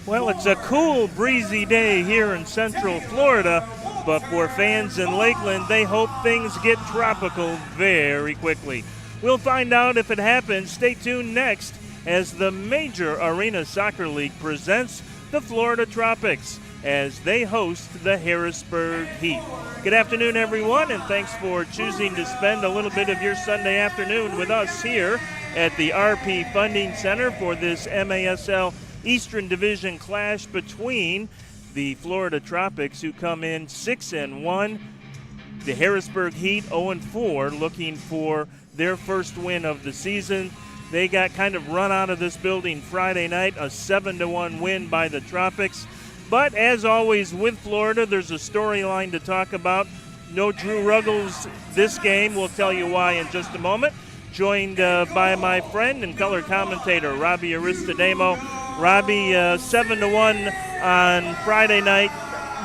Well, it's a cool, breezy day here in Central Florida, but for fans in Lakeland, they hope things get tropical very quickly. We'll find out if it happens. Stay tuned next as the Major Arena Soccer League presents the Florida Tropics as they host the Harrisburg Heat. Good afternoon, everyone, and thanks for choosing to spend a little bit of your Sunday afternoon with us here at the RP Funding Center for this MASL Eastern Division clash between the Florida Tropics, who come in 6-1, the Harrisburg Heat 0-4, looking for their first win of the season. They got kind of run out of this building Friday night, a 7-1 win by the Tropics. But as always with Florida, there's a storyline to talk about. No Drew Ruggles this game. We'll tell you why in just a moment. Joined by my friend and color commentator, Robbie Aristodemo. Robbie, 7-1 on Friday night.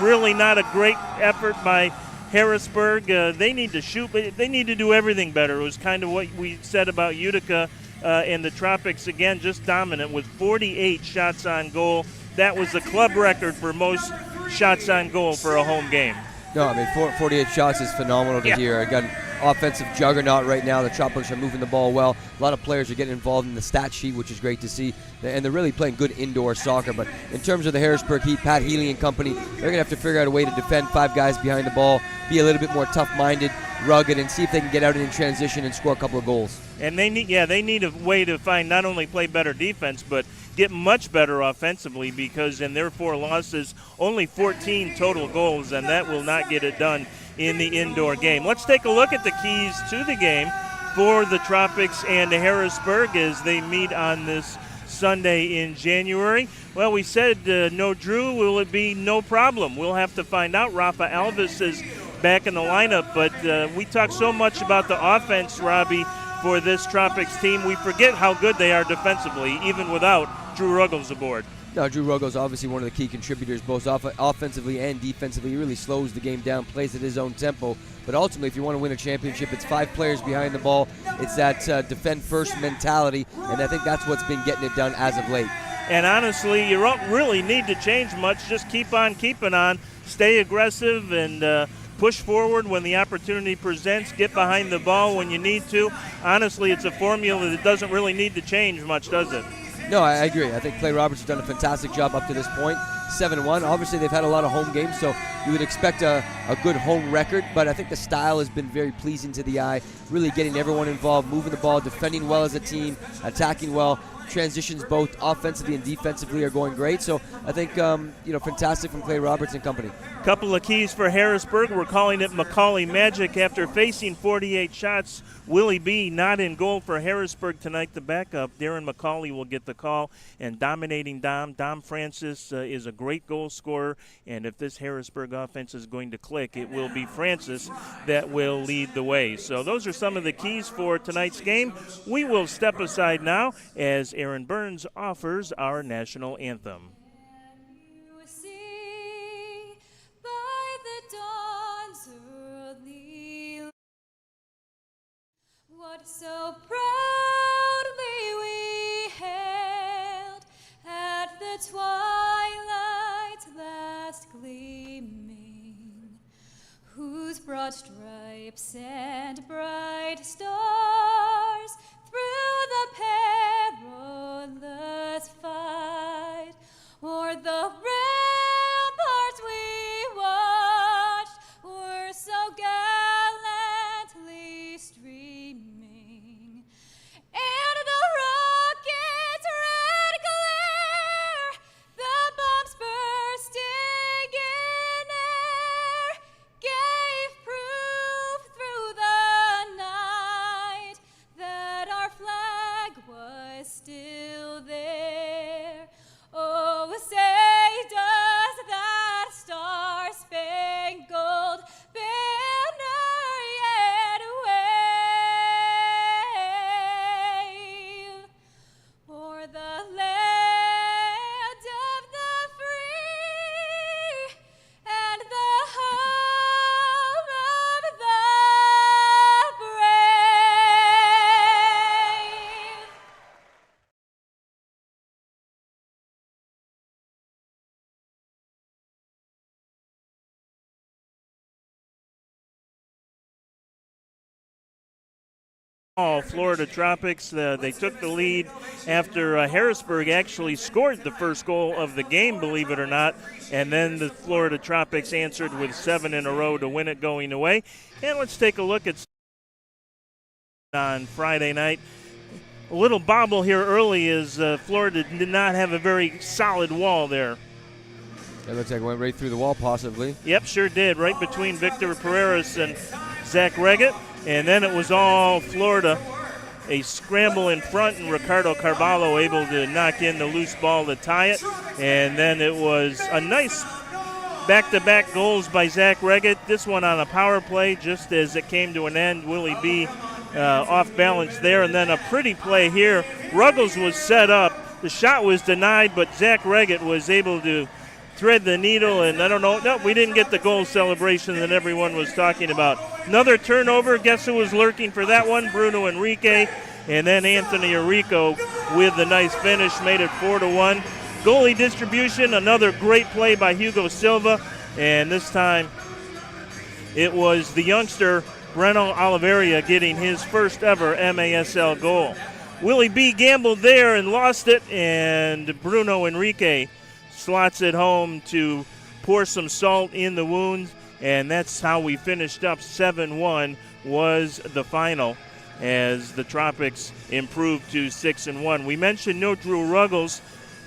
Really not a great effort by Harrisburg. They need to shoot, but they need to do everything better. It was kind of what we said about Utica and the Tropics. Again, just dominant with 48 shots on goal. That was the club record for most shots on goal for a home game. No, I mean, 48 shots is phenomenal to hear. Again, offensive juggernaut right now. The Tropics are moving the ball well. A lot of players are getting involved in the stat sheet, which is great to see. And they're really playing good indoor soccer. But in terms of the Harrisburg Heat, Pat Healy and company, they're going to have to figure out a way to defend five guys behind the ball, be a little bit more tough-minded, rugged, and see if they can get out in transition and score a couple of goals. And they need a way to find not only play better defense, but get much better offensively, because in their 4 losses, only 14 total goals, and that will not get it done in the indoor game. Let's take a look at the keys to the game for the Tropics and the Harrisburg as they meet on this Sunday in January. Well, we said no Drew. Will it be no problem? We'll have to find out. Rafa Alves is back in the lineup, but we talk so much about the offense, Robbie, for this Tropics team. We forget how good they are defensively, even without Drew Ruggles aboard. No, Drew Ruggles obviously one of the key contributors, both offensively and defensively. He really slows the game down, plays at his own tempo. But ultimately, if you want to win a championship, it's 5 players behind the ball. It's that defend-first mentality, and I think that's what's been getting it done as of late. And honestly, you don't really need to change much. Just keep on keeping on. Stay aggressive and push forward when the opportunity presents. Get behind the ball when you need to. Honestly, it's a formula that doesn't really need to change much, does it? No, I agree. I think Clay Roberts has done a fantastic job up to this point. 7-1. Obviously, they've had a lot of home games, so you would expect a good home record, but I think the style has been very pleasing to the eye, really getting everyone involved, moving the ball, defending well as a team, attacking well. Transitions both offensively and defensively are going great. So I think, fantastic from Clay Roberts and company. Couple of keys for Harrisburg. We're calling it Macaulay Magic. After facing 48 shots, Willie B not in goal for Harrisburg tonight. The backup, Darren McCauley, will get the call. And dominating Dom Francis is a great goal scorer. And if this Harrisburg offense is going to click, it will be Francis that will lead the way. So those are some of the keys for tonight's game. We will step aside now as Aaron Burns offers our national anthem. What so proudly we hailed at the twilight's last gleaming, whose broad stripes and bright stars through the perilous fight o'er the ramparts we watched were so gallantly streaming, and the rocket's red glare, the bombs bursting in air, gave proof through the night that our flag was still there. Oh, say Florida Tropics, they took the lead after Harrisburg actually scored the first goal of the game, believe it or not, and then the Florida Tropics answered with 7 in a row to win it going away. And let's take a look at on Friday night. A little bobble here early as Florida did not have a very solid wall there. It looks like it went right through the wall, possibly. Yep, sure did, right between Victor Pereiras and Zach Reggett. And then it was all Florida. A scramble in front, and Ricardo Carvalho able to knock in the loose ball to tie it. And then it was a nice back-to-back goals by Zach Reggett. This one on a power play just as it came to an end. Willie B off balance there. And then a pretty play here. Ruggles was set up. The shot was denied, but Zach Reggett was able to thread the needle, and I don't know. No, we didn't get the goal celebration that everyone was talking about. Another turnover. Guess who was lurking for that one? Bruno Enrique. And then Anthony Arrico with the nice finish made it 4-1. Goalie distribution, another great play by Hugo Silva. And this time it was the youngster Breno Oliveria getting his first ever MASL goal. Willie B gambled there and lost it, and Bruno Enrique slots it home to pour some salt in the wound, and that's how we finished up. 7-1 was the final as the Tropics improved to 6-1. We mentioned no Drew Ruggles.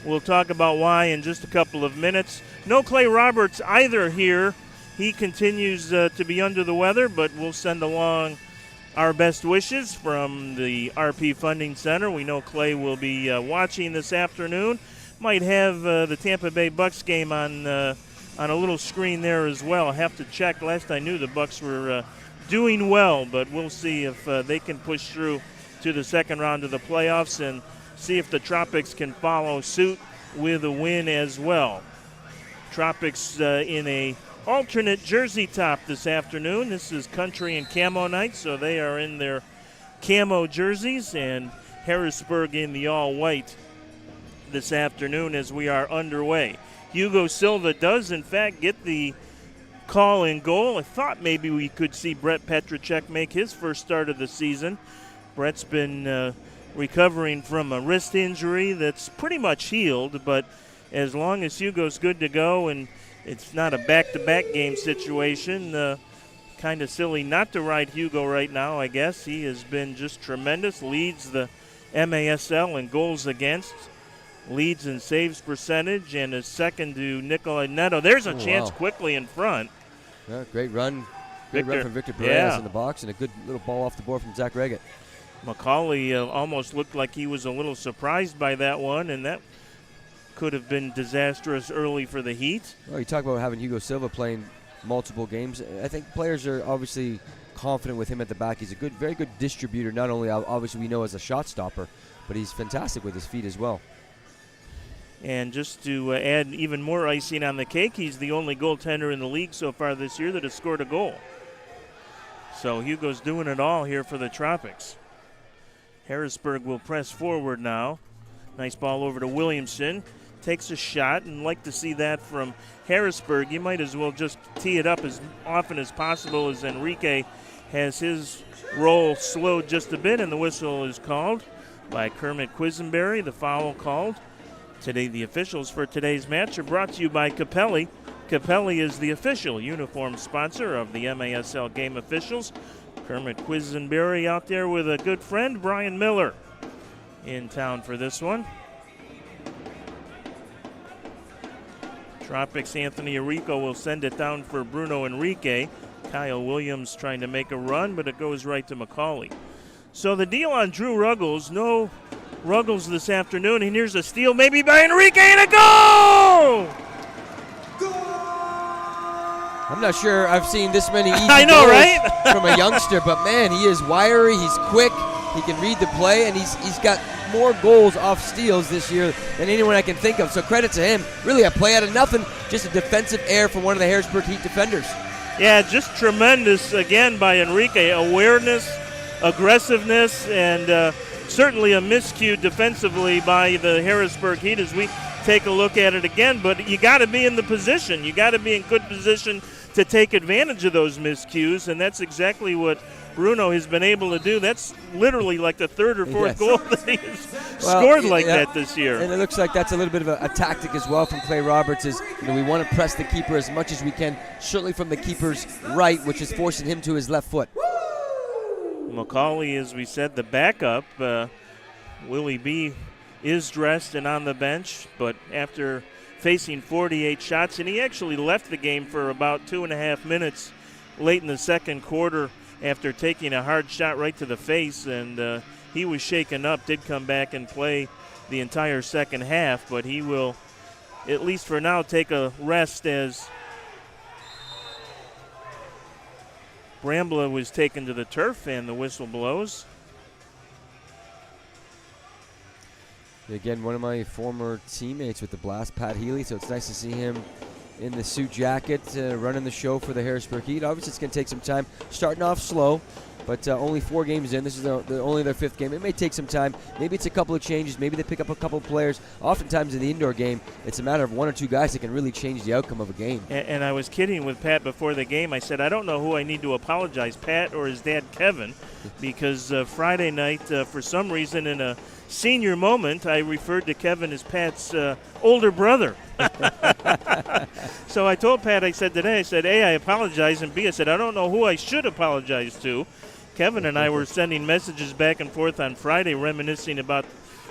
We'll talk about why in just a couple of minutes. No Clay Roberts either here. He continues to be under the weather, but we'll send along our best wishes from the RP Funding Center. We know Clay will be watching this afternoon. Might have the Tampa Bay Bucks game on a little screen there as well. I have to check. Last I knew the Bucks were doing well, but we'll see if they can push through to the second round of the playoffs and see if the Tropics can follow suit with a win as well. Tropics in a alternate jersey top this afternoon. This is country and camo night, so they are in their camo jerseys, and Harrisburg in the all-white this afternoon as we are underway. Hugo Silva does, in fact, get the call in goal. I thought maybe we could see Brett Petracek make his first start of the season. Brett's been recovering from a wrist injury that's pretty much healed, but as long as Hugo's good to go and it's not a back-to-back game situation, kind of silly not to ride Hugo right now, I guess. He has been just tremendous, leads the MASL in goals against, leads in saves percentage, and is second to Nicolai Neto. There's a chance quickly in front. Yeah, great run. Great run from Victor Pereiras in the box, and a good little ball off the board from Zach Reggett. Macaulay almost looked like he was a little surprised by that one, and that could have been disastrous early for the Heat. Well, you talk about having Hugo Silva playing multiple games. I think players are obviously confident with him at the back. He's a very good distributor. Not only obviously we know as a shot stopper, but he's fantastic with his feet as well. And just to add even more icing on the cake, he's the only goaltender in the league so far this year that has scored a goal. So Hugo's doing it all here for the Tropics. Harrisburg will press forward now. Nice ball over to Williamson. Takes a shot, and like to see that from Harrisburg. You might as well just tee it up as often as possible as Enrique has his roll slowed just a bit, and the whistle is called by Kermit Quisenberry. The foul called. Today, the officials for today's match are brought to you by Capelli. Capelli is the official uniform sponsor of the MASL game officials. Kermit Quisenberry out there with a good friend, Brian Miller, in town for this one. Tropics Anthony Arrico will send it down for Bruno Enrique. Kyle Williams trying to make a run, but it goes right to Macaulay. So the deal on Drew Ruggles, no Ruggles this afternoon, and here's a steal maybe by Enrique, and a goal! I'm not sure I've seen this many easy I know, goals right? from a youngster, but man, he is wiry, he's quick, he can read the play, and he's got more goals off steals this year than anyone I can think of. So credit to him. Really a play out of nothing, just a defensive error from one of the Harrisburg Heat defenders. Yeah, just tremendous again by Enrique. Awareness, aggressiveness, and certainly a miscue defensively by the Harrisburg Heat as we take a look at it again. But you got to be in the position. You got to be in good position to take advantage of those miscues, and that's exactly what Bruno has been able to do. That's literally like the third or fourth goal that he has scored like that this year. And it looks like that's a little bit of a tactic as well from Clay Roberts. Is we want to press the keeper as much as we can, certainly from the keeper's right, which is forcing him to his left foot. McCauley, as we said, the backup. Willie B is dressed and on the bench, but after facing 48 shots, and he actually left the game for about 2.5 minutes late in the second quarter after taking a hard shot right to the face, and he was shaken up, did come back and play the entire second half, but he will, at least for now, take a rest as Brambla was taken to the turf and the whistle blows. Again, one of my former teammates with the Blast, Pat Healy, so it's nice to see him in the suit jacket running the show for the Harrisburg Heat. Obviously, it's going to take some time. Starting off slow, but only 4 games in. This is only their 5th game. It may take some time. Maybe it's a couple of changes. Maybe they pick up a couple of players. Oftentimes in the indoor game, it's a matter of 1 or 2 guys that can really change the outcome of a game. And I was kidding with Pat before the game. I said, I don't know who I need to apologize, Pat or his dad, Kevin, because Friday night, for some reason, in a senior moment, I referred to Kevin as Pat's older brother. So I told Pat, I said today, I said, A, I apologize, and B, I said, I don't know who I should apologize to. Kevin and I were sending messages back and forth on Friday reminiscing about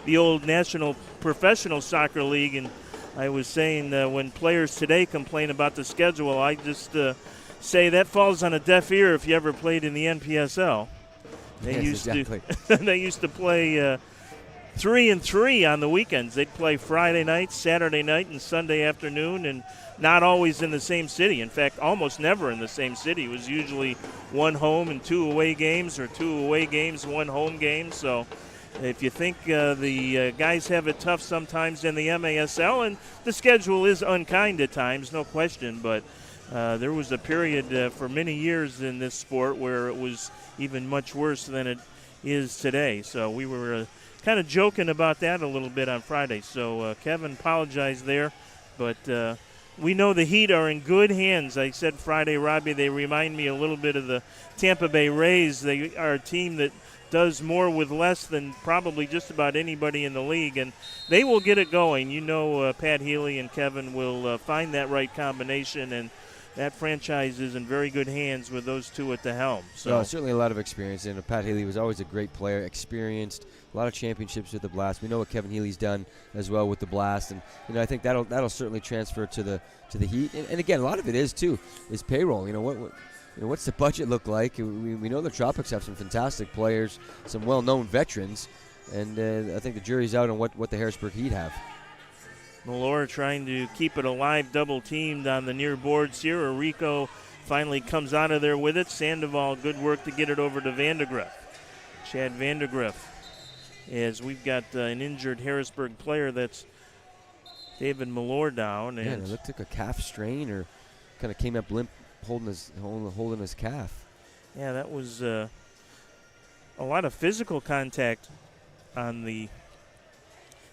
the old National Professional Soccer League, and I was saying when players today complain about the schedule, I just say that falls on a deaf ear if you ever played in the NPSL. They used to play 3 and 3 on the weekends. They'd play Friday night, Saturday night, and Sunday afternoon, and not always in the same city. In fact, almost never in the same city. It was usually 1 home and 2 away games, or 2 away games, 1 home game. So if you think the guys have it tough sometimes in the MASL, and the schedule is unkind at times, no question, but there was a period for many years in this sport where it was even much worse than it is today. So we were kind of joking about that a little bit on Friday. So Kevin apologized there, but we know the Heat are in good hands. I said Friday, Robbie, they remind me a little bit of the Tampa Bay Rays. They are a team that does more with less than probably just about anybody in the league, and they will get it going. You know, Pat Healy and Kevin will find that right combination, and that franchise is in very good hands with those two at the helm. So certainly a lot of experience, and Pat Healy was always a great player, experienced, a lot of championships with the Blast. We know what Kevin Healy's done as well with the Blast, and I think that'll certainly transfer to the Heat. And again, a lot of it is payroll. What's the budget look like? We know the Tropics have some fantastic players, some well-known veterans, and I think the jury's out on what the Harrisburg Heat have. Malora trying to keep it alive, double-teamed on the near boards here. Arico finally comes out of there with it. Sandoval, good work to get it over to Vandegrift. Chad Vandegrift, as we've got an injured Harrisburg player, that's David Malore down. And it looked like a calf strain, or kind of came up limp, holding his calf. Yeah, that was a lot of physical contact on the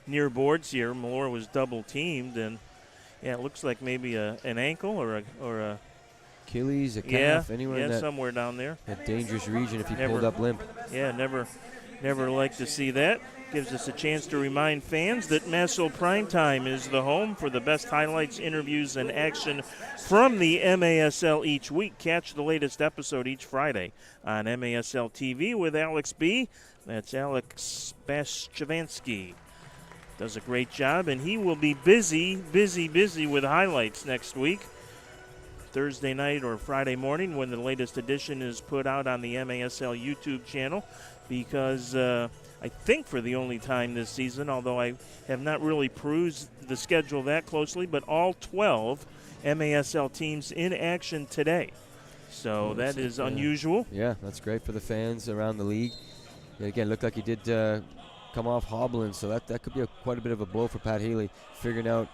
near boards here. Malore was double teamed, and it looks like maybe an ankle or a Achilles, a calf, anywhere in that somewhere down there. That dangerous region if he pulled up limp. Yeah, never like to see that. Gives us a chance to remind fans that MASL Primetime is the home for the best highlights, interviews, and action from the MASL each week. Catch the latest episode each Friday on MASL TV with Alex B. That's Alex Baschavansky. Does a great job, and he will be busy with highlights next week. Thursday night or Friday morning when the latest edition is put out on the MASL YouTube channel, because I think for the only time this season, although I have not really perused the schedule that closely, but all 12 MASL teams in action today. So that is unusual. Yeah, that's great for the fans around the league. And again, looked like he did come off hobbling, so that could be quite a bit of a blow for Pat Healy, figuring out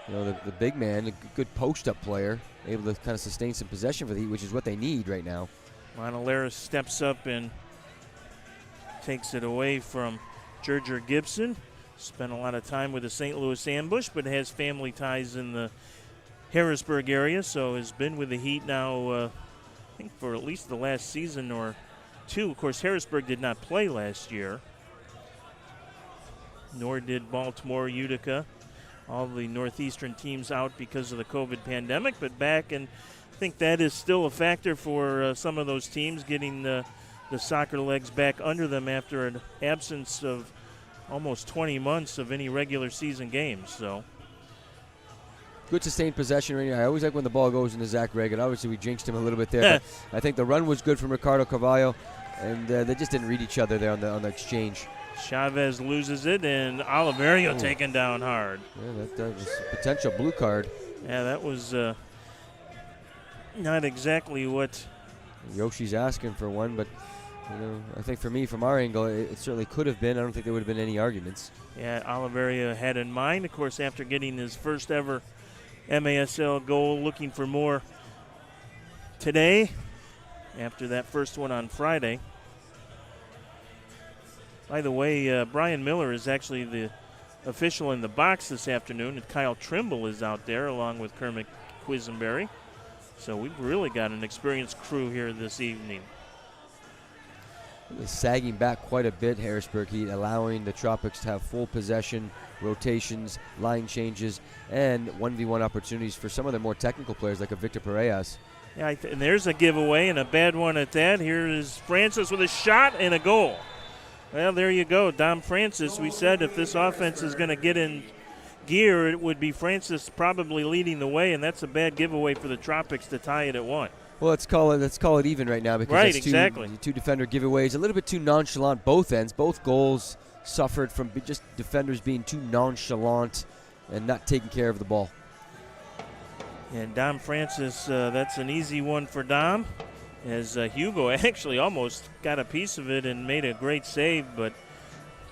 the big man, a good post-up player, able to kind of sustain some possession for the Heat, which is what they need right now. Monalaris steps up and takes it away from Gerger Gibson. Spent a lot of time with the St. Louis Ambush, but has family ties in the Harrisburg area, so has been with the Heat now, I think, for at least the last season or two. Of course, Harrisburg did not play last year, nor did Baltimore, Utica. All the Northeastern teams out because of the COVID pandemic, but back, and I think that is still a factor for some of those teams getting the soccer legs back under them after an absence of almost 20 months of any regular season games. So good sustained possession right now. I always like when the ball goes into Zach Reagan. Obviously, we jinxed him a little bit there, but I think the run was good from Ricardo Carvalho, and they just didn't read each other there on the exchange. Chavez loses it, and Oliverio taken down hard. Yeah, that was a potential blue card. Yeah, that was not exactly what Yoshi's asking for one, but I think for me, from our angle, it certainly could have been. I don't think there would have been any arguments. Yeah, Oliverio had in mind, of course, after getting his first ever MASL goal, looking for more today after that first one on Friday. By the way, Brian Miller is actually the official in the box this afternoon, and Kyle Trimble is out there along with Kermit Quisenberry. So we've really got an experienced crew here this evening. Sagging back quite a bit, Harrisburg Heat, allowing the Tropics to have full possession, rotations, line changes, and 1v1 opportunities for some of their more technical players like a Victor Parejas. Yeah, and there's a giveaway, and a bad one at that. Here is Francis with a shot and a goal. Well, there you go. Dom Francis, we said if this offense is going to get in gear, it would be Francis probably leading the way, and that's a bad giveaway for the Tropics to tie it at 1. Well, let's call it even right now, because right, that's exactly. two defender giveaways, a little bit too nonchalant both ends. Both goals suffered from just defenders being too nonchalant and not taking care of the ball. And Dom Francis, that's an easy one for Dom, as Hugo actually almost got a piece of it and made a great save, but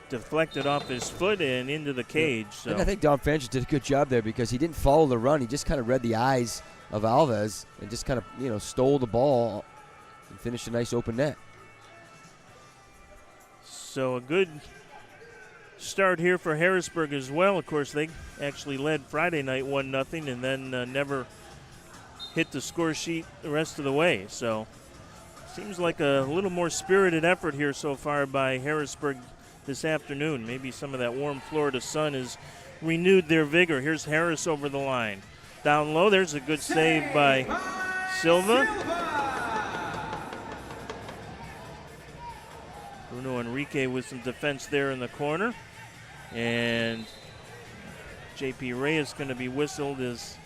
deflected off his foot and into the cage. So. And I think Dom Francis did a good job there, because he didn't follow the run. He just kind of read the eyes of Alves and just kind of, stole the ball and finished a nice open net. So a good start here for Harrisburg as well. Of course, they actually led Friday night 1-0 and then never hit the score sheet the rest of the way. So seems like a little more spirited effort here so far by Harrisburg this afternoon. Maybe some of that warm Florida sun has renewed their vigor. Here's Harris over the line. Down low, there's a good save by Silva. Bruno Enrique with some defense there in the corner. And J.P. Reyes going to be whistled as...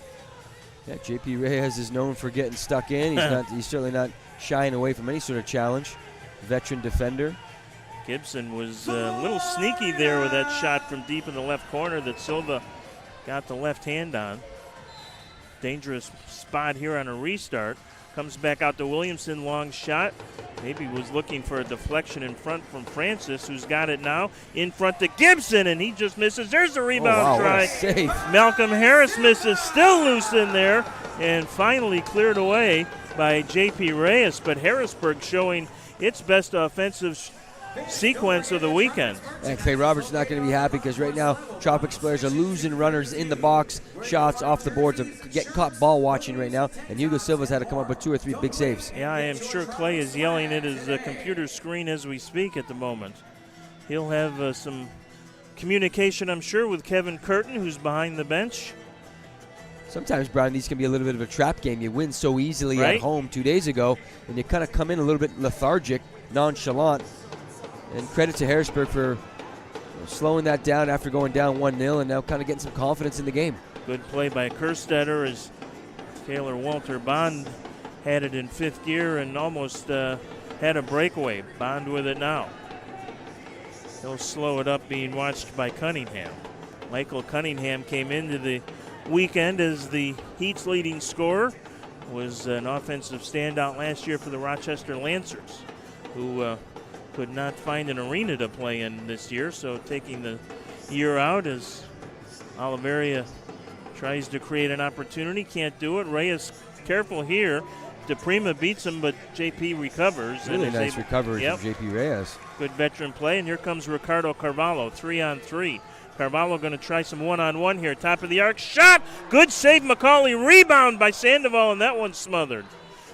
Yeah, J.P. Reyes is known for getting stuck in. He's certainly not shying away from any sort of challenge. Veteran defender. Gibson was a little sneaky there with that shot from deep in the left corner that Silva got the left hand on. Dangerous spot here on a restart. Comes back out to Williamson, long shot. Maybe was looking for a deflection in front from Francis, who's got it now in front to Gibson, and he just misses. There's a rebound try. What a save. Malcolm Harris misses, still loose in there, and finally cleared away by J.P. Reyes. But Harrisburg showing its best offensive sequence of the weekend. And Clay Roberts is not going to be happy, because right now Tropics players are losing runners in the box, shots off the boards, of getting caught ball watching right now, and Hugo Silva's had to come up with 2 or 3 big saves. Yeah, I am sure Clay is yelling at his computer screen as we speak at the moment. He'll have some communication, I'm sure, with Kevin Curtin, who's behind the bench. Sometimes, Brian, these can be a little bit of a trap game. You win so easily right at home 2 days ago, and you kind of come in a little bit lethargic, nonchalant. And credit to Harrisburg for slowing that down after going down 1-0 and now kind of getting some confidence in the game. Good play by Kerstetter as Taylor Walter Bond had it in 5th gear and almost had a breakaway. Bond with it now. He'll slow it up, being watched by Cunningham. Michael Cunningham came into the weekend as the Heat's leading scorer. Was an offensive standout last year for the Rochester Lancers, who could not find an arena to play in this year, so taking the year out as Oliveria tries to create an opportunity. Can't do it. Reyes careful here. DePrima beats him, but JP recovers. Really nice recovery from JP Reyes. Good veteran play, and here comes Ricardo Carvalho, 3-on-3. Carvalho going to try some one-on-one here. Top of the arc, shot! Good save, Macaulay. Rebound by Sandoval, and that one's smothered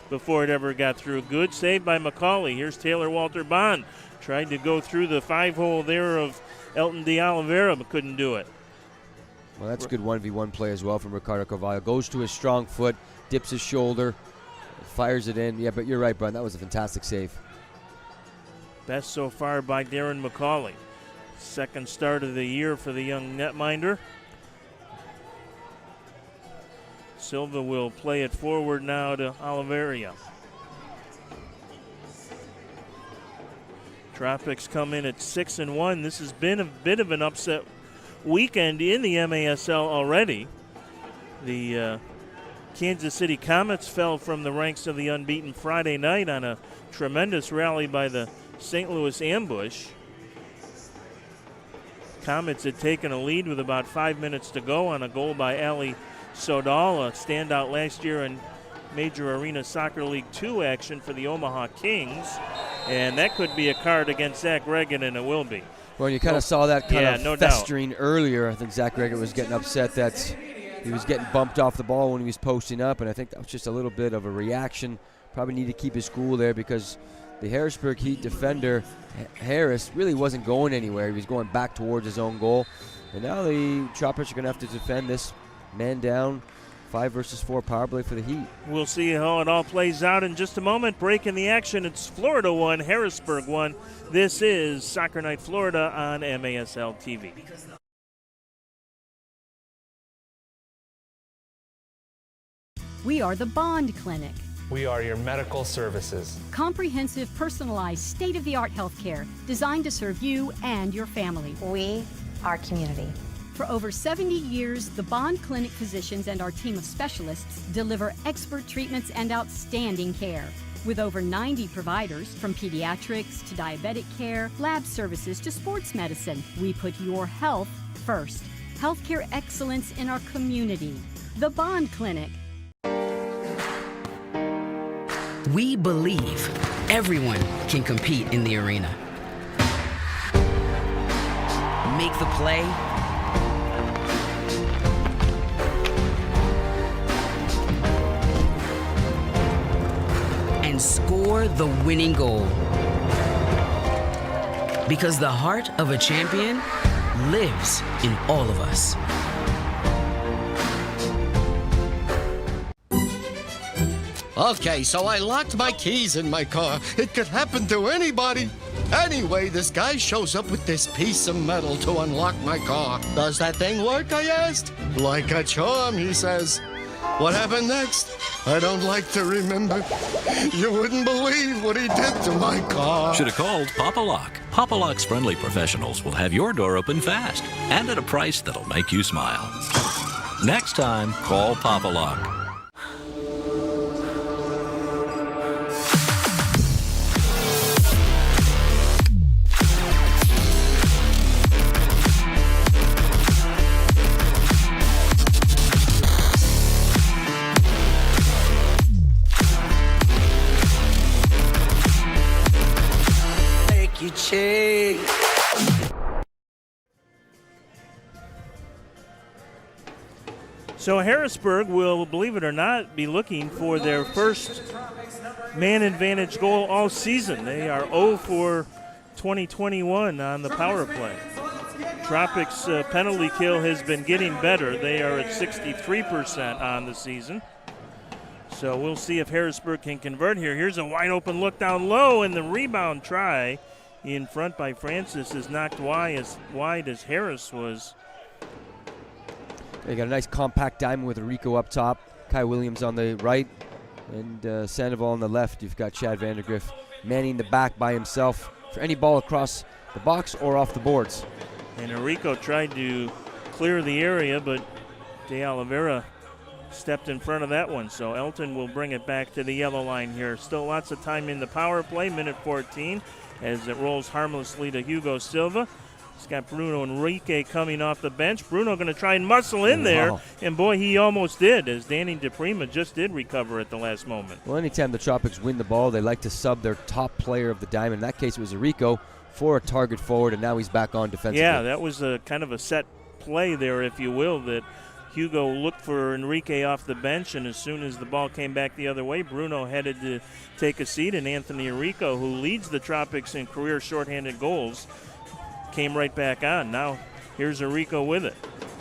before it ever got through. Good save by Macaulay. Here's Taylor Walter Bond. Tried to go through the 5-hole there of Elton de Oliveira, but couldn't do it. Well, that's a good 1v1 play as well from Ricardo Carvalho. Goes to his strong foot, dips his shoulder, fires it in. Yeah, but you're right, Brian. That was a fantastic save. Best so far by Darren Macaulay. Second start of the year for the young netminder. Silva will play it forward now to Oliveira. Tropics come in at 6-1. This has been a bit of an upset weekend in the MASL already. The Kansas City Comets fell from the ranks of the unbeaten Friday night on a tremendous rally by the St. Louis Ambush. Comets had taken a lead with about 5 minutes to go on a goal by Ali Sodal, a standout last year in Major Arena Soccer League 2 action for the Omaha Kings. And that could be a card against Zach Regan, and it will be. Well, you kind of saw that no festering earlier. I think Zach Regan was getting upset that he was getting bumped off the ball when he was posting up, and I think that was just a little bit of a reaction. Probably need to keep his cool there because the Harrisburg Heat defender, Harris, really wasn't going anywhere. He was going back towards his own goal. And now the Tropics are going to have to defend this man down 5 versus 4 power play for the Heat. We'll see how it all plays out in just a moment. Break in the action. It's Florida 1, Harrisburg 1. This is Soccer Night Florida on MASL TV. We are the Bond Clinic. We are your medical services. Comprehensive, personalized, state-of-the-art healthcare designed to serve you and your family. We are community. For over 70 years, the Bond Clinic physicians and our team of specialists deliver expert treatments and outstanding care. With over 90 providers, from pediatrics to diabetic care, lab services to sports medicine, we put your health first. Healthcare excellence in our community. The Bond Clinic. We believe everyone can compete in the arena. Make the play, and score the winning goal. Because the heart of a champion lives in all of us. Okay, so I locked my keys in my car. It could happen to anybody. Anyway, this guy shows up with this piece of metal to unlock my car. Does that thing work, I asked? Like a charm, he says. What happened next? I don't like to remember. You wouldn't believe what he did to my car. Should have called Papa Lock. Papa Lock's friendly professionals will have your door open fast and at a price that'll make you smile. Next time, call Papa Lock. So Harrisburg will, believe it or not, be looking for their first man advantage goal all season. They are 0 for 2021 on the power play. Tropics penalty kill has been getting better. They are at 63% on the season. So we'll see if Harrisburg can convert here. Here's a wide open look down low, and the rebound try in front by Francis is knocked wide as Harris was. They got a nice compact diamond with Rico up top, Kai Williams on the right, and Sandoval on the left. You've got Chad Vandergriff manning the back by himself for any ball across the box or off the boards. And Enrico tried to clear the area, but De Oliveira stepped in front of that one. So Elton will bring it back to the yellow line here. Still lots of time in the power play, minute 14, as it rolls harmlessly to Hugo Silva. He's got Bruno Enrique coming off the bench. Bruno going to try and muscle in there, and boy, he almost did, as Danny DePrima just did recover at the last moment. Well, anytime the Tropics win the ball, they like to sub their top player of the diamond. In that case, it was Enrico. for a target forward, and now he's back on defensively. Yeah, that was a kind of a set play there, if you will, that Hugo looked for Enrique off the bench, and as soon as the ball came back the other way, Bruno headed to take a seat, and Anthony Enrico, who leads the Tropics in career shorthanded goals, came right back on. Now here's Enrico with it,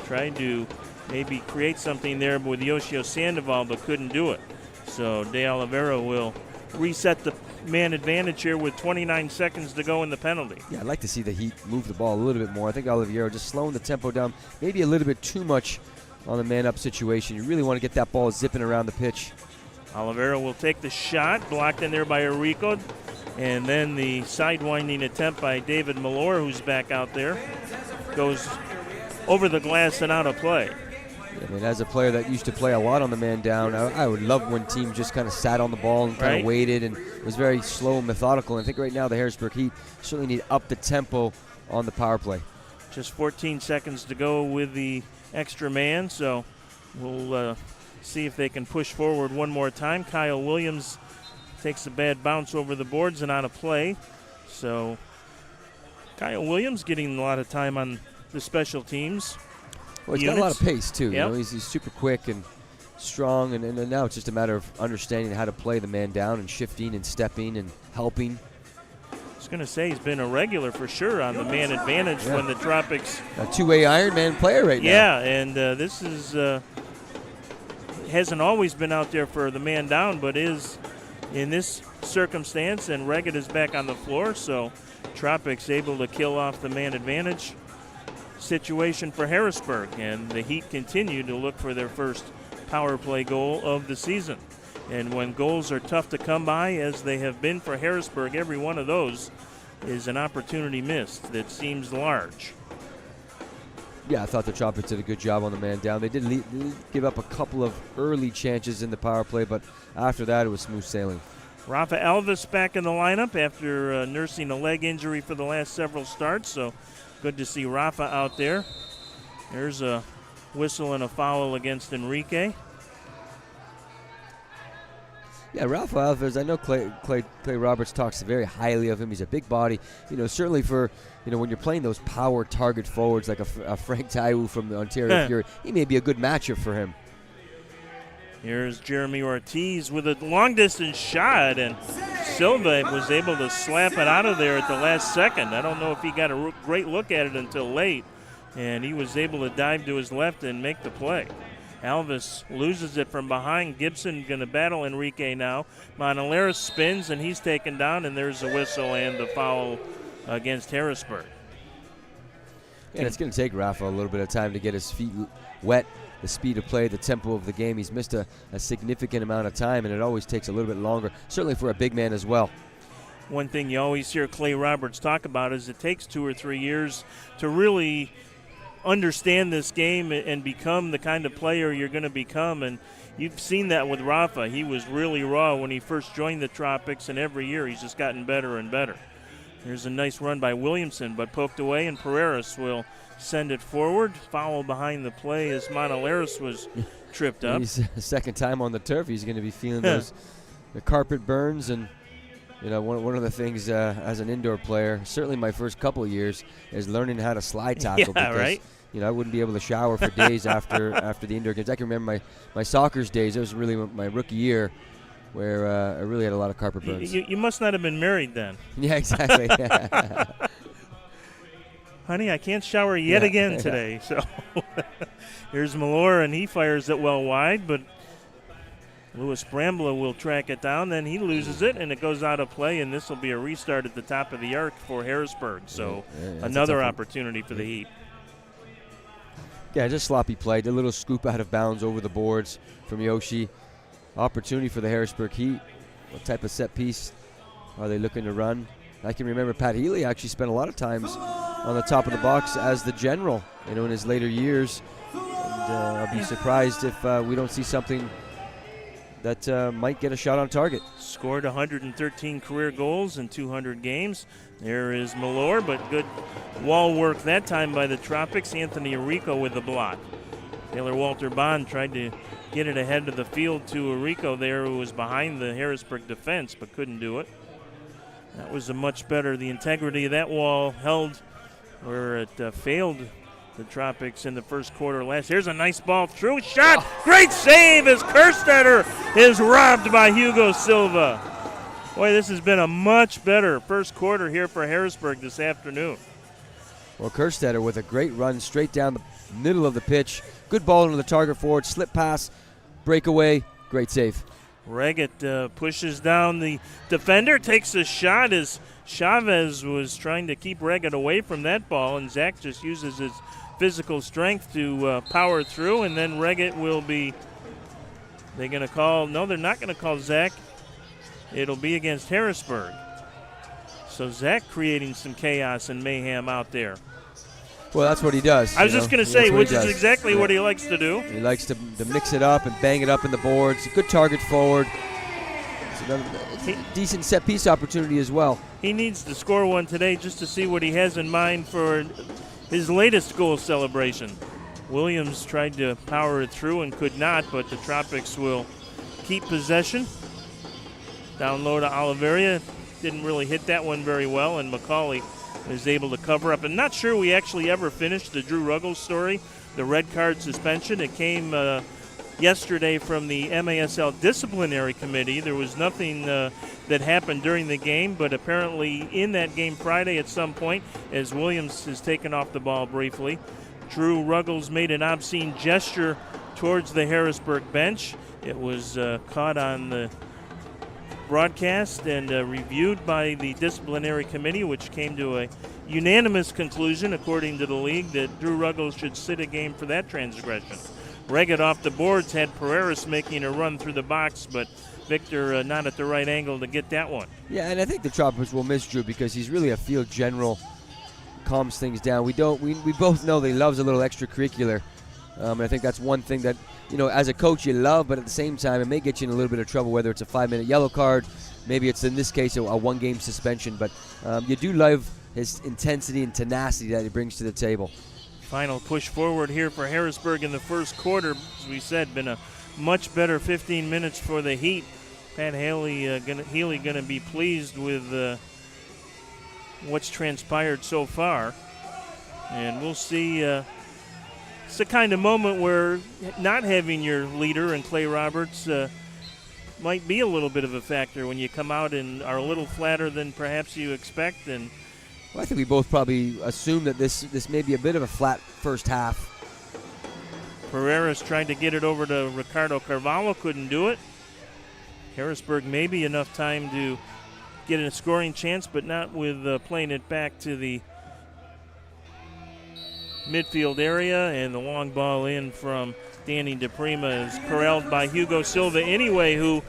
trying to maybe create something there with Yoshio Sandoval, but couldn't do it. So De Oliveira will reset the man advantage here with 29 seconds to go in the penalty. Yeah, I'd like to see the Heat move the ball a little bit more. I think Oliveira just slowing the tempo down, maybe a little bit too much on the man-up situation. You really want to get that ball zipping around the pitch. Oliveira will take the shot, blocked in there by Enrico, and then the sidewinding attempt by David Malor, who's back out there, goes over the glass and out of play. I mean, as a player that used to play a lot on the man down, I would love when teams just kind of sat on the ball and kind of waited and was very slow and methodical. And I think right now the Harrisburg Heat certainly need up the tempo on the power play. Just 14 seconds to go with the extra man, so we'll see if they can push forward one more time. Kyle Williams takes a bad bounce over the boards and out of play. So Kyle Williams getting a lot of time on the special teams. Well, he's got a lot of pace, too. Yep. You know, he's super quick and strong, and now it's just a matter of understanding how to play the man down and shifting and stepping and helping. I was going to say he's been a regular for sure on the man advantage when the Tropics. A two-way Iron Man player right now. Yeah, and this is hasn't always been out there for the man down, but is in this circumstance, and Reggett is back on the floor, so Tropics able to kill off the man advantage situation for Harrisburg, and the Heat continue to look for their first power play goal of the season. And when goals are tough to come by, as they have been for Harrisburg, every one of those is an opportunity missed that seems large. Yeah, I thought the Tropics did a good job on the man down. They did give up a couple of early chances in the power play, but after that it was smooth sailing. Rafa Alves back in the lineup after nursing a leg injury for the last several starts, so good to see Rafa out there. There's a whistle and a foul against Enrique. Yeah, Rafa Alves, I know Clay Roberts talks very highly of him. He's a big body. You know, certainly for, you know, when you're playing those power target forwards like a Frank Taiwu from the Ontario Fury, he may be a good matchup for him. Here's Jeremy Ortiz with a long-distance shot, and Silva was able to slap it out of there at the last second. I don't know if he got a great look at it until late, and he was able to dive to his left and make the play. Alves loses it from behind. Gibson going to battle Enrique now. Monaleras spins, and he's taken down, and there's a whistle and the foul against Harrisburg. And it's going to take Rafa a little bit of time to get his feet wet, the speed of play, the tempo of the game. He's missed a significant amount of time, and it always takes a little bit longer, certainly for a big man as well. One thing you always hear Clay Roberts talk about is it takes 2 or 3 years to really understand this game and become the kind of player you're going to become, and you've seen that with Rafa. He was really raw when he first joined the Tropics, and every year he's just gotten better and better. There's a nice run by Williamson, but poked away, and Pereiras will send it forward. Foul behind the play as Monaleras was tripped up. He's second time on the turf. He's going to be feeling the carpet burns, and you know, one of the things as an indoor player, certainly my first couple of years, is learning how to slide tackle. Because, right. You know, I wouldn't be able to shower for days after the indoor games. I can remember my soccer's days. It was really my rookie year where I really had a lot of carpet burns. You must not have been married then. Yeah, exactly. Honey, I can't shower yet again today. So here's Malor, and he fires it well wide, but Louis Brambla will track it down. Then he loses it, and it goes out of play, and this will be a restart at the top of the arc for Harrisburg. So another opportunity for the Heat. Yeah, just sloppy play. A little scoop out of bounds over the boards from Yoshi. Opportunity for the Harrisburg Heat. What type of set piece are they looking to run? I can remember Pat Healy actually spent a lot of times on the top of the box as the general, you know, in his later years. And I'll be surprised if we don't see something that might get a shot on target. Scored 113 career goals in 200 games. There is Malor, but good wall work that time by the Tropics. Anthony Enrico with the block. Taylor Walter Bond tried to get it ahead of the field to Enrico there, who was behind the Harrisburg defense, but couldn't do it. That was a much better. The integrity of that wall held where it failed the Tropics in the first quarter last. Here's a nice ball through. Shot. Oh. Great save as Kerstetter is robbed by Hugo Silva. Boy, this has been a much better first quarter here for Harrisburg this afternoon. Well, Kerstetter with a great run straight down the middle of the pitch. Good ball into the target forward. Slip pass, breakaway, great save. Reggett pushes down the defender, takes a shot as Chavez was trying to keep Reggett away from that ball, and Zach just uses his physical strength to power through, and then Reggett will be, they're going to call, no, they're not going to call Zach. It'll be against Harrisburg. So Zach creating some chaos and mayhem out there. Well, that's what he does. I was just going to say, which is exactly what he likes to do. He likes to mix it up and bang it up in the boards. Good target forward. It's another decent set-piece opportunity as well. He needs to score one today just to see what he has in mind for his latest goal celebration. Williams tried to power it through and could not, but the Tropics will keep possession. Down low to Oliveria. Didn't really hit that one very well, and McCauley is able to cover up. And not sure we actually ever finished the Drew Ruggles story, the red card suspension. It came yesterday from the MASL disciplinary committee. There was nothing that happened during the game, but apparently in that game Friday at some point, as Williams is taken off the ball briefly, Drew Ruggles made an obscene gesture towards the Harrisburg bench. It was caught on the broadcast and reviewed by the disciplinary committee, which came to a unanimous conclusion, according to the league, that Drew Ruggles should sit a game for that transgression. Reggett off the boards had Pereiras making a run through the box, but Victor not at the right angle to get that one. Yeah, and I think the Tropics will miss Drew because he's really a field general, calms things down. We both know that he loves a little extracurricular. And I think that's one thing that, as a coach you love, but at the same time it may get you in a little bit of trouble, whether it's a 5-minute yellow card, maybe it's in this case a 1-game suspension, but you do love his intensity and tenacity that he brings to the table. Final push forward here for Harrisburg in the first quarter. As we said, been a much better 15 minutes for the Heat. Pat Healy going to be pleased with what's transpired so far. And we'll see. It's the kind of moment where not having your leader and Clay Roberts might be a little bit of a factor when you come out and are a little flatter than perhaps you expect. And well, I think we both probably assume that this may be a bit of a flat first half. Pereiras tried to get it over to Ricardo Carvalho, couldn't do it. Harrisburg maybe enough time to get a scoring chance, but not with playing it back to the midfield area, and the long ball in from Danny DePrima is corralled by Hugo Silva anyway, who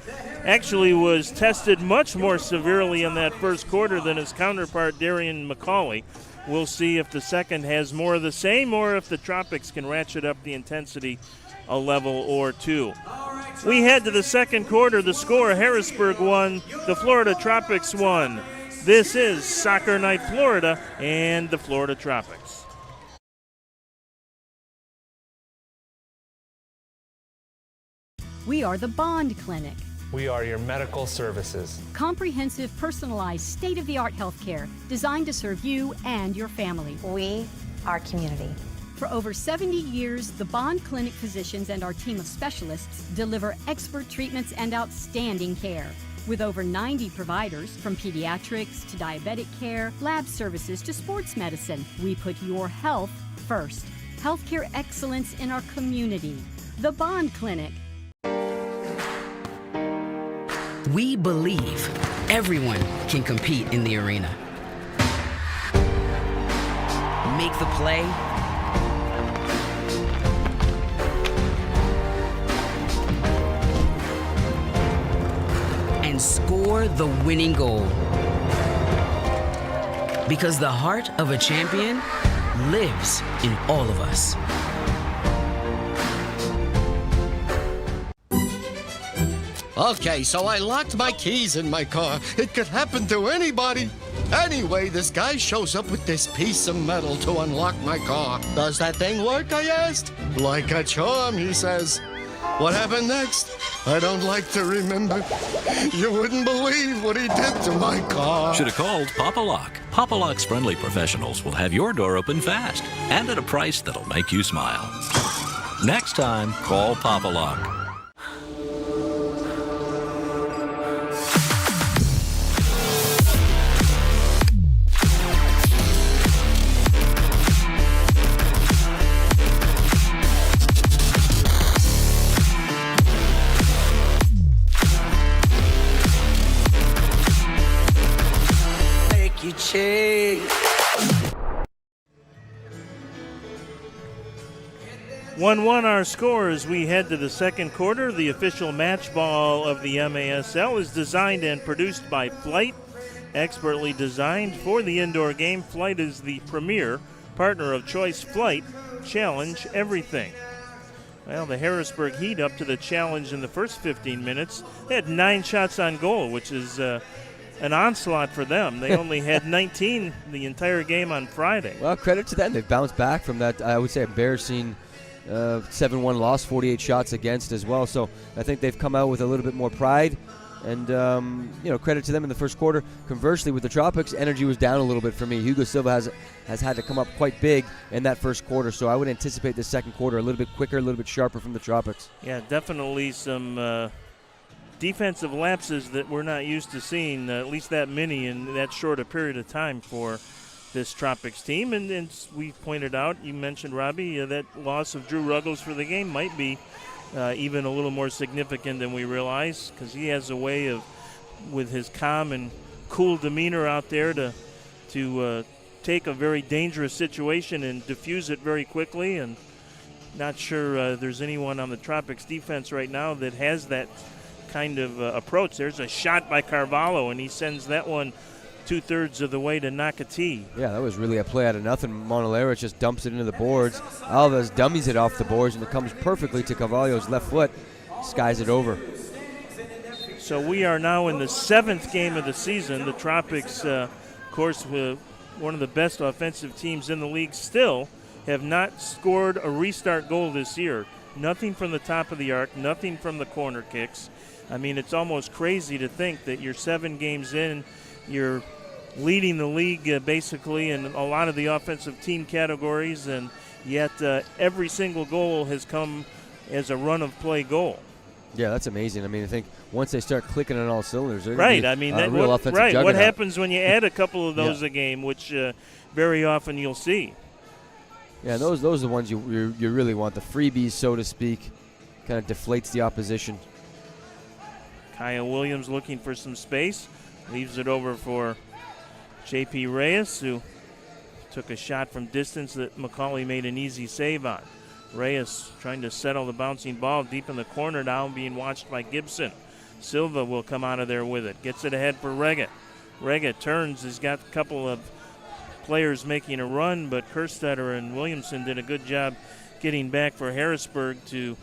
actually was tested much more severely in that first quarter than his counterpart Darian McCauley. We'll see if the second has more of the same or if the Tropics can ratchet up the intensity a level or two. We head to the second quarter. The score, Harrisburg 1, the Florida Tropics 1. This is Soccer Night Florida and the Florida Tropics. We are the Bond Clinic. We are your medical services. Comprehensive, personalized, state-of-the-art healthcare designed to serve you and your family. We are community. For over 70 years, the Bond Clinic physicians and our team of specialists deliver expert treatments and outstanding care. With over 90 providers, from pediatrics to diabetic care, lab services to sports medicine, we put your health first. Healthcare excellence in our community. The Bond Clinic. We believe everyone can compete in the arena. Make the play, and score the winning goal. Because the heart of a champion lives in all of us. Okay, so I locked my keys in my car. It could happen to anybody. Anyway, this guy shows up with this piece of metal to unlock my car. Does that thing work, I asked? Like a charm, he says. What happened next? I don't like to remember. You wouldn't believe what he did to my car. Should have called Papa Lock. Papa Lock's friendly professionals will have your door open fast and at a price that'll make you smile. Next time, call Papa Lock. Shake. 1-1 our score as we head to the second quarter. The official match ball of the MASL is designed and produced by Flight. Expertly designed for the indoor game, Flight is the premier partner of choice. Flight, challenge everything. Well, the Harrisburg Heat up to the challenge in the first 15 minutes. They had 9 shots on goal, which is an onslaught for them. They only had 19 the entire game on Friday. Well, credit to them. They've bounced back from that, I would say, embarrassing 7-1 loss, 48 shots against as well. So I think they've come out with a little bit more pride. And, credit to them in the first quarter. Conversely, with the Tropics, energy was down a little bit for me. Hugo Silva has had to come up quite big in that first quarter. So I would anticipate the second quarter a little bit quicker, a little bit sharper from the Tropics. Yeah, definitely some defensive lapses that we're not used to seeing, at least that many in that short a period of time for this Tropics team. And we pointed out, you mentioned, Robbie, that loss of Drew Ruggles for the game might be even a little more significant than we realize, because he has a way of, with his calm and cool demeanor out there, to take a very dangerous situation and diffuse it very quickly. And not sure there's anyone on the Tropics defense right now that has that kind of approach. There's a shot by Carvalho, and he sends that one 2/3 of the way to Nakati. Yeah, that was really a play out of nothing. Monolera just dumps it into the boards. Alves dummies it off the boards, and it comes perfectly to Carvalho's left foot. Skies it over. So we are now in the 7th game of the season. The Tropics, of course, one of the best offensive teams in the league, still have not scored a restart goal this year. Nothing from the top of the arc, nothing from the corner kicks. I mean, it's almost crazy to think that you're 7 games in, you're leading the league basically in a lot of the offensive team categories, and yet every single goal has come as a run-of-play goal. Yeah, that's amazing. I mean, I think once they start clicking on all cylinders, they're right. Be I mean, a real offensive juggernaut. What happens when you add a couple of those a game, which very often you'll see. Yeah, those are the ones you really want, the freebies, so to speak. Kind of deflates the opposition. Kyle Williams looking for some space. Leaves it over for J.P. Reyes, who took a shot from distance that McCauley made an easy save on. Reyes trying to settle the bouncing ball deep in the corner now, being watched by Gibson. Silva will come out of there with it. Gets it ahead for Reggett. Reggett turns. He's got a couple of players making a run, but Kerstetter and Williamson did a good job getting back for Harrisburg to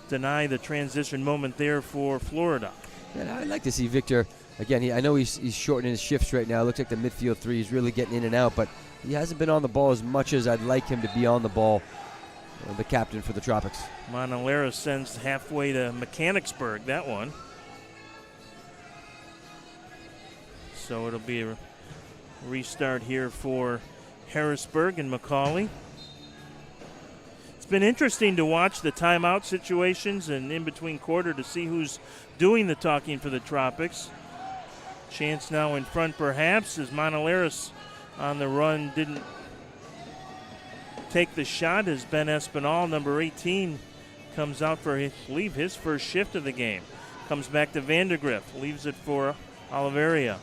deny the transition moment there for Florida. And I'd like to see Victor. Again, I know he's shortening his shifts right now. It looks like the midfield three is really getting in and out, but he hasn't been on the ball as much as I'd like him to be on the ball, the captain for the Tropics. Monolera sends halfway to Mechanicsburg, that one. So it'll be a restart here for Harrisburg and McCauley. It's been interesting to watch the timeout situations and in between quarter to see who's doing the talking for the Tropics. Chance now in front perhaps as Monolera's on the run didn't take the shot as Ben Espinal, number 18, comes out for, I believe, his first shift of the game. Comes back to Vandergriff, leaves it for Oliveria.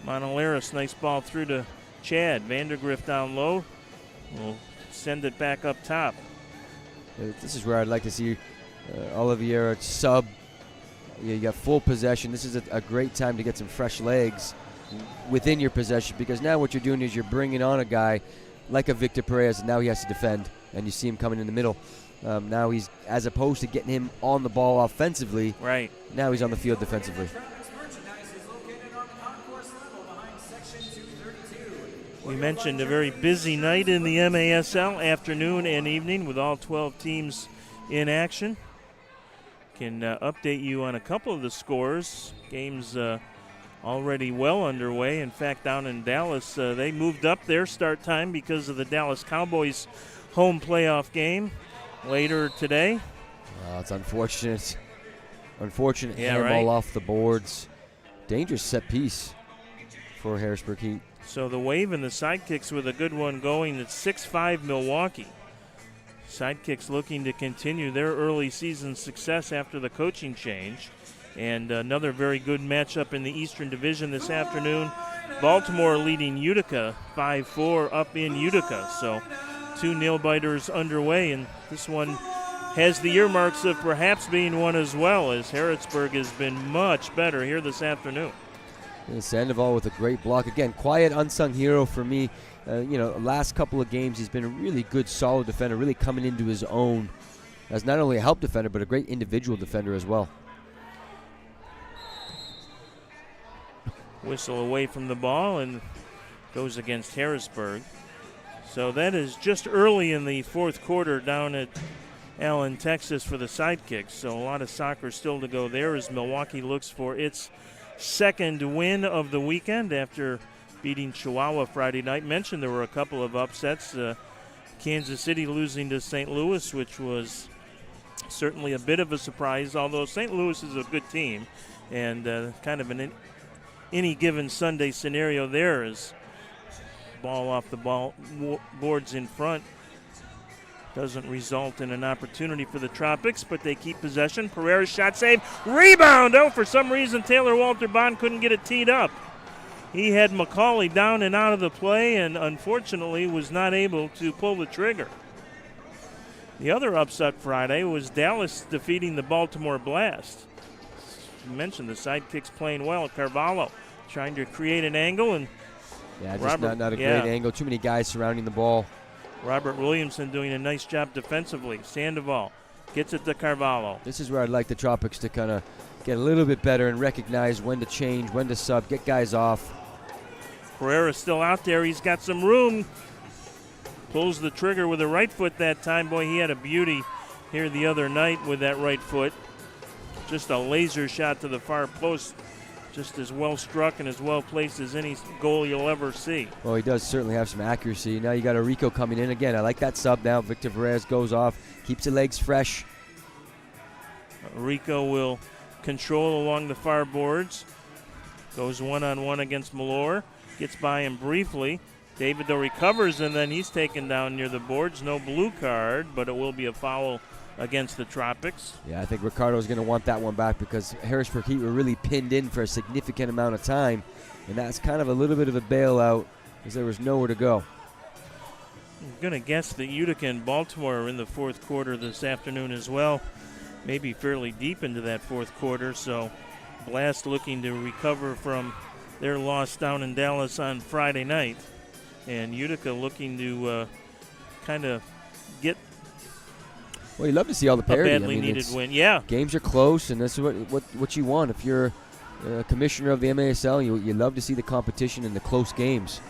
Monolera's nice ball through to Chad. Vandergriff down low, will send it back up top. This is where I'd like to see Oliveira sub. You got full possession. This is a great time to get some fresh legs within your possession, because now what you're doing is you're bringing on a guy like a Victor Perez, and now he has to defend, and you see him coming in the middle. Now he's, as opposed to getting him on the ball offensively, right, now he's on the field defensively. We mentioned a very busy night in the MASL, afternoon and evening, with all 12 teams in action. can update you on a couple of the scores. Games already well underway. In fact, down in Dallas, they moved up their start time because of the Dallas Cowboys home playoff game later today. It's unfortunate. Unfortunate Yeah, handball right. off the boards. Dangerous set piece for Harrisburg Heat. So the Wave and the Sidekicks with a good one going. It's 6-5 Milwaukee. Sidekicks looking to continue their early season success after the coaching change. And another very good matchup in the Eastern Division this afternoon. Baltimore leading Utica 5-4 up in Utica. So 2 nail-biters underway, and this one has the earmarks of perhaps being one as well, as Harrisburg has been much better here this afternoon. And Sandoval with a great block. Again, quiet, unsung hero for me. Last couple of games he's been a really good, solid defender, really coming into his own as not only a help defender, but a great individual defender as well. Whistle away from the ball and goes against Harrisburg. So that is just early in the fourth quarter down at Allen, Texas for the Sidekicks. So a lot of soccer still to go there as Milwaukee looks for its second win of the weekend after beating Chihuahua Friday night. Mentioned there were a couple of upsets. Kansas City losing to St. Louis, which was certainly a bit of a surprise, although St. Louis is a good team. And kind of an any given Sunday scenario there is ball off the boards in front. Doesn't result in an opportunity for the Tropics, but they keep possession. Pereira's shot save. Rebound! Oh, for some reason, Taylor Walter Bond couldn't get it teed up. He had McCauley down and out of the play and unfortunately was not able to pull the trigger. The other upset Friday was Dallas defeating the Baltimore Blast. You mentioned the Sidekicks playing well. Carvalho trying to create an angle, and just not a great angle. Too many guys surrounding the ball. Robert Williamson doing a nice job defensively. Sandoval gets it to Carvalho. This is where I'd like the Tropics to kind of get a little bit better and recognize when to change, when to sub, get guys off. Pereira's still out there. He's got some room. Pulls the trigger with the right foot that time. Boy, he had a beauty here the other night with that right foot. Just a laser shot to the far post. Just as well struck and as well placed as any goal you'll ever see. Well, he does certainly have some accuracy. Now you got Rico coming in again. I like that sub now. Victor Perez goes off, keeps the legs fresh. Rico will control along the far boards. Goes one-on-one against Malore. Gets by him briefly. David, though, recovers, and then he's taken down near the boards. No blue card, but it will be a foul against the Tropics. Yeah, I think Ricardo's going to want that one back because Harrisburg Heat were really pinned in for a significant amount of time, and that's kind of a little bit of a bailout because there was nowhere to go. I'm going to guess that Utica and Baltimore are in the fourth quarter this afternoon as well, maybe fairly deep into that fourth quarter, so Blast looking to recover from their loss down in Dallas on Friday night, and Utica looking to kind of get well, you love to see all the parity. A badly needed win. Yeah. Games are close, and this is what you want. If you're commissioner of the MASL, you love to see the competition in the close games.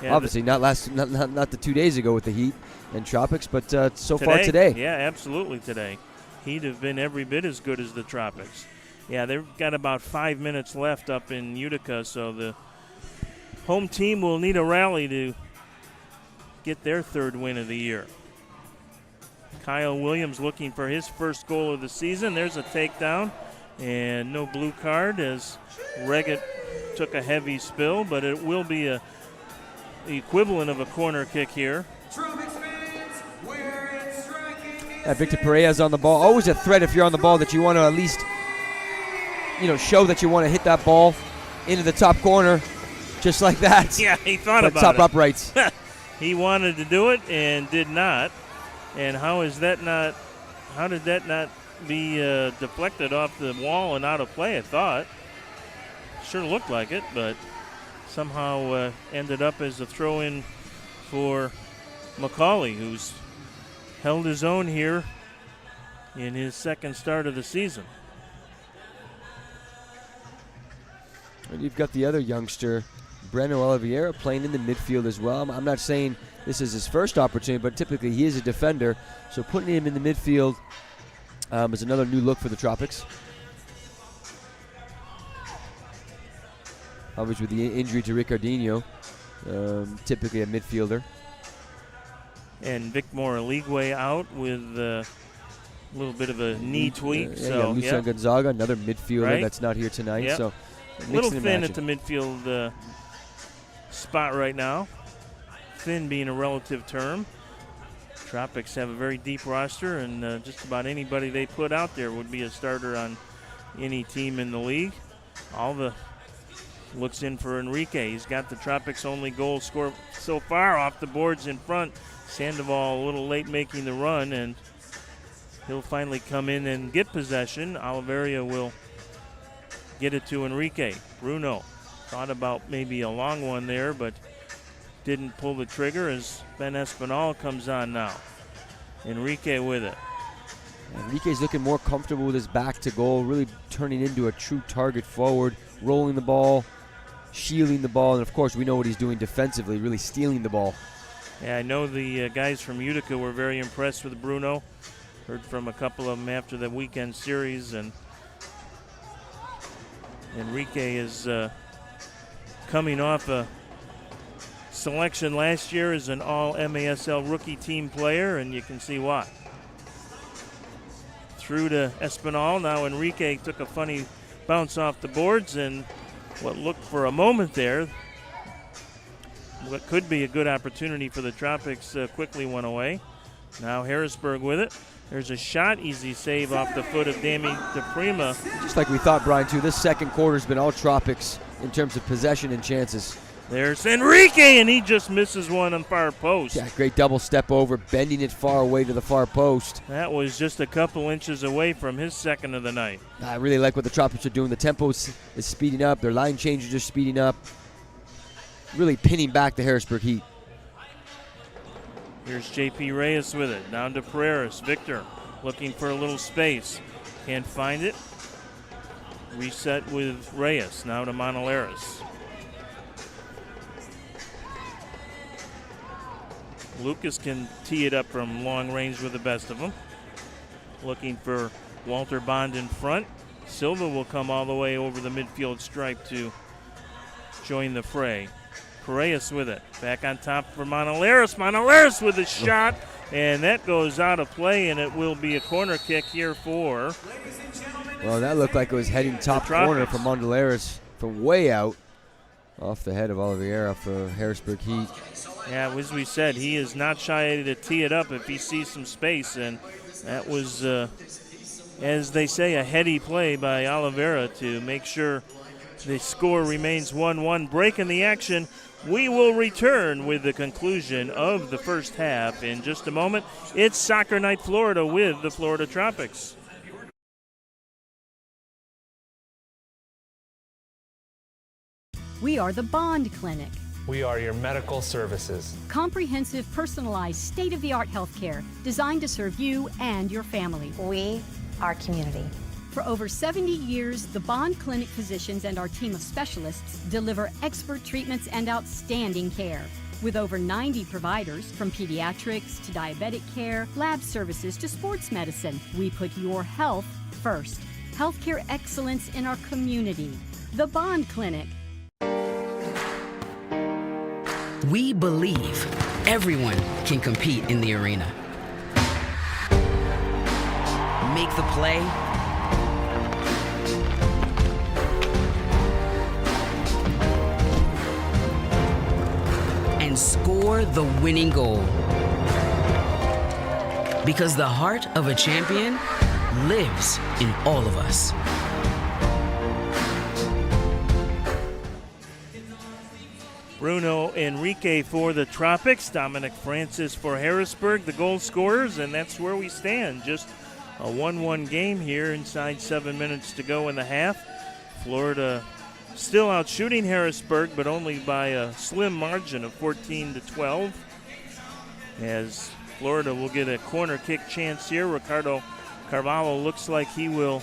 Yeah, obviously, not the 2 days ago with the Heat and Tropics, but so far today. Yeah, absolutely today. Heat have been every bit as good as the Tropics. Yeah, they've got about 5 minutes left up in Utica, so the home team will need a rally to get their third win of the year. Kyle Williams looking for his first goal of the season. There's a takedown and no blue card as Reggett took a heavy spill, but it will be the equivalent of a corner kick here. Victor Pereira's on the ball. Always a threat if you're on the ball that you want to at least show that you want to hit that ball into the top corner just like that. Yeah, he thought about top it. uprights. He wanted to do it and did not. And how did that not be deflected off the wall and out of play, I thought. Sure looked like it, but somehow ended up as a throw-in for McCauley, who's held his own here in his second start of the season. And you've got the other youngster, Breno Oliveira, playing in the midfield as well. I'm not saying this is his first opportunity, but typically he is a defender. So putting him in the midfield is another new look for the Tropics. Obviously with the injury to Ricardinho, typically a midfielder. And Victor Aligwe out with a little bit of a knee tweak. Lucien Gonzaga, another midfielder that's not here tonight. Yep. So a little thin at the midfield spot right now. Thin being a relative term. Tropics have a very deep roster, and just about anybody they put out there would be a starter on any team in the league. Alva looks in for Enrique. He's got the Tropics' only goal scored so far off the boards in front. Sandoval a little late making the run, and he'll finally come in and get possession. Oliveira will get it to Enrique. Bruno thought about maybe a long one there, but didn't pull the trigger as Ben Espinal comes on now. Enrique with it. Enrique's looking more comfortable with his back to goal, really turning into a true target forward, rolling the ball, shielding the ball, and of course we know what he's doing defensively, really stealing the ball. Yeah, I know the guys from Utica were very impressed with Bruno. Heard from a couple of them after the weekend series, and Enrique is coming off a selection last year as an all-MASL rookie team player, and you can see why. Through to Espinal. Now Enrique took a funny bounce off the boards, and what looked for a moment there, what could be a good opportunity for the Tropics, quickly went away. Now Harrisburg with it. There's a shot, easy save off the foot of Dami DePrima. Just like we thought, Brian, too, this second quarter's been all Tropics in terms of possession and chances. There's Enrique, and he just misses one on far post. Yeah, great double step over, bending it far away to the far post. That was just a couple inches away from his second of the night. I really like what the Tropics are doing. The tempo is speeding up. Their line changes are speeding up. Really pinning back the Harrisburg Heat. Here's J.P. Reyes with it. Down to Pereira. Victor looking for a little space. Can't find it. Reset with Reyes. Now to Manolares. Lucas can tee it up from long range with the best of them. Looking for Walter Bond in front. Silva will come all the way over the midfield stripe to join the fray. Correas with it. Back on top for Manolares. Manolares with a shot, and that goes out of play, and it will be a corner kick here for... Well, that looked like it was heading top corner for Manolares from way out off the head of Oliveira for Harrisburg Heat. Yeah, as we said, he is not shy to tee it up if he sees some space, and that was, as they say, a heady play by Oliveira to make sure the score remains 1-1. Break in the action. We will return with the conclusion of the first half in just a moment. It's Soccer Night Florida with the Florida Tropics. We are the Bond Clinic. We are your medical services. Comprehensive, personalized, state-of-the-art healthcare designed to serve you and your family. We are community. For over 70 years, the Bond Clinic physicians and our team of specialists deliver expert treatments and outstanding care. With over 90 providers, from pediatrics to diabetic care, lab services to sports medicine, we put your health first. Healthcare excellence in our community. The Bond Clinic. We believe everyone can compete in the arena. Make the play, and score the winning goal. Because the heart of a champion lives in all of us. Bruno Enrique for the Tropics, Dominic Francis for Harrisburg, the goal scorers, and that's where we stand. Just a 1-1 game here inside 7 minutes to go in the half. Florida still out shooting Harrisburg, but only by a slim margin of 14-12. As Florida will get a corner kick chance here. Ricardo Carvalho looks like he will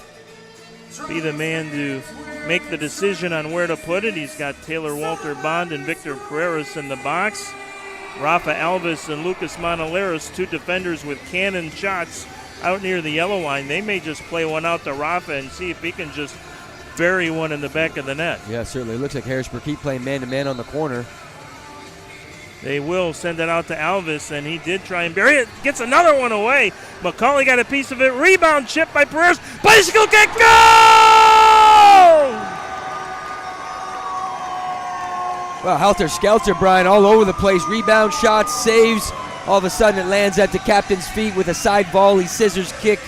be the man to make the decision on where to put it. He's got Taylor Walter Bond and Victor Pereras in the box. Rafa Alves and Lucas Manolares, two defenders with cannon shots out near the yellow line. They may just play one out to Rafa and see if he can just bury one in the back of the net. Yeah, certainly. It looks like Harrisburg keep playing man-to-man on the corner. They will send it out to Alvis, and he did try and bury it. Gets another one away. McCauley got a piece of it. Rebound chip by Pereira. Bicycle kick, goal! Well, helter-skelter, Brian, all over the place. Rebound, shots, saves. All of a sudden it lands at the captain's feet with a side volley, scissors kick.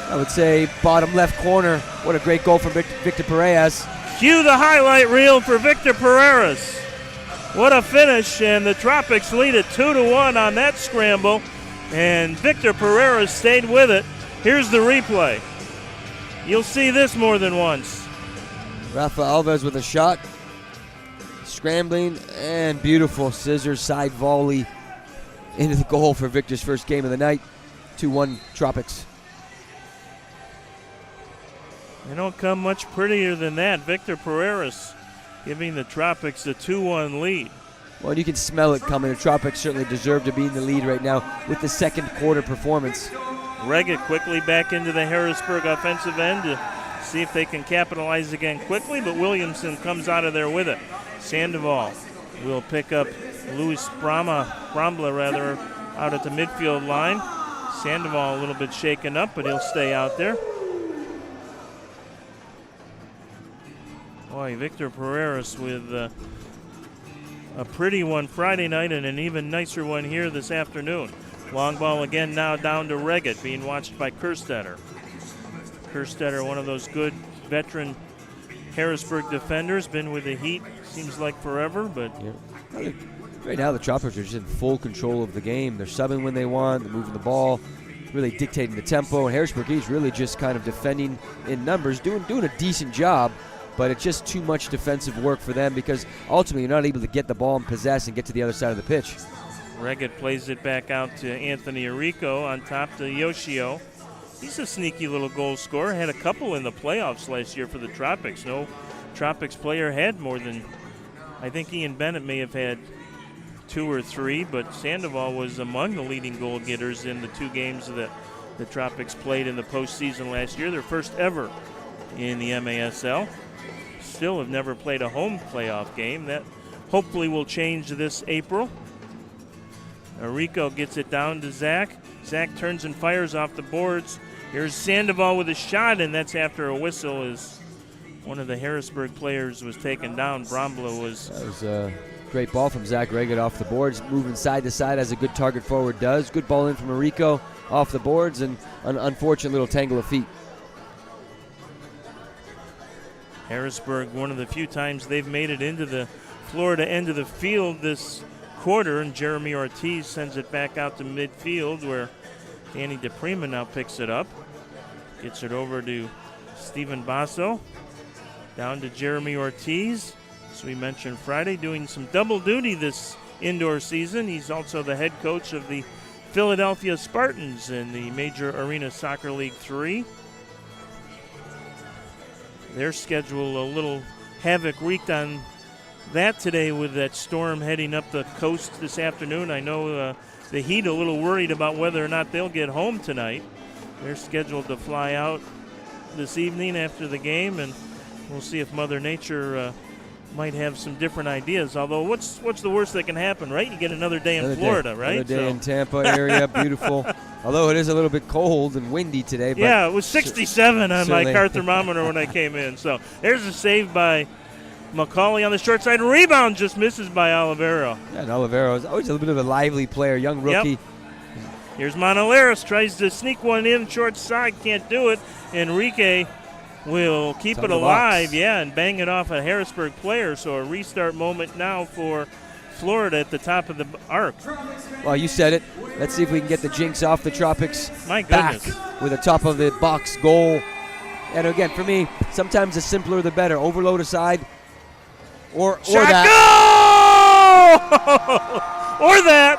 I would say bottom left corner. What a great goal from Victor Perez. Cue the highlight reel for Victor Perez. What a finish, and the Tropics lead it 2-1 on that scramble, and Victor Perez stayed with it. Here's the replay. You'll see this more than once. Rafa Alves with a shot. Scrambling, and beautiful scissors side volley into the goal for Victor's first game of the night. 2-1 Tropics. They don't come much prettier than that. Victor Perez giving the Tropics a 2-1 lead. Well, you can smell it coming. The Tropics certainly deserve to be in the lead right now with the second quarter performance. Reggett quickly back into the Harrisburg offensive end to see if they can capitalize again quickly, but Williamson comes out of there with it. Sandoval will pick up Luis Brambla out at the midfield line. Sandoval a little bit shaken up, but he'll stay out there. Boy, Victor Perez with a pretty one Friday night and an even nicer one here this afternoon. Long ball again now down to Reggett, being watched by Kerstetter. Kerstetter, one of those good veteran Harrisburg defenders, been with the Heat, seems like forever, but... Yeah. Right now the Tropics are just in full control of the game. They're subbing when they want, they're moving the ball, really dictating the tempo, and Harrisburg is really just kind of defending in numbers, doing a decent job, but it's just too much defensive work for them because ultimately you're not able to get the ball and possess and get to the other side of the pitch. Reggett plays it back out to Anthony Arico on top to Yoshio. He's a sneaky little goal scorer. Had a couple in the playoffs last year for the Tropics. No Tropics player had more than, I think Ian Bennett may have had 2 or 3, but Sandoval was among the leading goal getters in the 2 games that the Tropics played in the postseason last year. Their first ever in the MASL. Still have never played a home playoff game. That hopefully will change this April. Arico gets it down to Zach. Zach turns and fires off the boards. Here's Sandoval with a shot, and that's after a whistle as one of the Harrisburg players was taken down. Brambla was... That was a great ball from Zach Reggett off the boards, moving side to side as a good target forward does. Good ball in from Arico off the boards, and an unfortunate little tangle of feet. Harrisburg, one of the few times they've made it into the Florida end of the field this quarter, and Jeremy Ortiz sends it back out to midfield where Danny DePrima now picks it up. Gets it over to Stephen Basso. Down to Jeremy Ortiz. As we mentioned Friday, doing some double duty this indoor season. He's also the head coach of the Philadelphia Spartans in the Major Arena Soccer League 3. Their schedule, a little havoc wreaked on that today with that storm heading up the coast this afternoon. I know the Heat a little worried about whether or not they'll get home tonight. They're scheduled to fly out this evening after the game, and we'll see if Mother Nature might have some different ideas. Although, what's the worst that can happen, right? You get another day in Florida, right? Another day in Tampa area, beautiful. Although it is a little bit cold and windy today. But yeah, it was 67 on my car thermometer when I came in. So there's a save by McCauley on the short side. Rebound just misses by Olivero. Yeah, and Olivero is always a little bit of a lively player, young rookie. Yep. Here's Monaleras, tries to sneak one in short side, can't do it. Enrique will keep it alive, and bang it off a Harrisburg player. So a restart moment now for Florida at the top of the arc. Well, you said it. Let's see if we can get the jinx off the Tropics. My goodness. Back with a top of the box goal. And again, for me, sometimes the simpler the better. Overload aside, or that. Go! Or that.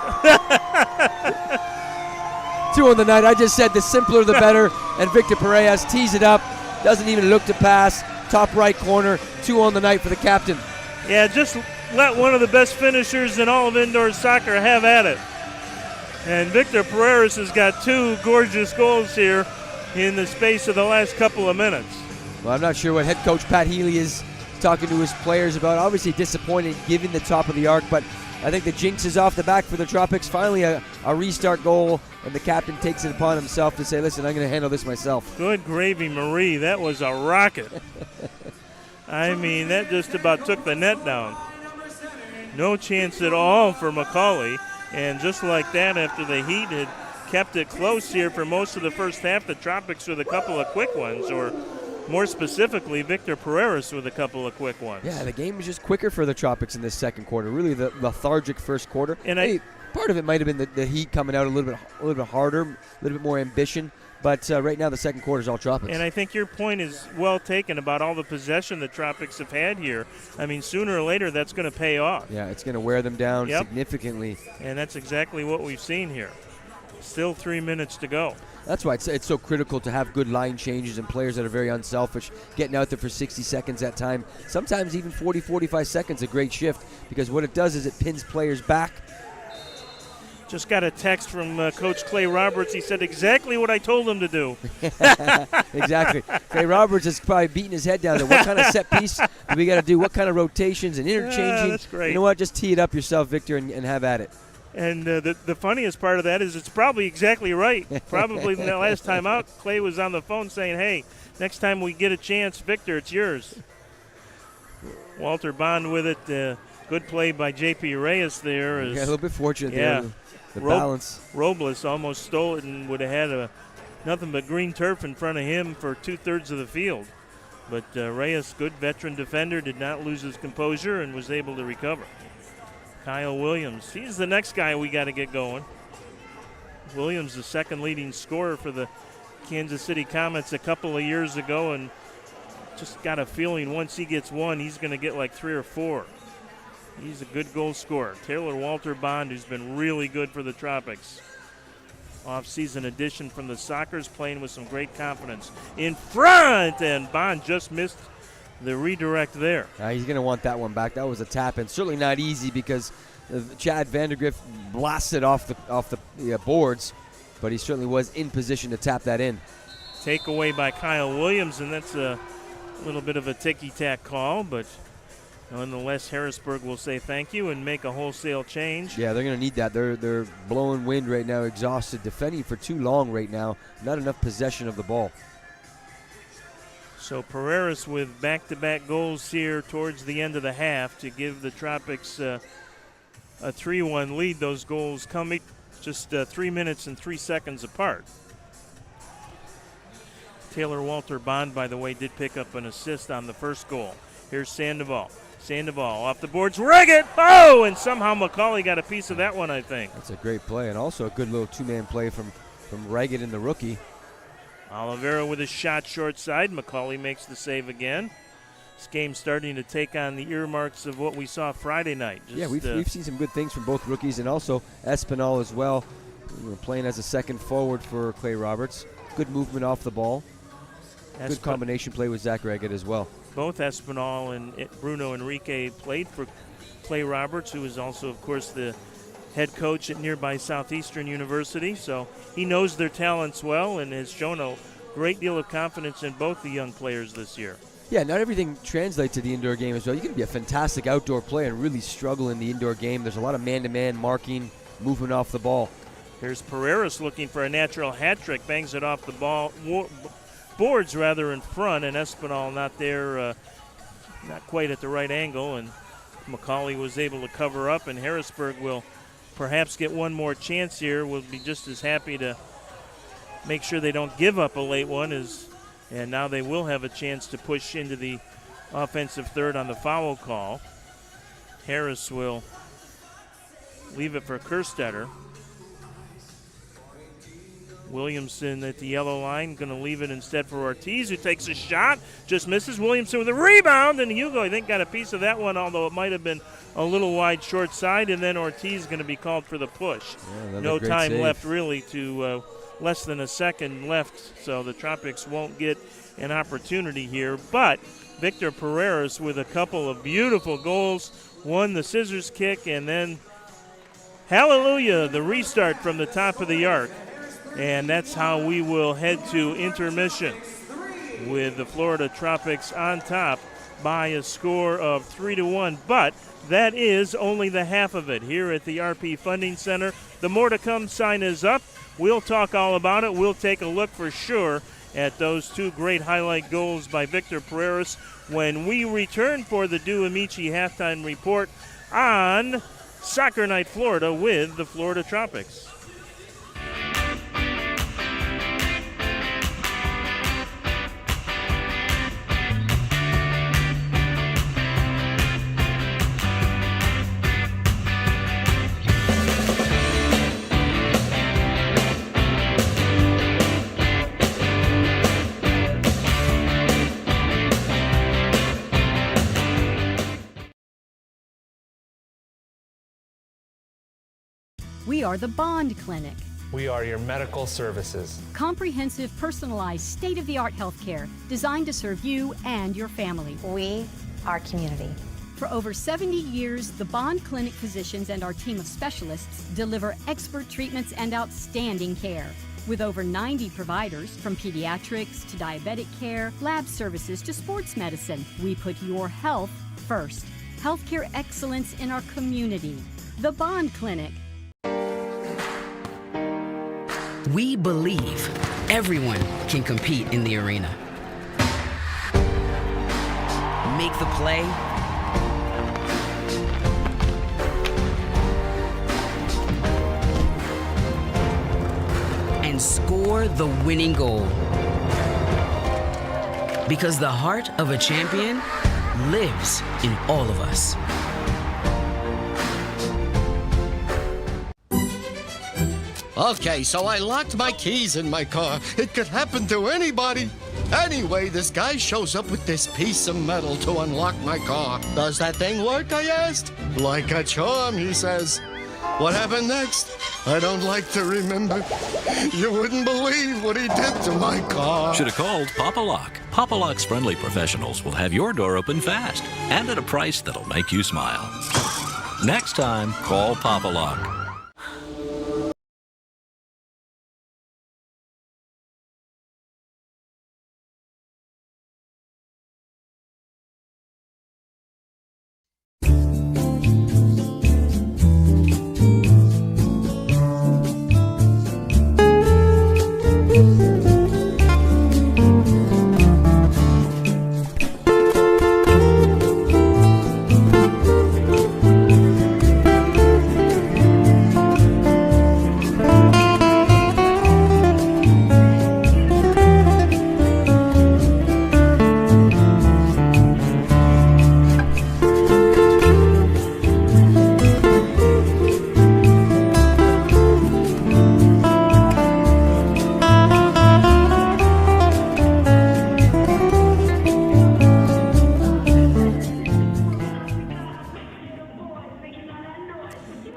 2 on the night. I just said the simpler the better. And Victor Perez tees it up. Doesn't even look to pass. Top right corner. 2 on the night for the captain. Yeah, just let one of the best finishers in all of indoor soccer have at it. And Victor Pereira's has got 2 gorgeous goals here in the space of the last couple of minutes. Well, I'm not sure what head coach Pat Healy is talking to his players about. Obviously disappointed given the top of the arc, but I think the jinx is off the back for the Tropics. Finally a restart goal, and the captain takes it upon himself to say, listen, I'm going to handle this myself. Good gravy, Marie. That was a rocket. I mean, that just about took the net down. No chance at all for McCauley. And just like that, after the Heat had kept it close here for most of the first half, the Tropics with a couple of quick ones, or more specifically, Victor Pereira's with a couple of quick ones. Yeah, the game was just quicker for the Tropics in this second quarter. Really, the lethargic first quarter. And part of it might have been the Heat coming out a little bit harder, a little bit more ambition. But right now, the second quarter is all Tropics. And I think your point is well taken about all the possession the Tropics have had here. I mean, sooner or later, that's going to pay off. Yeah, it's going to wear them down significantly. And that's exactly what we've seen here. Still 3 minutes to go. That's why it's so critical to have good line changes and players that are very unselfish, getting out there for 60 seconds at time. Sometimes even 40, 45 seconds, a great shift, because what it does is it pins players back. Just got a text from Coach Clay Roberts. He said exactly what I told him to do. Exactly. Clay Roberts is probably beating his head down there. What kind of set piece do we got to do? What kind of rotations and interchanging? That's great. You know what? Just tee it up yourself, Victor, and have at it. And the funniest part of that is it's probably exactly right. Probably the last time out, Clay was on the phone saying, hey, next time we get a chance, Victor, it's yours. Walter Bond with it. Good play by J.P. Reyes there. Yeah, a little bit fortunate there. The balance. Robles almost stole it and would have had nothing but green turf in front of him for 2/3 of the field. But Reyes, good veteran defender, did not lose his composure and was able to recover. Kyle Williams, he's the next guy we got to get going. Williams, the second leading scorer for the Kansas City Comets a couple of years ago, and just got a feeling once he gets one, he's going to get like 3 or 4. He's a good goal scorer. Taylor Walter Bond, who's been really good for the Tropics. Off-season addition from the Sockers, playing with some great confidence. In front, and Bond just missed the redirect there. He's going to want that one back. That was a tap, and certainly not easy because Chad Vandergrift blasted off the boards, but he certainly was in position to tap that in. Takeaway by Kyle Williams, and that's a little bit of a ticky-tack call, but nonetheless, Harrisburg will say thank you and make a wholesale change. Yeah, they're going to need that. They're blowing wind right now, exhausted, defending for too long right now. Not enough possession of the ball. So Pereiras with back-to-back goals here towards the end of the half to give the Tropics a 3-1 lead. Those goals coming just 3 minutes and 3 seconds apart. Taylor Walter Bond, by the way, did pick up an assist on the first goal. Here's Sandoval. Sandoval off the boards. Reggett! Oh, and somehow McCauley got a piece of that one, I think. That's a great play, and also a good little two-man play from Reggett and the rookie. Oliveira with a shot short side. McCauley makes the save again. This game's starting to take on the earmarks of what we saw Friday night. We've seen some good things from both rookies, and also Espinal as well, playing as a second forward for Clay Roberts. Good movement off the ball. Good combination play with Zach Reggett as well. Both Espinal and Bruno Enrique played for Clay Roberts, who is also, of course, the head coach at nearby Southeastern University. So he knows their talents well and has shown a great deal of confidence in both the young players this year. Yeah, not everything translates to the indoor game as well. You can be a fantastic outdoor player and really struggle in the indoor game. There's a lot of man-to-man marking, movement off the ball. Here's Pereiras looking for a natural hat trick, bangs it off the boards rather in front, and Espinal not there, not quite at the right angle, and McCauley was able to cover up, and Harrisburg will perhaps get one more chance here. We'll be just as happy to make sure they don't give up a late one, and now they will have a chance to push into the offensive third on the foul call. Harris will leave it for Kerstetter. Williamson at the yellow line, going to leave it instead for Ortiz, who takes a shot, just misses. Williamson with a rebound, and Hugo, I think, got a piece of that one, although it might have been a little wide short side, and then Ortiz going to be called for the push. Yeah, no time save left, really, to less than a second left, so the Tropics won't get an opportunity here. But Victor Pereiras with a couple of beautiful goals, one the scissors kick, and then Hallelujah, the restart from the top of the arc. And that's how we will head to intermission, with the Florida Tropics on top by a score of 3-1. But that is only the half of it here at the RP Funding Center. The more to come sign is up. We'll talk all about it. We'll take a look for sure at those two great highlight goals by Victor Pereiras when we return for the Do Amici halftime report on Soccer Night Florida with the Florida Tropics. We are the Bond Clinic. We are your medical services. Comprehensive, personalized, state-of-the-art healthcare designed to serve you and your family. We are community. For over 70 years, the Bond Clinic physicians and our team of specialists deliver expert treatments and outstanding care. With over 90 providers, from pediatrics to diabetic care, lab services to sports medicine, we put your health first. Healthcare excellence in our community. The Bond Clinic. We believe everyone can compete in the arena. Make the play, and score the winning goal. Because the heart of a champion lives in all of us. Okay, so I locked my keys in my car. It could happen to anybody. Anyway, this guy shows up with this piece of metal to unlock my car. Does that thing work, I asked? Like a charm, he says. What happened next? I don't like to remember. You wouldn't believe what he did to my car. Should have called Papa Lock. Papa Lock's friendly professionals will have your door open fast and at a price that'll make you smile. Next time, call Papa Lock.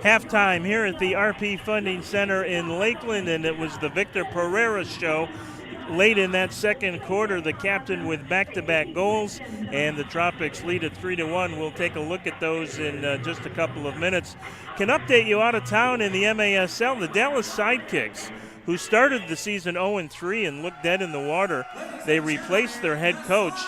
Halftime here at the RP Funding Center in Lakeland, and it was the Victor Pereiras show. Late in that second quarter, the captain with back-to-back goals, and the Tropics lead at 3-1. We'll take a look at those in just a couple of minutes. Can update you out of town in the MASL, the Dallas Sidekicks, who started the season 0-3 and looked dead in the water. They replaced their head coach,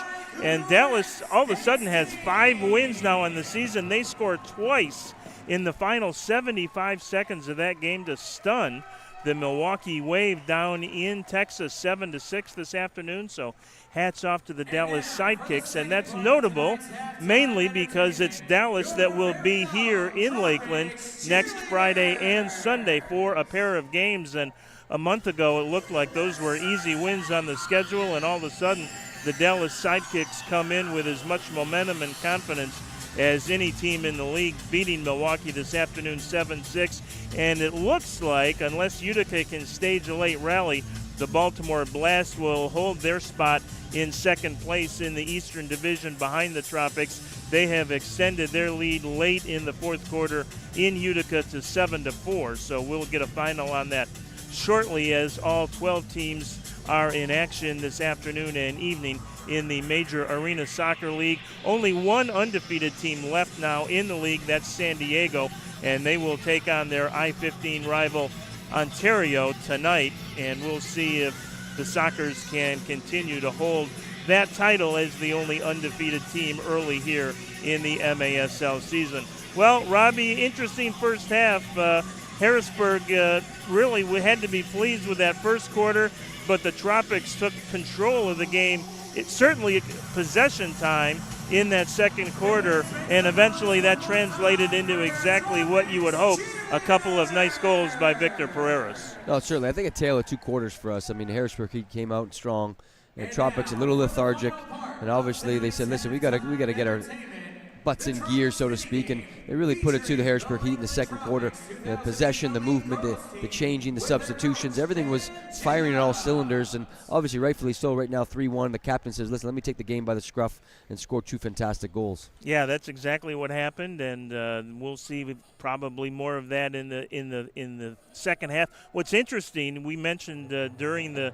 and Dallas all of a sudden has 5 wins now on the season. They scored twice in the final 75 seconds of that game to stun the Milwaukee Wave down in Texas 7-6 this afternoon. So hats off to the Dallas Sidekicks, and that's notable mainly because it's Dallas that will be here in Lakeland next Friday and Sunday for a pair of games. And a month ago it looked like those were easy wins on the schedule, and all of a sudden the Dallas Sidekicks come in with as much momentum and confidence as any team in the league, beating Milwaukee this afternoon 7-6. And it looks like, unless Utica can stage a late rally, the Baltimore Blast will hold their spot in second place in the Eastern Division behind the Tropics. They have extended their lead late in the fourth quarter in Utica to 7-4. So we'll get a final on that shortly, as all 12 teams are in action this afternoon and evening in the Major Arena Soccer League. Only one undefeated team left now in the league. That's San Diego. and they will take on their I-15 rival Ontario tonight, and we'll see if the Sockers can continue to hold that title as the only undefeated team early here in the MASL season. Well, Robbie, interesting first half. Harrisburg really had to be pleased with that first quarter, but the Tropics took control of the game. It's certainly possession time in that second quarter, and eventually that translated into exactly what you would hope, a couple of nice goals by Victor Pereiras. No, certainly. I think a tale of two quarters for us. I mean, Harrisburg came out strong, and Tropics a little lethargic, and obviously they said, listen, we got to get our butts in gear, so to speak, and they really put it to the Harrisburg Heat in the second quarter. The possession, the movement, the changing, the substitutions, everything was firing on all cylinders, and obviously rightfully so. Right now 3-1, the captain says, listen, let me take the game by the scruff, and score two fantastic goals. Yeah, that's exactly what happened, and we'll see probably more of that in the second half. What's interesting, we mentioned during the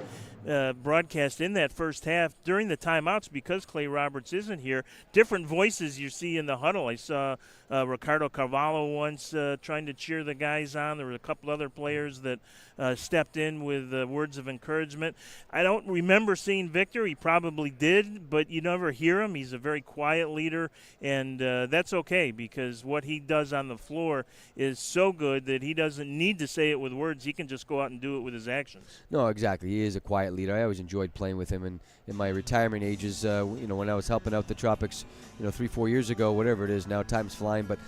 broadcast in that first half, during the timeouts, because Clay Roberts isn't here, different voices you see in the huddle. I saw Ricardo Carvalho once trying to cheer the guys on. There were a couple other players that stepped in with words of encouragement. I don't remember seeing Victor. He probably did, but you never hear him. He's a very quiet leader, and that's okay, because what he does on the floor is so good that he doesn't need to say it with words. He can just go out and do it with his actions. No, exactly. He is a quiet leader. I always enjoyed playing with him, and in my retirement ages, when I was helping out the Tropics, 3-4 years ago, whatever it is now, time's flying. But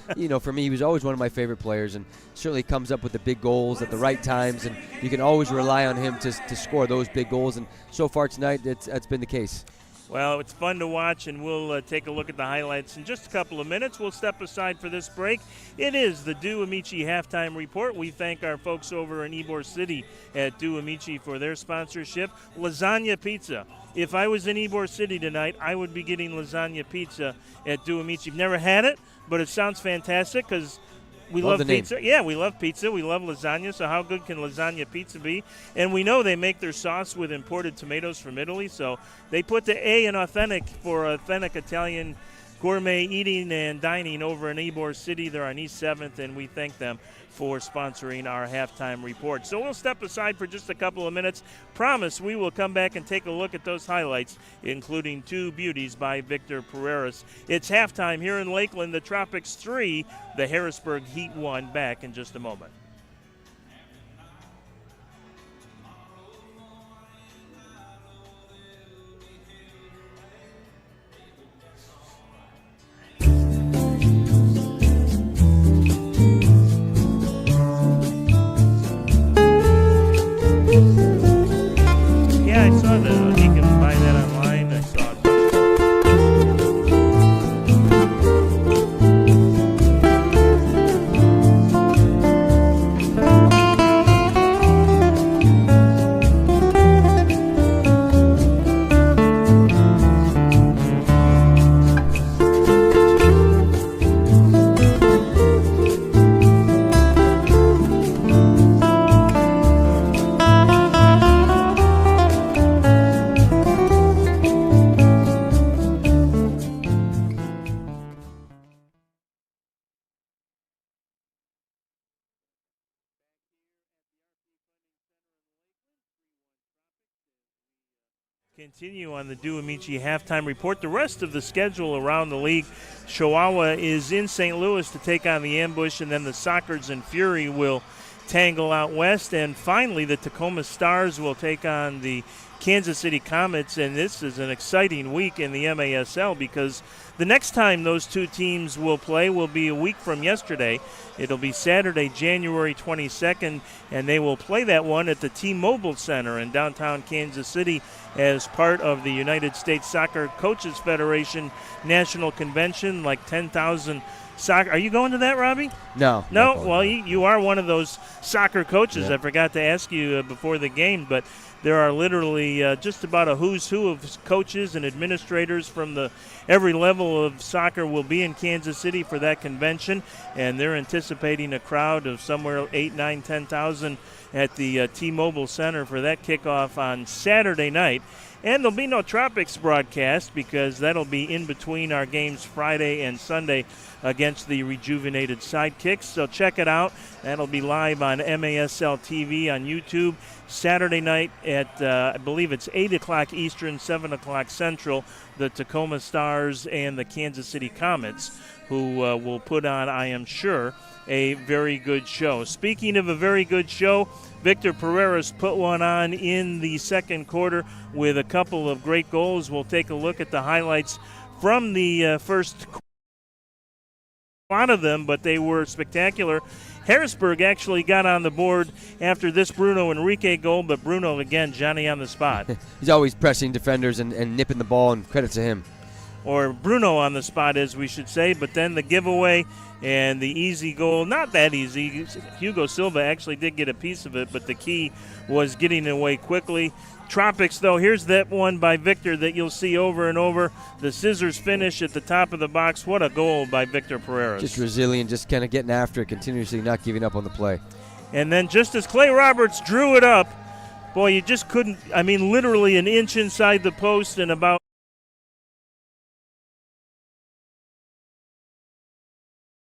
for me, he was always one of my favorite players, and certainly comes up with the big goals at the right times, and you can always rely on him to score those big goals. And so far tonight, that's been the case. Well, it's fun to watch, and we'll take a look at the highlights in just a couple of minutes. We'll step aside for this break. It is the Do Amici Halftime Report. We thank our folks over in Ybor City at Do Amici for their sponsorship. Lasagna Pizza. If I was in Ybor City tonight, I would be getting lasagna pizza at Do Amici. I've never had it, but it sounds fantastic because we love pizza. Yeah, we love pizza. We love lasagna. So how good can lasagna pizza be? And we know they make their sauce with imported tomatoes from Italy. So they put the A in authentic for authentic Italian gourmet eating and dining over in Ybor City. They're on East 7th, and we thank them for sponsoring our halftime report. So we'll step aside for just a couple of minutes. Promise we will come back and take a look at those highlights, including two beauties by Victor Pereiras. It's halftime here in Lakeland. The Tropics 3, the Harrisburg Heat 1. Back in just a moment. I saw that. You can buy that online. I saw it. Continue on the Do Amici halftime report. The rest of the schedule around the league, Chihuahua is in St. Louis to take on the Ambush, and then the Sockers and Fury will tangle out west. And finally, the Tacoma Stars will take on the Kansas City Comets, and this is an exciting week in the MASL because the next time those two teams will play will be a week from yesterday. It'll be Saturday, January 22nd, and they will play that one at the T-Mobile Center in downtown Kansas City as part of the United States Soccer Coaches Federation National Convention, like 10,000 soccer. Are you going to that, Robbie? No. Well, you are one of those soccer coaches. Yeah. I forgot to ask you before the game, but there are literally just about a who's who of coaches and administrators from every level of soccer will be in Kansas City for that convention, and they're anticipating a crowd of somewhere 8, 9, 10,000 at the T-Mobile Center for that kickoff on Saturday night. And there'll be no Tropics broadcast because that'll be in between our games Friday and Sunday against the rejuvenated Sidekicks. So check it out. That'll be live on MASL TV on YouTube Saturday night at, I believe it's 8 o'clock Eastern, 7 o'clock Central, the Tacoma Stars and the Kansas City Comets, who will put on, I am sure, a very good show. Speaking of a very good show, Victor Pereira's put one on in the second quarter with a couple of great goals. We'll take a look at the highlights from the first quarter. A lot of them, but they were spectacular. Harrisburg actually got on the board after this Bruno Enrique goal, but Bruno, again, Johnny on the spot. He's always pressing defenders and nipping the ball, and credit to him. Or Bruno on the spot, as we should say, but then the giveaway and the easy goal, not that easy. Hugo Silva actually did get a piece of it, but the key was getting away quickly. Tropics, though, here's that one by Victor that you'll see over and over. The scissors finish at the top of the box. What a goal by Victor Pereira. Just resilient, just kind of getting after it, continuously not giving up on the play. And then just as Clay Roberts drew it up, boy, you just couldn't, I mean, literally an inch inside the post and about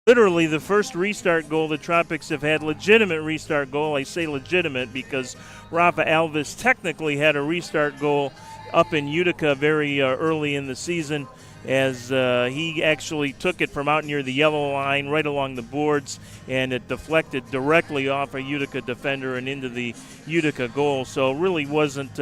literally the first restart goal the Tropics have had, legitimate restart goal. I say legitimate because Rafa Alves technically had a restart goal up in Utica very early in the season, as he actually took it from out near the yellow line right along the boards, and it deflected directly off a Utica defender and into the Utica goal. So it really wasn't,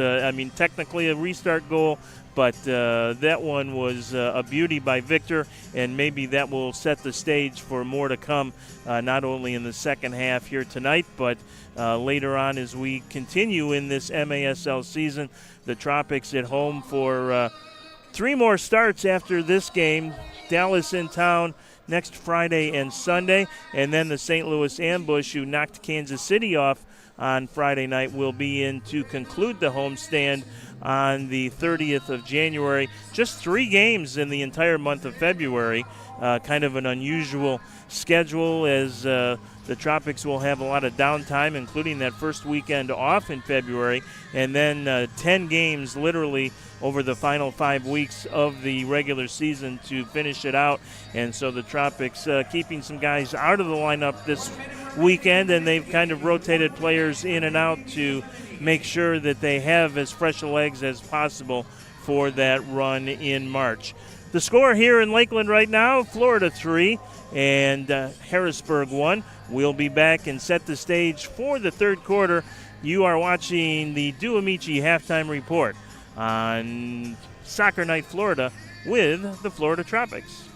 technically a restart goal, but that one was a beauty by Victor, and maybe that will set the stage for more to come, not only in the second half here tonight, but later on as we continue in this MASL season. The Tropics at home for 3 more starts after this game. Dallas in town next Friday and Sunday, and then the St. Louis Ambush, who knocked Kansas City off on Friday night, will be in to conclude the homestand on the 30th of January. Just 3 games in the entire month of February. Kind of an unusual schedule, as the Tropics will have a lot of downtime, including that first weekend off in February, and then 10 games literally over the final 5 weeks of the regular season to finish it out. And so the Tropics keeping some guys out of the lineup this weekend, and they've kind of rotated players in and out to make sure that they have as fresh legs as possible for that run in March. The score here in Lakeland right now, Florida 3 and Harrisburg 1. We'll be back and set the stage for the third quarter. You are watching the Duamici Halftime Report on Soccer Night Florida with the Florida Tropics.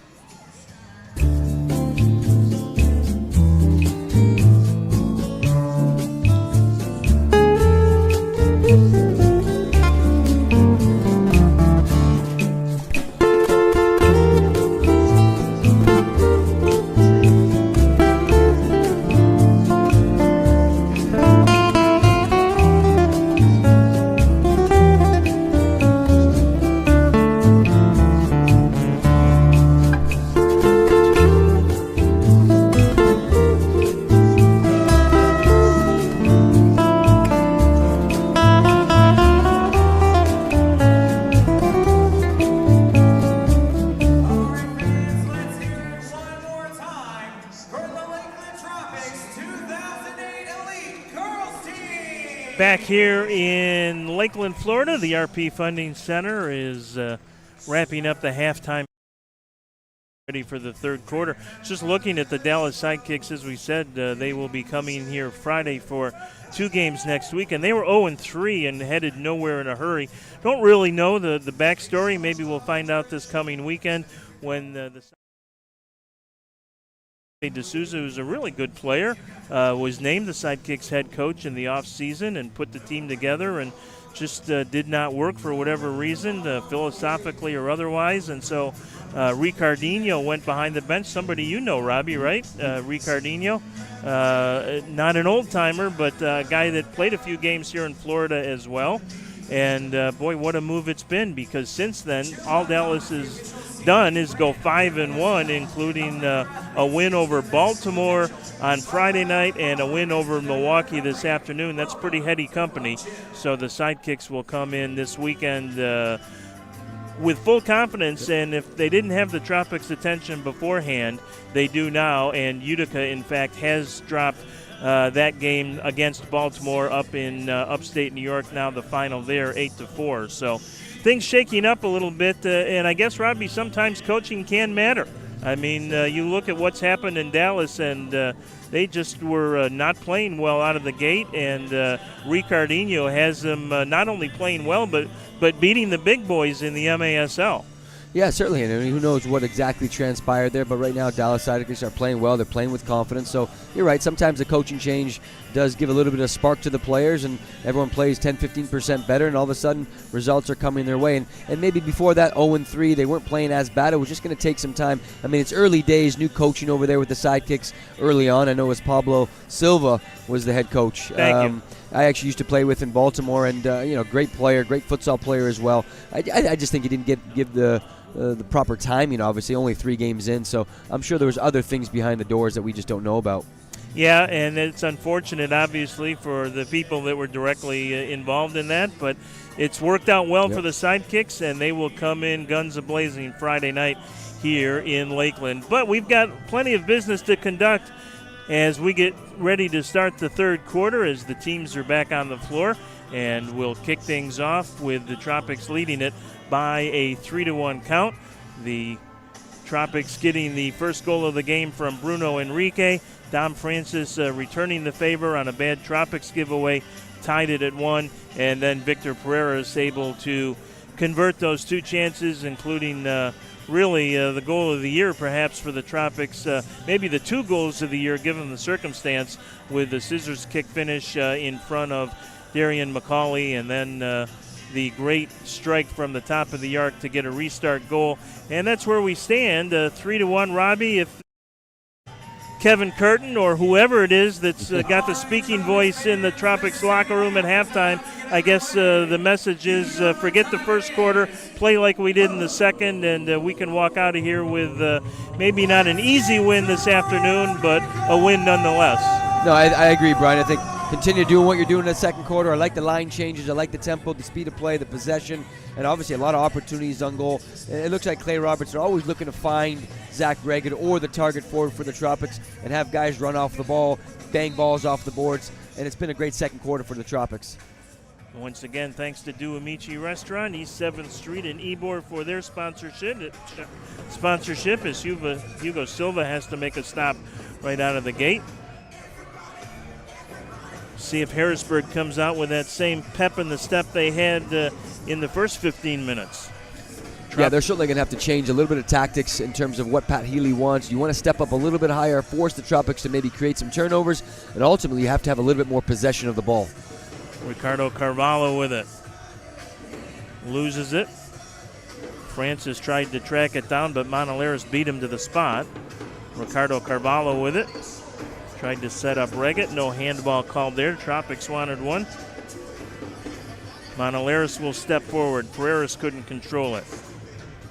Back here in Lakeland, Florida, the RP Funding Center is wrapping up the halftime ready for the third quarter. Just looking at the Dallas Sidekicks, as we said, they will be coming here Friday for 2 games next week, and they were 0-3 and headed nowhere in a hurry. Don't really know the backstory. Maybe we'll find out this coming weekend when the D'Souza, who's a really good player, was named the Sidekicks head coach in the offseason and put the team together, and just did not work for whatever reason, philosophically or otherwise. And so Ricardinho went behind the bench. Somebody you know, Robbie, right? Ricardinho, not an old-timer, but a guy that played a few games here in Florida as well. And, boy, what a move it's been, because since then, all Dallas has done is go 5-1, including a win over Baltimore on Friday night and a win over Milwaukee this afternoon. That's pretty heady company. So the Sidekicks will come in this weekend with full confidence, and if they didn't have the Tropics' attention beforehand, they do now. And Utica, in fact, has dropped that game against Baltimore up in upstate New York. Now the final there, 8-4. So things shaking up a little bit, and I guess, Robbie, sometimes coaching can matter. I mean, you look at what's happened in Dallas, and they just were not playing well out of the gate, and Ricardinho has them not only playing well, but beating the big boys in the MASL. Yeah, certainly, and who knows what exactly transpired there, but right now Dallas Sidekicks are playing well. They're playing with confidence, so you're right. Sometimes the coaching change does give a little bit of spark to the players, and everyone plays 10-15% better, and all of a sudden results are coming their way. And maybe before that 0-3, they weren't playing as bad. It was just going to take some time. I mean, it's early days, new coaching over there with the Sidekicks early on. I know it was Pablo Silva was the head coach. Thank you. I actually used to play with in Baltimore, and great player, great futsal player as well. I just think he didn't give the proper timing, obviously, only 3 games in, so I'm sure there was other things behind the doors that we just don't know about. Yeah, and it's unfortunate, obviously, for the people that were directly involved in that, but it's worked out well for the Sidekicks, and they will come in guns a-blazing Friday night here in Lakeland. But we've got plenty of business to conduct as we get ready to start the third quarter, as the teams are back on the floor, and we'll kick things off with the Tropics leading it by a 3-1 count. The Tropics getting the first goal of the game from Bruno Enrique. Dom Francis returning the favor on a bad Tropics giveaway, tied it at 1, and then Victor Pereira is able to convert those 2 chances, including really the goal of the year perhaps for the Tropics, maybe the 2 goals of the year given the circumstance, with the scissors kick finish in front of Darian McCauley, and then the great strike from the top of the arc to get a restart goal. And that's where we stand, 3-1. Robbie, if Kevin Curtin or whoever it is that's got the speaking voice in the Tropics locker room at halftime, I guess the message is forget the first quarter, play like we did in the second, and we can walk out of here with maybe not an easy win this afternoon, but a win nonetheless. No, I agree, Brian. I think continue doing what you're doing in the second quarter. I like the line changes. I like the tempo, the speed of play, the possession, and obviously a lot of opportunities on goal. And it looks like Clay Roberts are always looking to find Zach Reggett or the target forward for the Tropics and have guys run off the ball, bang balls off the boards, and it's been a great second quarter for the Tropics. Once again, thanks to Do Amici Restaurant, East 7th Street in Ybor for their sponsorship. As Hugo Silva has to make a stop right out of the gate. See if Harrisburg comes out with that same pep in the step they had in the first 15 minutes. Yeah, they're certainly going to have to change a little bit of tactics in terms of what Pat Healy wants. You want to step up a little bit higher, force the Tropics to maybe create some turnovers, and ultimately you have to have a little bit more possession of the ball. Ricardo Carvalho with it. Loses it. Francis tried to track it down, but Monaleris beat him to the spot. Ricardo Carvalho with it. Tried to set up Reggett. No handball called there. Tropics wanted one. Monaleris will step forward. Pereiras couldn't control it.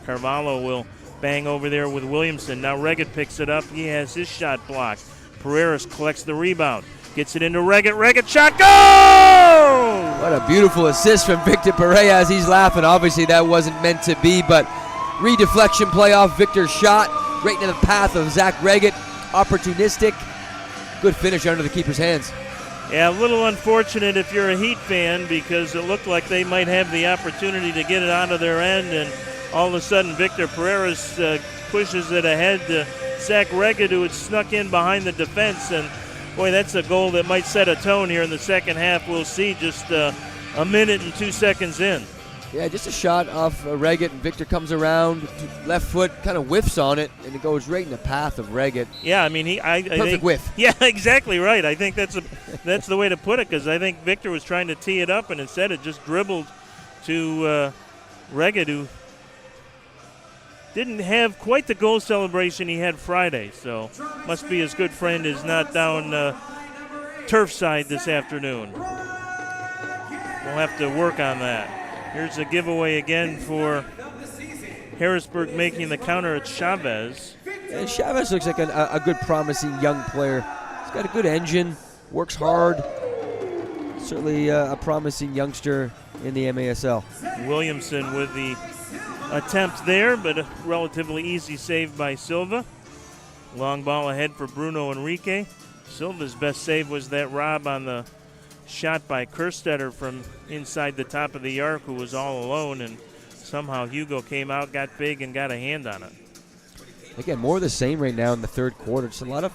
Carvalho will bang over there with Williamson. Now Reggett picks it up. He has his shot blocked. Pereiras collects the rebound. Gets it into Reggett. Reggett shot. Goal! What a beautiful assist from Victor Pereira as he's laughing. Obviously that wasn't meant to be, but redeflection play off Victor's shot. Right into the path of Zach Reggett. Opportunistic. Good finish under the keeper's hands. Yeah, a little unfortunate if you're a Heat fan, because it looked like they might have the opportunity to get it out of their end, and all of a sudden Victor Pereiras pushes it ahead to Zach Reggett, who had snuck in behind the defense. And boy, that's a goal that might set a tone here in the second half. We'll see just a minute and 2 seconds in. Yeah, just a shot off Reggett, and Victor comes around, left foot, kind of whiffs on it, and it goes right in the path of Reggett. Yeah, I mean, I think whiff. Yeah, exactly right. I think that's the way to put it, because I think Victor was trying to tee it up, and instead it just dribbled to Reggett, who didn't have quite the goal celebration he had Friday. So must be his good friend is not down turf side this afternoon. We'll have to work on that. Here's a giveaway again for Harrisburg making the counter at Chavez. And Chavez looks like a good, promising young player. He's got a good engine, works hard. Certainly a promising youngster in the MASL. Williamson with the attempt there, but a relatively easy save by Silva. Long ball ahead for Bruno Enrique. Silva's best save was that rob on the shot by Kerstetter from inside the top of the arc, who was all alone, and somehow Hugo came out, got big, and got a hand on it. Again, more of the same right now in the third quarter. Just a lot of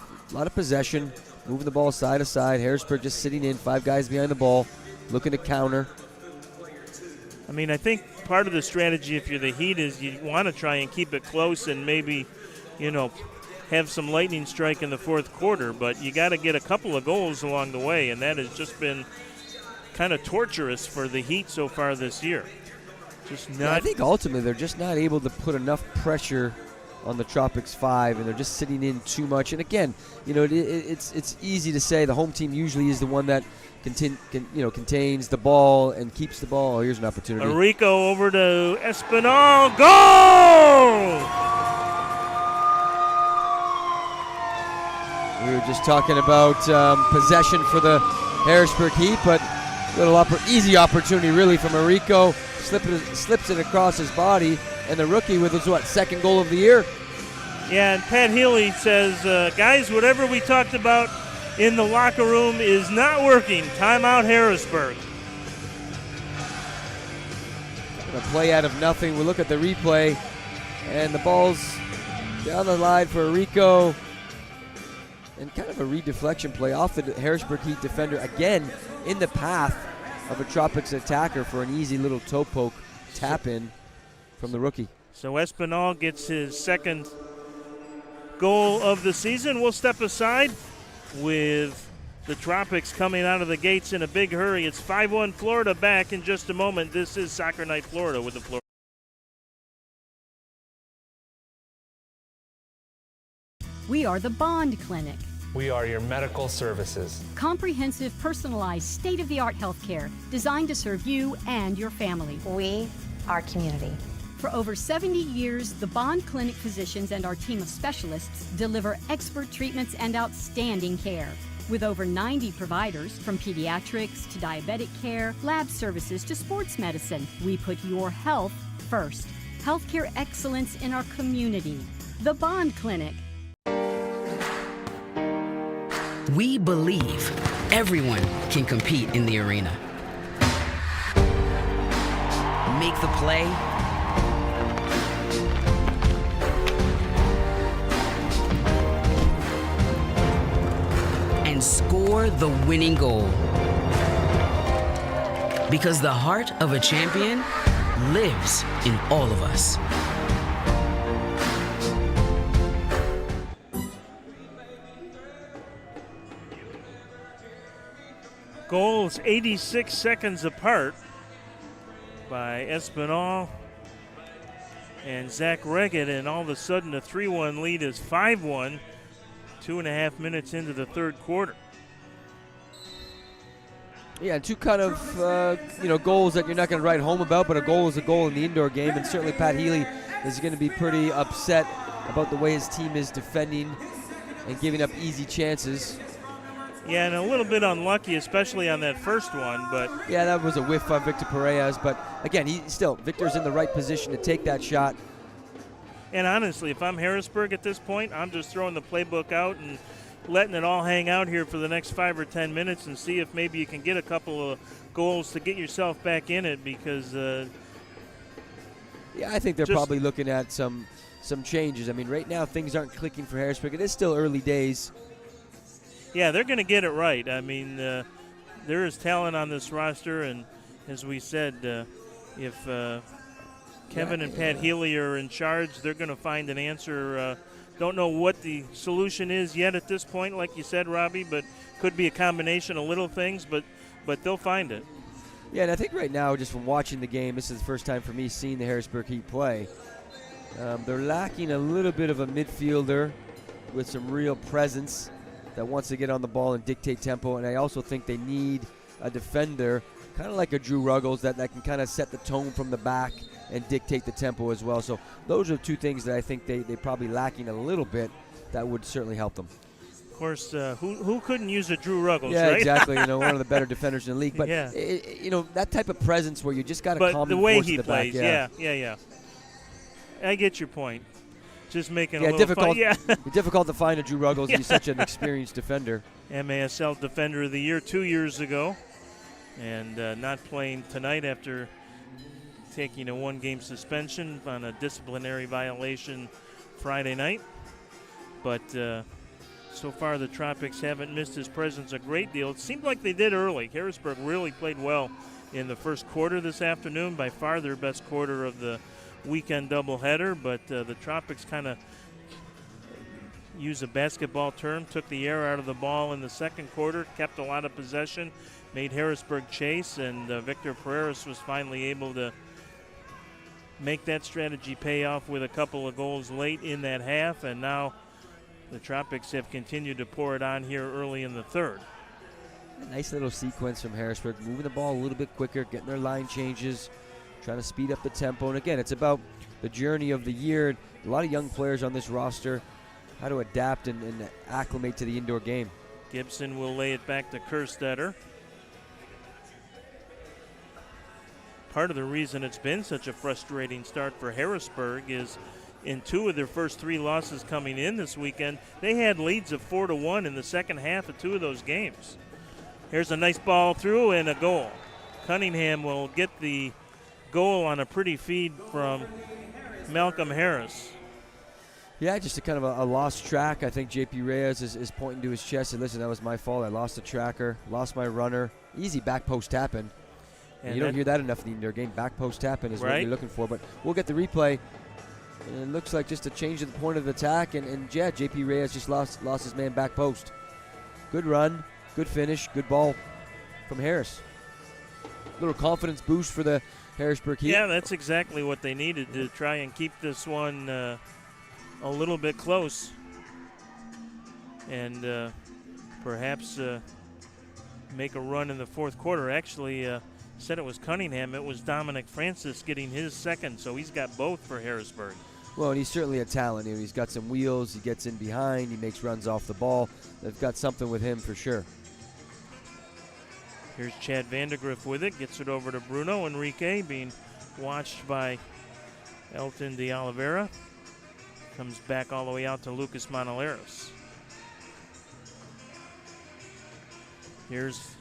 possession, moving the ball side to side. Harrisburg just sitting in, 5 guys behind the ball, looking to counter. I mean, I think part of the strategy if you're the Heat is you want to try and keep it close and maybe, have some lightning strike in the fourth quarter, but you got to get a couple of goals along the way, and that has just been kind of torturous for the Heat so far this year. I think ultimately they're just not able to put enough pressure on the Tropics 5, and they're just sitting in too much. And again, it's easy to say the home team usually is the one that contains the ball and keeps the ball. Oh, here's an opportunity. Rico over to Espinal. Goal! We were just talking about possession for the Harrisburg Heat, but little easy opportunity really from Enrico. Slips it across his body, and the rookie with his, second goal of the year? Yeah, and Pat Healy says, guys, whatever we talked about in the locker room is not working. Timeout Harrisburg. A play out of nothing. We'll look at the replay, and the ball's down the line for Enrico. And kind of a redeflection play off the Harrisburg Heat defender, again in the path of a Tropics attacker for an easy little toe poke tap in from the rookie. So Espinal gets his second goal of the season. We'll step aside with the Tropics coming out of the gates in a big hurry. It's 5-1 Florida back in just a moment. This is Soccer Night Florida with the Florida. We are the Bond Clinic. We are your medical services. Comprehensive, personalized, state-of-the-art healthcare designed to serve you and your family. We are community. For over 70 years, the Bond Clinic physicians and our team of specialists deliver expert treatments and outstanding care. With over 90 providers, from pediatrics to diabetic care, lab services to sports medicine, we put your health first. Healthcare excellence in our community. The Bond Clinic. We believe everyone can compete in the arena. Make the play, and score the winning goal. Because the heart of a champion lives in all of us. Goals 86 seconds apart by Espinal and Zach Reggett, and all of a sudden the 3-1 lead is 5-1, 2.5 minutes into the third quarter. Yeah, two kind of goals that you're not going to write home about, but a goal is a goal in the indoor game, and certainly Pat Healy is going to be pretty upset about the way his team is defending and giving up easy chances. Yeah, and a little bit unlucky, especially on that first one, but yeah, that was a whiff on Victor Parejas, but again, Victor's in the right position to take that shot. And honestly, if I'm Harrisburg at this point, I'm just throwing the playbook out and letting it all hang out here for the next 5 or 10 minutes and see if maybe you can get a couple of goals to get yourself back in it, because I think they're probably looking at some changes. I mean, right now things aren't clicking for Harrisburg. It is still early days. Yeah, they're going to get it right. I mean, there is talent on this roster, and as we said, if Kevin and Pat Healy are in charge, they're going to find an answer. Don't know what the solution is yet at this point, like you said, Robbie, but could be a combination of little things, but they'll find it. Yeah, and I think right now, just from watching the game, this is the first time for me seeing the Harrisburg Heat play. They're lacking a little bit of a midfielder with some real presence that wants to get on the ball and dictate tempo, and I also think they need a defender kind of like a Drew Ruggles that can kind of set the tone from the back and dictate the tempo as well. So those are two things that I think they probably lacking a little bit that would certainly help them. Of course, who couldn't use a Drew Ruggles, yeah, right? exactly. One of the better defenders in the league. But, yeah. That type of presence where you just got to calm the and way force he the plays, back. yeah. I get your point. Just making a little difficult. fun. Yeah, difficult to find a Drew Ruggles. Yeah. He's such an experienced defender. MASL Defender of the Year 2 years ago, and not playing tonight after taking a 1-game suspension on a disciplinary violation Friday night. But so far the Tropics haven't missed his presence a great deal. It seemed like they did early. Harrisburg really played well in the first quarter this afternoon, by far their best quarter of the weekend doubleheader, but the Tropics kind of use a basketball term, took the air out of the ball in the second quarter, kept a lot of possession, made Harrisburg chase, and Victor Pereras was finally able to make that strategy pay off with a couple of goals late in that half, and now the Tropics have continued to pour it on here early in the third. A nice little sequence from Harrisburg, moving the ball a little bit quicker, getting their line changes, trying to speed up the tempo. And again, it's about the journey of the year. A lot of young players on this roster, how to adapt and acclimate to the indoor game. Gibson will lay it back to Kerstetter. Part of the reason it's been such a frustrating start for Harrisburg is in 2 of their first 3 losses coming in this weekend, they had leads of 4-1 in the second half of 2 of those games. Here's a nice ball through and a goal. Cunningham will get the goal on a pretty feed from Malcolm Harris. Yeah, just a kind of a lost track. I think JP Reyes is pointing to his chest and listen, that was my fault. I lost the tracker, lost my runner. Easy back post tap-in. And you don't hear that enough in the indoor game. Back post tap-in is what you're looking for. But we'll get the replay. And it looks like just a change of the point of attack. And JP Reyes just lost his man back post. Good run, good finish, good ball from Harris. Little confidence boost for the Harrisburg Heat. Yeah, that's exactly what they needed to try and keep this one a little bit close. And perhaps make a run in the fourth quarter. Actually, said it was Cunningham. It was Dominic Francis getting his second, so he's got both for Harrisburg. Well, and he's certainly a talent. He's got some wheels. He gets in behind. He makes runs off the ball. They've got something with him for sure. Here's Chad Vandergriff with it. Gets it over to Bruno Enrique, being watched by Elton de Oliveira. Comes back all the way out to Lucas Monaleros. Here's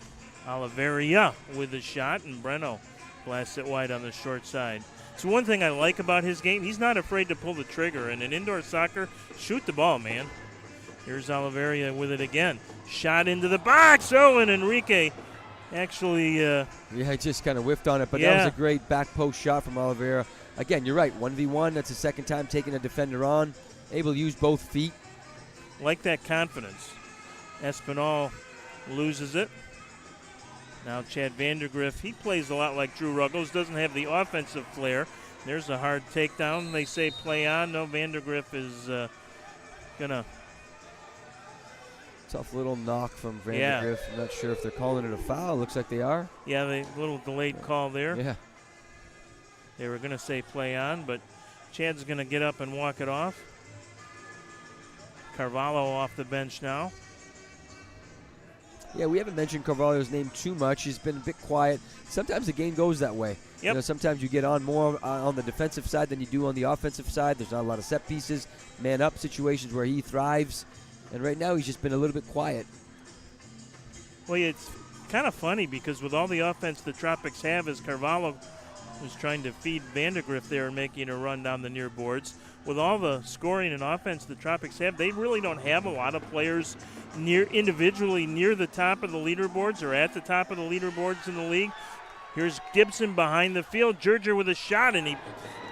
Oliveira with the shot, and Breno blasts it wide on the short side. So one thing I like about his game, he's not afraid to pull the trigger. And in indoor soccer, shoot the ball, man. Here's Oliveira with it again. Shot into the box. Oh, and Enrique actually... he just kind of whiffed on it, but that was a great back post shot from Oliveira. Again, you're right, 1v1. That's the second time taking a defender on. Able to use both feet. Like that confidence. Espinal loses it. Now Chad Vandergriff, he plays a lot like Drew Ruggles, doesn't have the offensive flair. There's a hard takedown. They say play on. No, Vandergriff is going to... Tough little knock from Vandergriff. I'm not sure if they're calling it a foul. Looks like they are. Yeah, the little delayed call there. Yeah. They were going to say play on, but Chad's going to get up and walk it off. Carvalho off the bench now. Yeah, we haven't mentioned Carvalho's name too much. He's been a bit quiet. Sometimes the game goes that way. Yep. Sometimes you get on more on the defensive side than you do on the offensive side. There's not a lot of set pieces, man-up situations where he thrives. And right now he's just been a little bit quiet. Well, it's kind of funny because with all the offense the Tropics have, as Carvalho was trying to feed Vandergriff there and making a run down the near boards, with all the scoring and offense the Tropics have, they really don't have a lot of players individually near the top of the leaderboards or at the top of the leaderboards in the league. Here's Gibson behind the field. Gerger with a shot, and he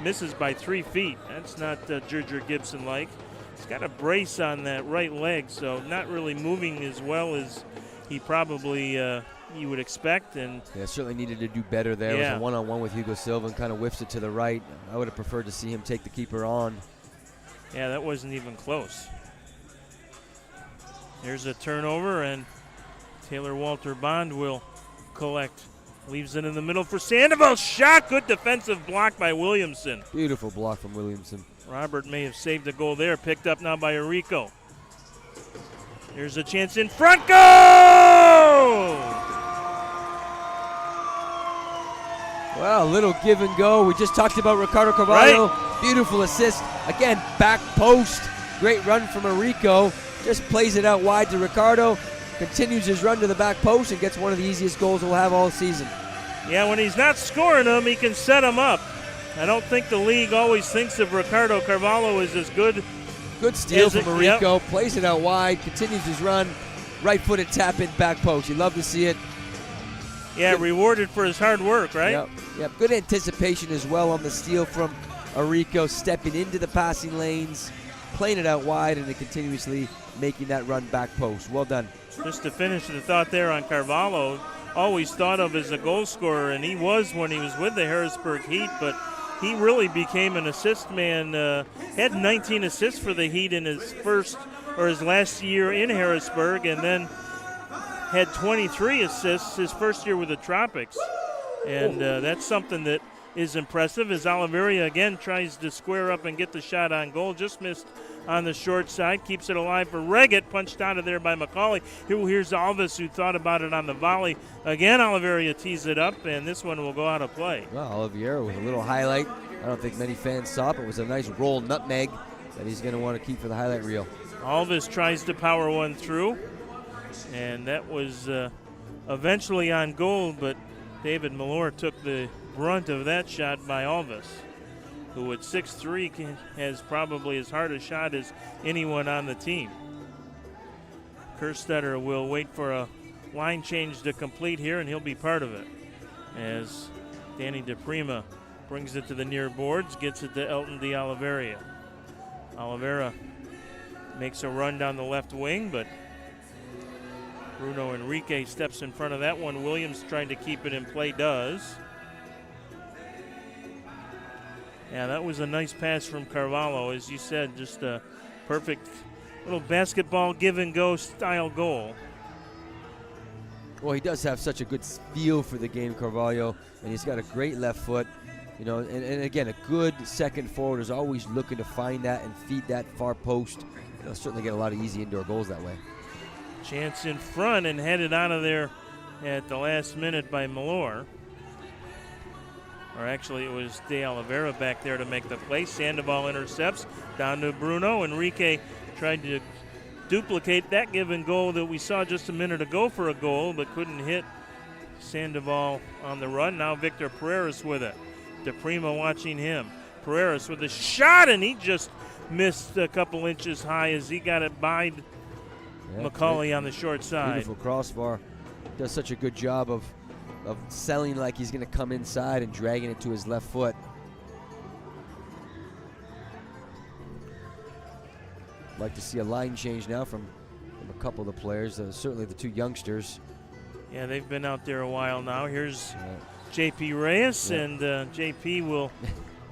misses by 3 feet. That's not Gerger Gibson-like. He's got a brace on that right leg, so not really moving as well as he probably you would expect. And certainly needed to do better there. It was a one-on-one with Hugo Silva and kind of whiffs it to the right. I would have preferred to see him take the keeper on. Yeah, that wasn't even close. Here's a turnover, and Taylor Walter Bond will collect Leaves it in the middle for Sandoval. Shot. Good defensive block by Williamson. Beautiful block from Williamson. Robert may have saved a goal there. Picked up now by Arico. Here's a chance in front. Goal! Well, a little give and go. We just talked about Ricardo Carvalho. Right. Beautiful assist. Again, back post. Great run from Arico. Just plays it out wide to Ricardo. Continues his run to the back post and gets one of the easiest goals we'll have all season. Yeah, when he's not scoring them, he can set them up. I don't think the league always thinks of Ricardo Carvalho as good. Good steal from Arico. Yep. Plays it out wide. Continues his run. Right-footed tap in back post. You love to see it. Yeah, good. Rewarded for his hard work, right? Yep. Good anticipation as well on the steal from Arico, stepping into the passing lanes, playing it out wide, and continuously making that run back post. Well done. Just to finish the thought there on Carvalho, always thought of as a goal scorer, and he was when he was with the Harrisburg Heat, but he really became an assist man. Had 19 assists for the Heat in his last year in Harrisburg, and then had 23 assists his first year with the Tropics. And that's something that is impressive as Oliveria again tries to square up and get the shot on goal. Just missed on the short side. Keeps it alive for Reggett. Punched out of there by McCauley. Here's Alvis, who thought about it on the volley. Again, Oliveria tees it up, and this one will go out of play. Well, Oliveira with a little highlight. I don't think many fans saw it, but it was a nice roll nutmeg that he's going to want to keep for the highlight reel. Alvis tries to power one through, and that was eventually on goal, but David Malore took the brunt of that shot by Alvis, who at 6'3" has probably as hard a shot as anyone on the team. Kerstetter will wait for a line change to complete here, and he'll be part of it as Danny DePrima brings it to the near boards, gets it to Elton de Oliveira. Oliveira makes a run down the left wing, but Bruno Enrique steps in front of that one. Williams trying to keep it in play does. Yeah, that was a nice pass from Carvalho. As you said, just a perfect little basketball give-and-go style goal. Well, he does have such a good feel for the game, Carvalho, and he's got a great left foot. You know, and again, a good second forward is always looking to find that and feed that far post. They'll certainly get a lot of easy indoor goals that way. Chance in front and headed out of there at the last minute by Malore. Or actually, it was De Oliveira back there to make the play. Sandoval intercepts down to Bruno. Enrique tried to duplicate that given goal that we saw just a minute ago for a goal, but couldn't hit Sandoval on the run. Now Victor Pereira's with it. DePrima watching him. Pereira's with a shot, and he just missed a couple inches high as he got it by McCauley on the short side. Beautiful crossbar. Does such a good job of selling like he's going to come inside and dragging it to his left foot. Like to see a line change now from a couple of the players, certainly the two youngsters. Yeah, they've been out there a while now. Here's J.P. Reyes, and J.P. will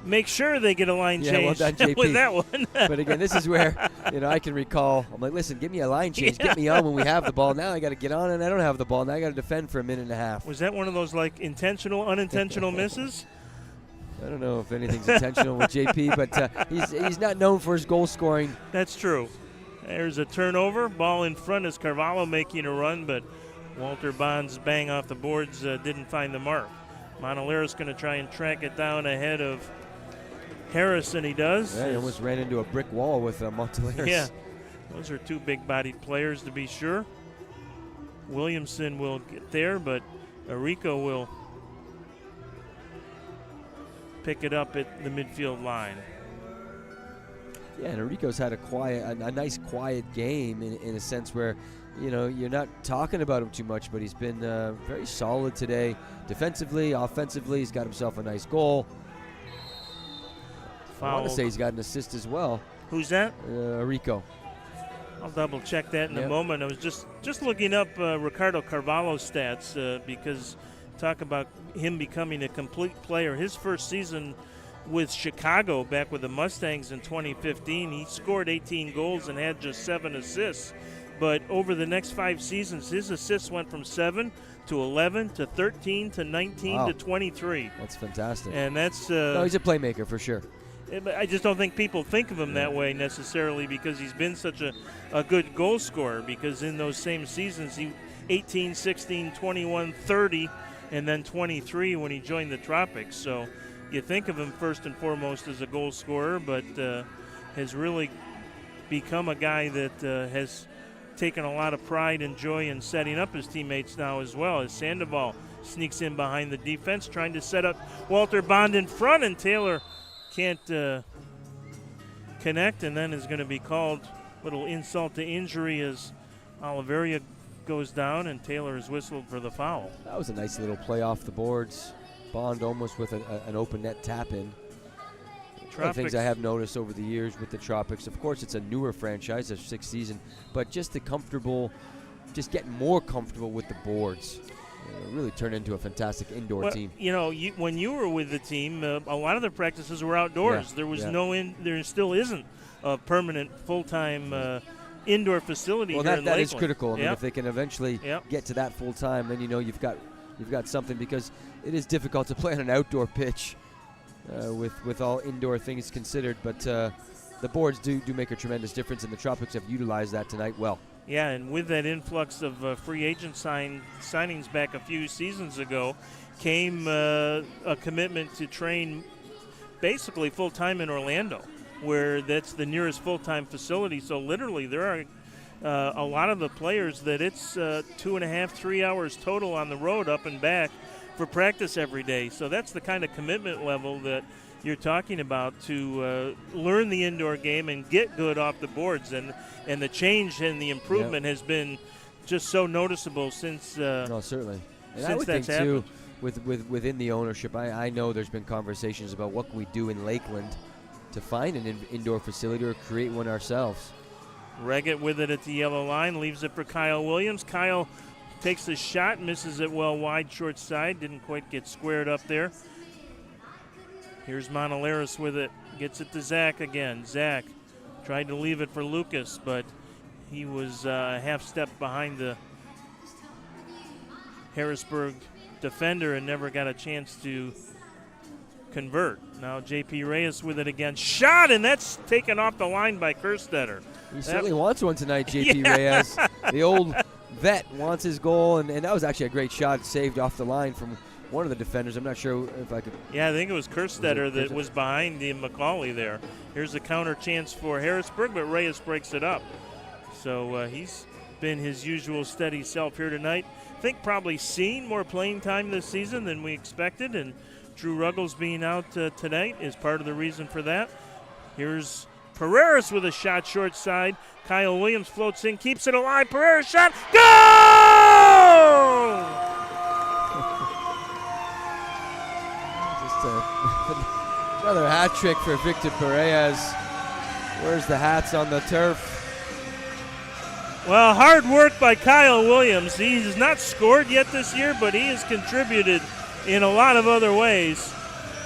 make sure they get a line change well done, with that one. But again, this is where I can recall. I'm like, listen, give me a line change, get me on when we have the ball. Now I got to get on, and I don't have the ball. Now I got to defend for a minute and a half. Was that one of those like intentional, unintentional misses? I don't know if anything's intentional with JP, but he's not known for his goal scoring. That's true. There's a turnover. Ball in front is Carvalho making a run, but Walter Bond's bang off the boards didn't find the mark. Montalera's going to try and track it down ahead of Harris, and he does. Yeah, he almost ran into a brick wall with Montalera. Yeah, those are two big-bodied players to be sure. Williamson will get there, but Arico will pick it up at the midfield line. Yeah, and Arico's had a nice quiet game in a sense where, you're not talking about him too much, but he's been very solid today. Defensively, offensively, he's got himself a nice goal. I want to say he's got an assist as well. Who's that? Arico. I'll double check that in a moment. I was just looking up Ricardo Carvalho's stats because talk about him becoming a complete player. His first season with Chicago back with the Mustangs in 2015, he scored 18 goals and had just 7 assists. but over the next 5 seasons, his assists went from 7 to 11 to 13 to 19 to 23. That's fantastic. And that's no, he's a playmaker for sure. I just don't think people think of him that way necessarily because he's been such a good goal scorer, because in those same seasons, he 18, 16, 21, 30, and then 23 when he joined the Tropics. So you think of him first and foremost as a goal scorer, but has really become a guy that has taken a lot of pride and joy in setting up his teammates now as well, as Sandoval sneaks in behind the defense trying to set up Walter Bond in front, and Taylor can't connect, and then is going to be called little insult to injury as Oliveria goes down, and Taylor is whistled for the foul. That was a nice little play off the boards. Bond almost with an open net tap in. One of the things I have noticed over the years with the Tropics, of course, it's a newer franchise, their 6th season, but just getting more comfortable with the boards. Really turned into a fantastic indoor team. You know, when you were with the team, a lot of the practices were outdoors. There was there still isn't a permanent full-time indoor facility here in Lakeland. That is critical. I mean, if they can eventually get to that full-time, then you've got something, because it is difficult to play on an outdoor pitch with all indoor things considered. But the boards do make a tremendous difference, and the Tropics have utilized that tonight well. Yeah, and with that influx of free agent signings back a few seasons ago came a commitment to train basically full-time in Orlando, where that's the nearest full-time facility. So literally there are a lot of the players that it's 2.5, 3 hours total on the road up and back for practice every day. So that's the kind of commitment level that you're talking about to learn the indoor game and get good off the boards, and the change and the improvement has been just so noticeable since no, certainly. And since I would that's think happened. Too, within the ownership, I know there's been conversations about what can we do in Lakeland to find an indoor facility or create one ourselves. Reggett with it at the yellow line, leaves it for Kyle Williams. Kyle takes the shot, misses it well wide, short side, didn't quite get squared up there. Here's Monaleris with it, gets it to Zach again. Zach tried to leave it for Lucas, but he was a half step behind the Harrisburg defender and never got a chance to convert. Now J.P. Reyes with it again. Shot, and that's taken off the line by Kerstetter. He certainly wants one tonight, J.P. Reyes. The old vet wants his goal, and that was actually a great shot saved off the line from one of the defenders. I'm not sure if I could. Yeah, I think it was Kerstetter that was behind the Macaulay there. Here's a counter chance for Harrisburg, but Reyes breaks it up. So he's been his usual steady self here tonight. I think probably seen more playing time this season than we expected, and Drew Ruggles being out tonight is part of the reason for that. Here's Pereiras with a shot short side. Kyle Williams floats in, keeps it alive. Pereiras shot. Goal! Another hat trick for Victor Pereiras. Where's the hats on the turf? Well, hard work by Kyle Williams. He has not scored yet this year, but he has contributed in a lot of other ways.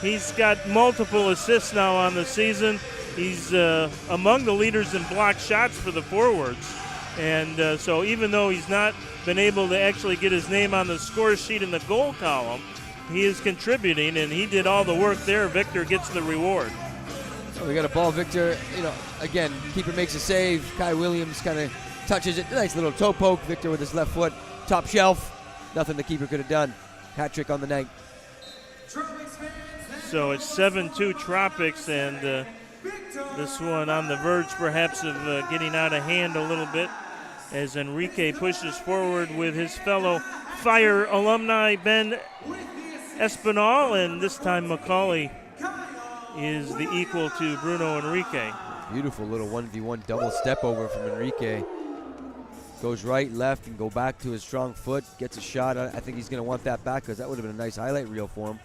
He's got multiple assists now on the season. He's among the leaders in block shots for the forwards. And so even though he's not been able to actually get his name on the score sheet in the goal column, he is contributing, and he did all the work there. Victor gets the reward. So we got a ball. Victor, again, keeper makes a save. Kai Williams kind of touches it. Nice little toe poke. Victor with his left foot. Top shelf. Nothing the keeper could have done. Hat trick on the night. So it's 7-2 Tropics, and this one on the verge perhaps of getting out of hand a little bit as Enrique pushes forward with his fellow Fire alumni Ben Espinal, and this time Macaulay is the equal to Bruno Enrique. Beautiful little 1v1 double step over from Enrique. Goes right, left, and go back to his strong foot. Gets a shot. I think he's going to want that back because that would have been a nice highlight reel for him.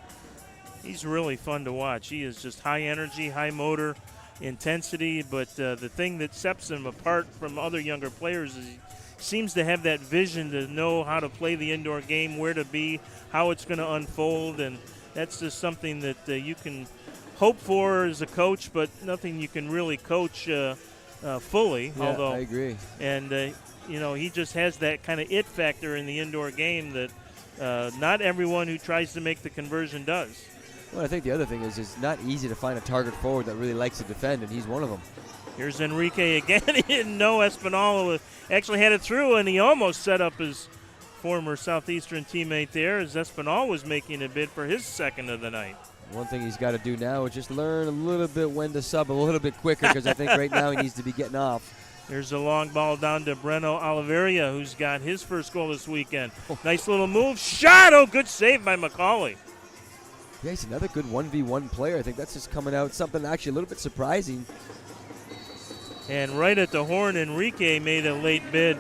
He's really fun to watch. He is just high energy, high motor, intensity, but the thing that sets him apart from other younger players is he seems to have that vision to know how to play the indoor game, where to be, how it's going to unfold, and that's just something that you can hope for as a coach, but nothing you can really coach fully. Yeah, although I agree. And he just has that kind of it factor in the indoor game that not everyone who tries to make the conversion does. Well, I think the other thing is it's not easy to find a target forward that really likes to defend, and he's one of them. Here's Enrique again. He didn't know Espinal actually had it through, and he almost set up his former Southeastern teammate there as Espinal was making a bid for his second of the night. One thing he's got to do now is just learn a little bit when to sub a little bit quicker, because I think right now he needs to be getting off. There's a long ball down to Breno Oliveria, who's got his first goal this weekend. Nice little move. Shot! Oh, good save by McCauley. Yeah, he's another good 1v1 player. I think that's just coming out something actually a little bit surprising. And right at the horn, Enrique made a late bid.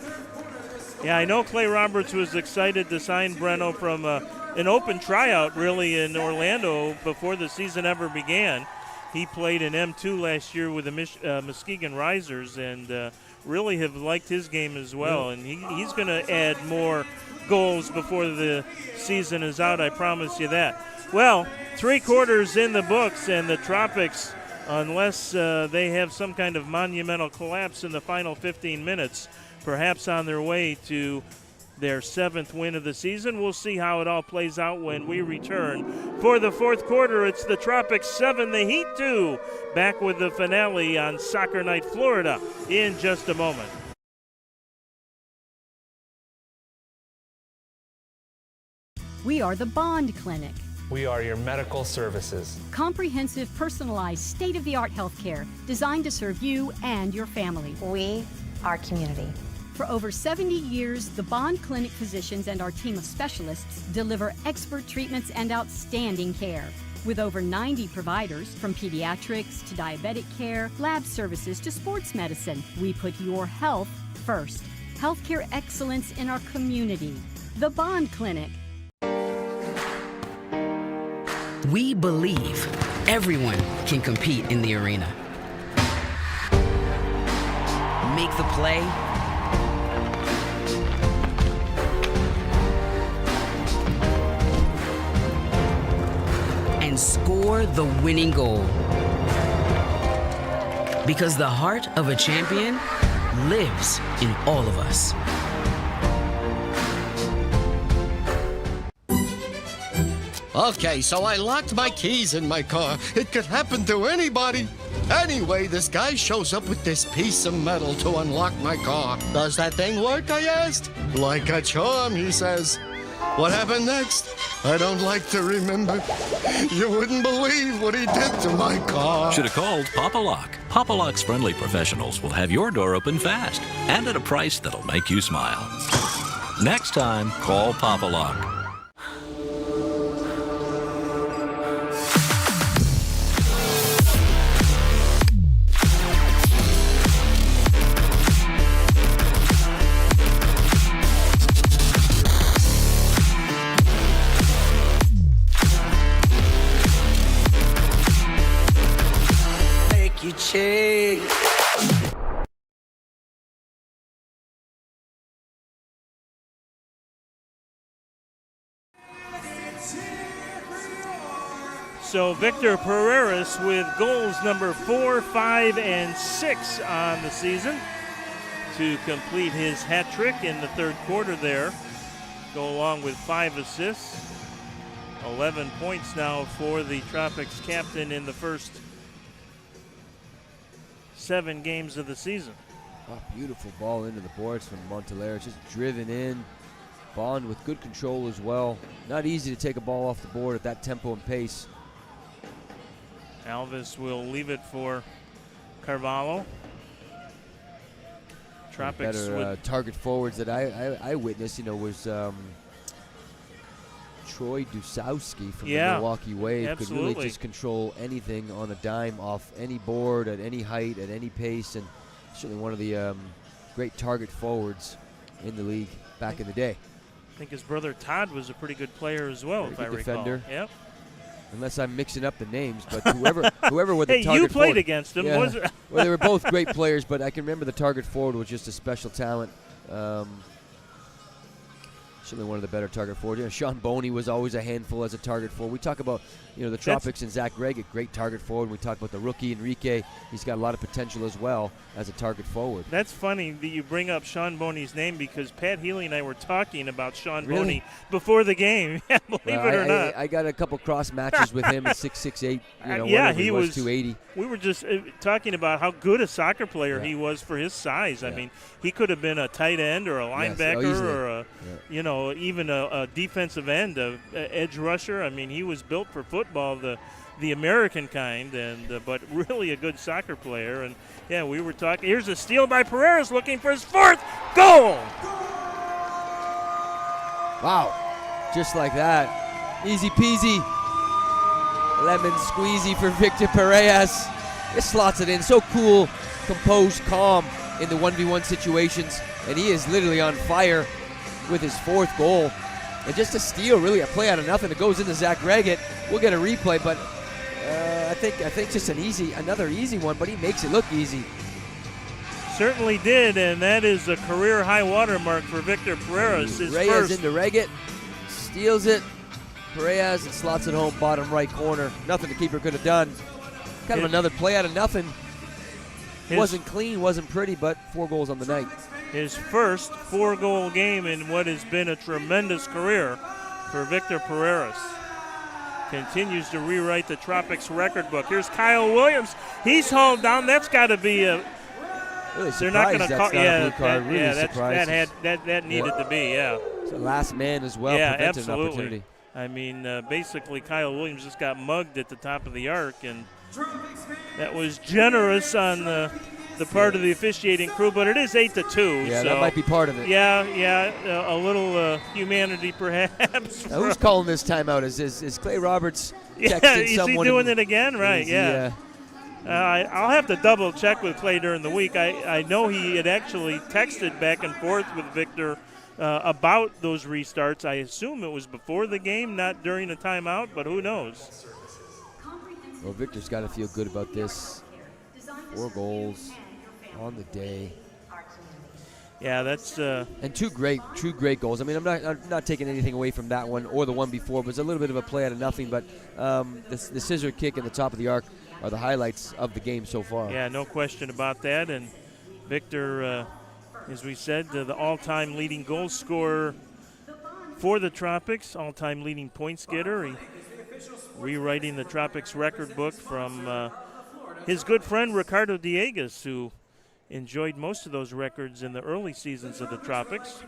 Yeah, I know Clay Roberts was excited to sign Breno from an open tryout, really, in Orlando before the season ever began. He played in M2 last year with the Muskegon Risers and really have liked his game as well. And he's going to add more goals before the season is out, I promise you that. Well, 3 quarters in the books, and the Tropics, unless they have some kind of monumental collapse in the final 15 minutes, perhaps on their way to their 7th win of the season. We'll see how it all plays out when we return. For the 4th quarter, it's the Tropics 7, the Heat 2. Back with the finale on Soccer Night Florida in just a moment. We are the Bond Clinic. We are your medical services. Comprehensive, personalized, state-of-the-art healthcare designed to serve you and your family. We are community. For over 70 years, the Bond Clinic physicians and our team of specialists deliver expert treatments and outstanding care. With over 90 providers, from pediatrics to diabetic care, lab services to sports medicine, we put your health first. Healthcare excellence in our community. The Bond Clinic. We believe everyone can compete in the arena. Make the play, and score the winning goal. Because the heart of a champion lives in all of us. Okay, so I locked my keys in my car. It could happen to anybody. Anyway, this guy shows up with this piece of metal to unlock my car. Does that thing work, I asked? Like a charm, he says. What happened next? I don't like to remember. You wouldn't believe what he did to my car. Should have called Papa Lock. Papa Lock's friendly professionals will have your door open fast and at a price that'll make you smile. Next time, call Papa Lock. So Victor Pereira with goals number 4, 5, and 6 on the season to complete his hat trick in the 3rd quarter there. Go along with 5 assists. 11 points now for the Tropics captain in the first 7 games of the season. Oh, beautiful ball into the boards from Montelera, just driven in. Bond with good control as well. Not easy to take a ball off the board at that tempo and pace. Alvis will leave it for Carvalho. Tropics better target forwards that I witnessed, was Troy Dusowski from the Milwaukee Wave. Absolutely. Could really just control anything on a dime off any board at any height, at any pace, and certainly one of the great target forwards in the league back in the day. I think his brother Todd was a pretty good player as well, if I recall. Defender. Yep. Unless I'm mixing up the names, but whoever with the target you played forward, against him. Yeah. Was it? Well, they were both great players, but I can remember the target forward was just a special talent. Should certainly one of the better target forwards. You know, Sean Boney was always a handful as a target forward. We talk about, you know, the Tropics and Zach Gregg, a great target forward. We talk about the rookie Enrique. He's got a lot of potential as well as a target forward. That's funny that you bring up Sean Boney's name because Pat Healy and I were talking about Sean Boney before the game. Believe it or not. I got a couple cross matches with him at 6'6", 8". Yeah, he was 280. We were just talking about how good a soccer player he was for his size. I mean, he could have been a tight end or a linebacker or a, you know, even a defensive end, a edge rusher. I mean, he was built for football, the American kind, and but really a good soccer player. And yeah, we were talking. Here's a steal by Pereira's, looking for his 4th goal. Wow, just like that, easy peasy, lemon squeezy for Victor Pereira's. Just slots it in, so cool, composed, calm in the 1v1 situations, and he is literally on fire with his 4th goal. And just a steal, really, a play out of nothing. It goes into Zach Reggett. We'll get a replay, but I think just another easy one, but he makes it look easy. Certainly did, and that is a career high watermark for Victor Pereira's. Reyes into Reggett, steals it. Pereira's and slots it home, bottom right corner. Nothing the keeper could have done. Kind of another play out of nothing. Wasn't clean, wasn't pretty, but 4 goals on the night. His first 4-goal game in what has been a tremendous career for Victor Pereira's. Continues to rewrite the Tropics record book. Here's Kyle Williams. He's hauled down. That's got to be a. Really they're not going to call. Yeah, that needed to be. Yeah. It's the last man as well. Yeah, prevented absolutely. An opportunity. I mean, basically, Kyle Williams just got mugged at the top of the arc, and that was generous on the part of the officiating crew, but it is 8-2. Yeah, so that might be part of it. Yeah, a little humanity perhaps. Who's calling this timeout? Is Clay Roberts texting is someone? He doing it again? Right, yeah. I'll have to double check with Clay during the week. I know he had actually texted back and forth with Victor about those restarts. I assume it was before the game, not during the timeout, but who knows? Well, Victor's got to feel good about this. 4 goals on the day. Yeah, that's and two great goals. I mean, I'm not taking anything away from that one or the one before. It was a little bit of a play out of nothing, but the scissor kick in the top of the arc are the highlights of the game so far. Yeah, no question about that. And Victor, as we said, the all-time leading goal scorer for the Tropics, all-time leading points getter. He rewriting the Tropics record book from his good friend Ricardo Diegues, who enjoyed most of those records in the early seasons of the Tropics.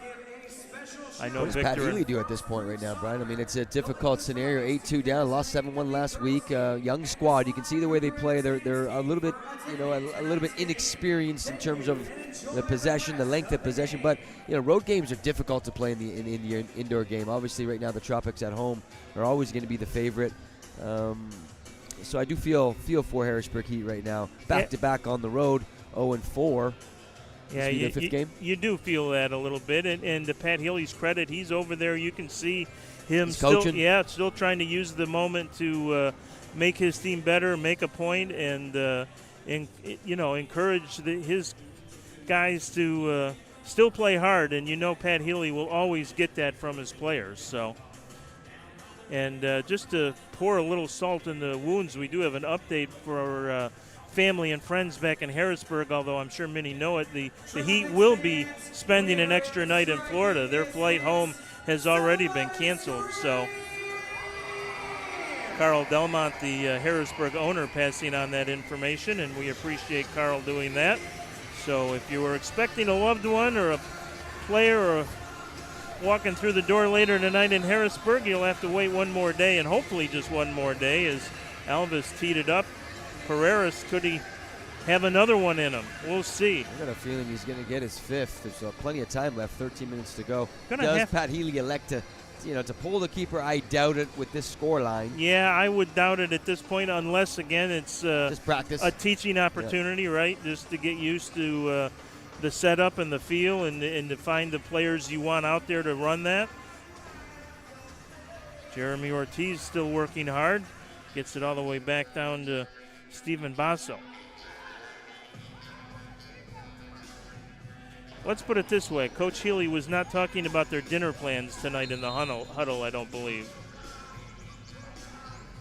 I know what does Victor Pat Healy do at this point right now, Brian? I mean, it's a difficult scenario. 8-2 down, lost 7-1 last week. Young squad. You can see the way they play. They're a little bit, a little bit inexperienced in terms of the possession, the length of possession. But road games are difficult to play in the indoor game. Obviously, right now the Tropics at home are always going to be the favorite. So I do feel for Harrisburg Heat right now. Back to back on the road, 0-4. Yeah, you do feel that a little bit, and to Pat Healy's credit, he's over there. You can see him still trying to use the moment to make his team better, make a point, and encourage his guys to still play hard. And Pat Healy will always get that from his players. So, and just to pour a little salt in the wounds, we do have an update for family and friends back in Harrisburg, although I'm sure many know it. The Heat will be spending an extra night in Florida. Their flight home has already been canceled. So Carl Delmont, the Harrisburg owner, passing on that information, and we appreciate Carl doing that. So if you were expecting a loved one or a player or walking through the door later tonight in Harrisburg, you'll have to wait one more day, and hopefully just one more day, as Alvis teed it up. Pereiras, could he have another one in him? We'll see. I got a feeling he's going to get his 5th. There's plenty of time left, 13 minutes to go. Does Pat Healy elect to pull the keeper? I doubt it with this score line. Yeah, I would doubt it at this point, unless, again, it's just practice. A teaching opportunity, right? Just to get used to the setup and the feel and to find the players you want out there to run that. Jeremy Ortiz still working hard. Gets it all the way back down to Stephen Basso. let's put it this way. Coach Healy was not talking about their dinner plans tonight in the huddle, I don't believe.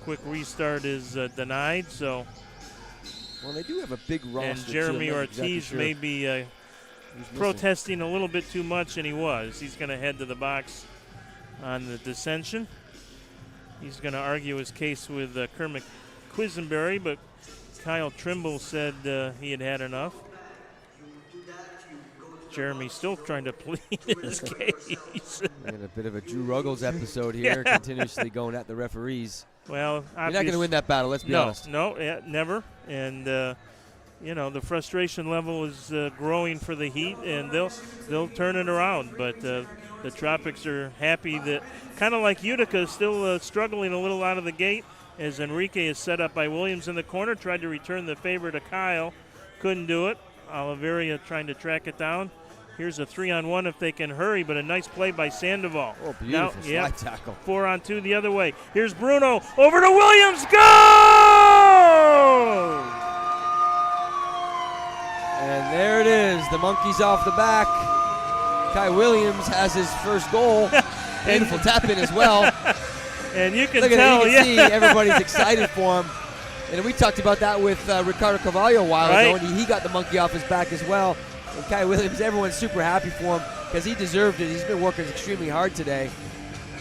Quick restart is denied, so. Well, they do have a big roster. And Jeremy too. Ortiz Exactly may be protesting a little bit too much, and he was. He's going to head to the box on the dissension. He's going to argue his case with Kermit Quisenberry, but Kyle Trimble said he had had enough. Jeremy's still trying to plead his case. And a bit of a Drew Ruggles episode here, continuously going at the referees. Well, you're not going to win that battle, let's be honest. No, never. And, the frustration level is growing for the Heat, and they'll turn it around. But the Tropics are happy that, kind of like Utica, still struggling a little out of the gate, as Enrique is set up by Williams in the corner, tried to return the favor to Kyle. Couldn't do it. Oliveria trying to track it down. Here's a 3-on-1 if they can hurry, but a nice play by Sandoval. Oh, beautiful slide tackle. 4-on-2 the other way. Here's Bruno over to Williams. Go! And there it is. The monkey's off the back. Kai Williams has his first goal. Beautiful tap in as well. And you can Look tell, you can see everybody's excited for him. And we talked about that with Ricardo Carvalho a while ago, and he got the monkey off his back as well. And Kai Williams, everyone's super happy for him because he deserved it. He's been working extremely hard today.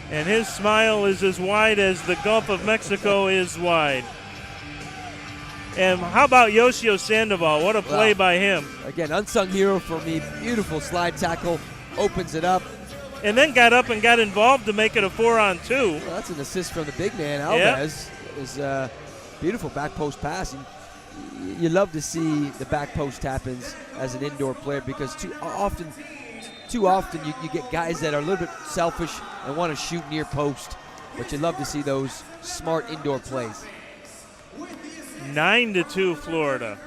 And his smile is as wide as the Gulf of Mexico is wide. And how about Yoshio Sandoval? What a play by him. Again, unsung hero for me. Beautiful slide tackle. Opens it up. And then got up and got involved to make it a 4-on-2. Well, that's an assist from the big man, Alves. Is beautiful back post pass. And you love to see the back post tap-ins as an indoor player because too often you get guys that are a little bit selfish and want to shoot near post. But you love to see those smart indoor plays. 9-2 Florida.